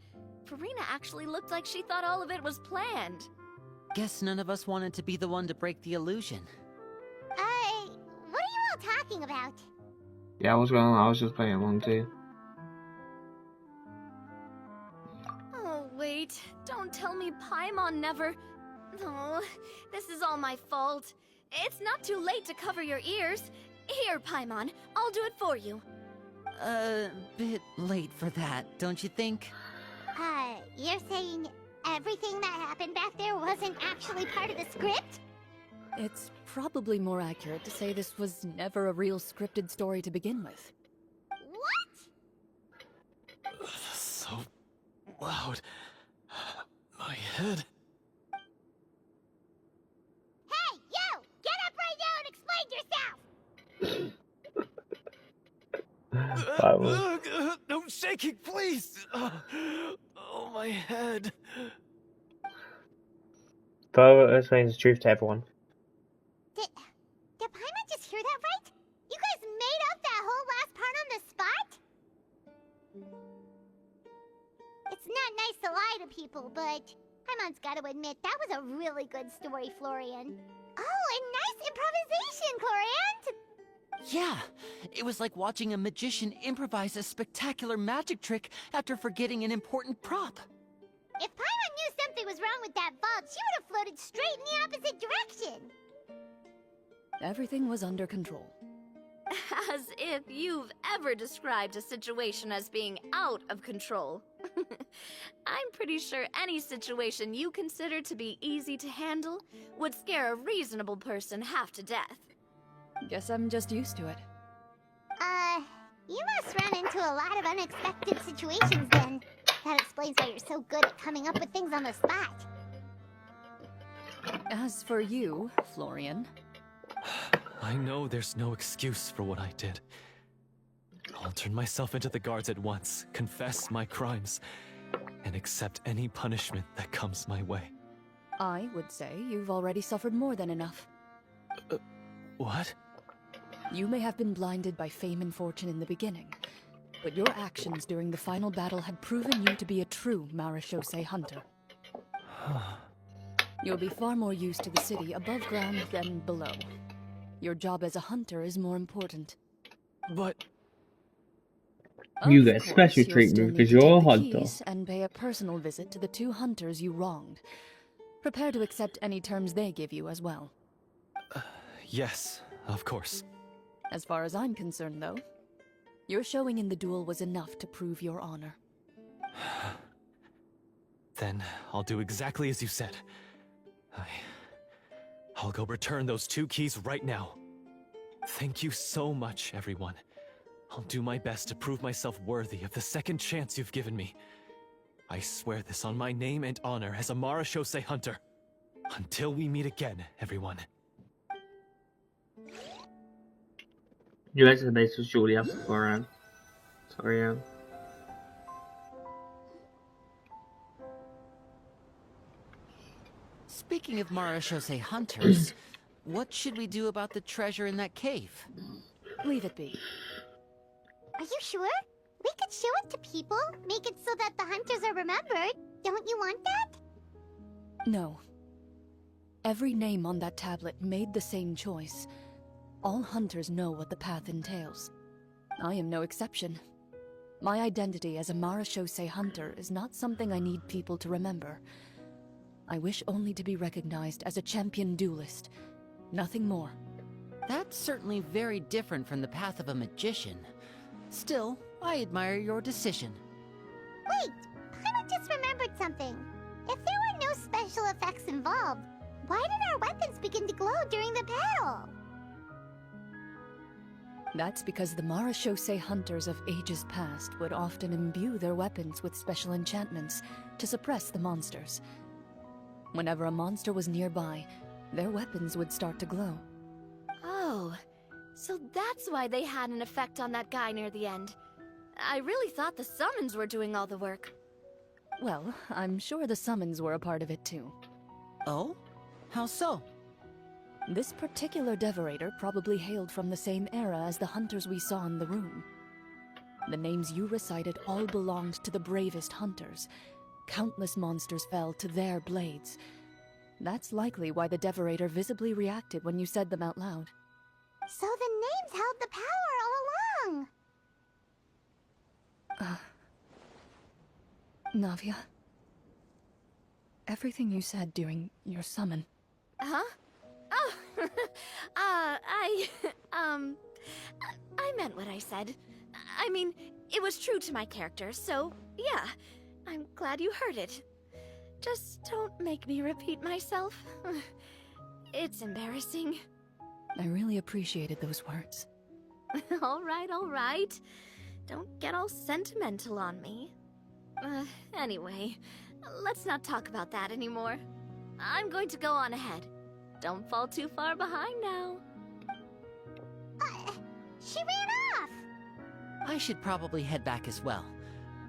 Farina actually looked like she thought all of it was planned. Guess none of us wanted to be the one to break the illusion. What are you all talking about? Yeah, what's going on? I was just playing along too. Oh, wait. Don't tell me Paimon never... Oh, this is all my fault. It's not too late to cover your ears. Here, Paimon. I'll do it for you. Bit late for that, don't you think? You're saying everything that happened back there wasn't actually part of the script? It's probably more accurate to say this was never a real scripted story to begin with. What? So loud. My head. Hey, you! Get up right now and explain yourself! No shaking, please! Oh, my head. But explains the truth to everyone. Did Paimon just hear that right? You guys made up that whole last part on the spot? It's not nice to lie to people, but Paimon's gotta admit, that was a really good story, Florian. Oh, and nice improvisation, Clorinde'S! Yeah, it was like watching a magician improvise a spectacular magic trick after forgetting an important prop. If Paimon knew something was wrong with that vault, she would have floated straight in the opposite direction! Everything was under control. As if you've ever described a situation as being out of control. I'm pretty sure any situation you consider to be easy to handle would scare a reasonable person half to death. Guess I'm just used to it. You must run into a lot of unexpected situations then. That explains why you're so good at coming up with things on the spot. As for you, Florian... I know there's no excuse for what I did. I'll turn myself into the guards at once, confess my crimes, and accept any punishment that comes my way. I would say you've already suffered more than enough. What? You may have been blinded by fame and fortune in the beginning, but your actions during the final battle had proven you to be a true Marechaussee hunter. You'll be far more used to the city above ground than below. Your job as a hunter is more important. But... You Of get special course, you'll treatment still need because to you're a take the hunter. keys and pay a personal visit to the 2 hunters you wronged. Prepare to accept any terms they give you as well. Yes, of course. As far as I'm concerned, though, your showing in the duel was enough to prove your honor. Then I'll do exactly as you said. I'll go return those 2 keys right now. Thank you so much, everyone. I'll do my best to prove myself worthy of the second chance you've given me. I swear this on my name and honor as a Marashosei hunter. Until we meet again, everyone. You guys are basically shortly after Cloran. Sorry, Anne. Speaking of Marashosei hunters, what should we do about the treasure in that cave? Leave it be. Are you sure? We could show it to people, make it so that the hunters are remembered. Don't you want that? No. Every name on that tablet made the same choice. All hunters know what the path entails. I am no exception. My identity as a Marashosei hunter is not something I need people to remember. I wish only to be recognized as a champion duelist. Nothing more. That's certainly very different from the path of a magician. Still, I admire your decision. Wait, I just remembered something. If there were no special effects involved, why did our weapons begin to glow during the battle? That's because the Marashosei hunters of ages past would often imbue their weapons with special enchantments to suppress the monsters. Whenever a monster was nearby, their weapons would start to glow. Oh, so that's why they had an effect on that guy near the end. I really thought the summons were doing all the work. Well, I'm sure the summons were a part of it too. Oh? How so? This particular devorator probably hailed from the same era as the hunters we saw in the room. The names you recited all belonged to the bravest hunters. Countless monsters fell to their blades. That's likely why the devorator visibly reacted when you said them out loud. So the names held the power all along! Navia, everything you said during your summon. Huh? Oh, I meant what I said. I mean, it was true to my character, so yeah, I'm glad you heard it. Just don't make me repeat myself. It's embarrassing. I really appreciated those words. All right. Don't get all sentimental on me. Anyway, let's not talk about that anymore. I'm going to go on ahead. Don't fall too far behind now. She ran off! I should probably head back as well.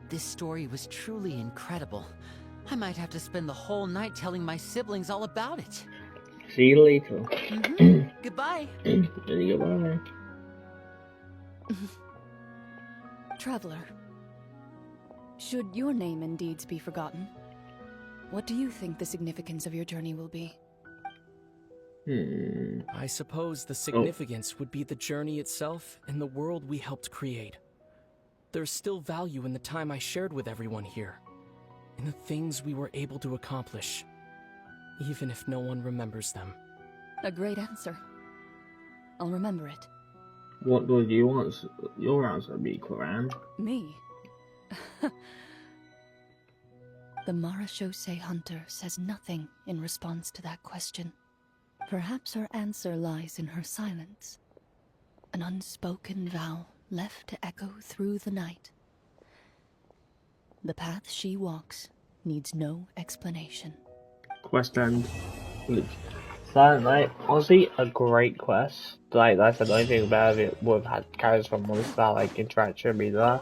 This story was truly incredible. I might have to spend the whole night telling my siblings all about it. See you later. Goodbye. Goodbye. Traveler, should your name and deeds be forgotten, what do you think the significance of your journey will be? I suppose the significance would be the journey itself and the world we helped create. There's still value in the time I shared with everyone here, in the things we were able to accomplish, even if no one remembers them. A great answer. I'll remember it. What would you want your answer be, Cloran? Me? The Marashosei hunter says nothing in response to that question. Perhaps her answer lies in her silence. An unspoken vow left to echo through the night. The path she walks needs no explanation. Quest end. So, like, honestly, a great quest. Like I said, the only thing about it would have had characters from Monster, like, interaction be there.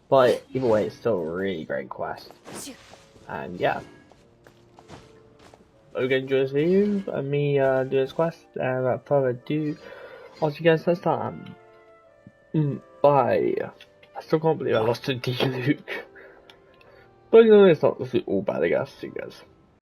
But either way, it's still a really great quest. And yeah. Hope you enjoy this video and me do this quest. And without further ado, I'll see you guys next time. Bye. I still can't believe I lost to D Luke. But you know, it's not all bad, I guess. See you guys.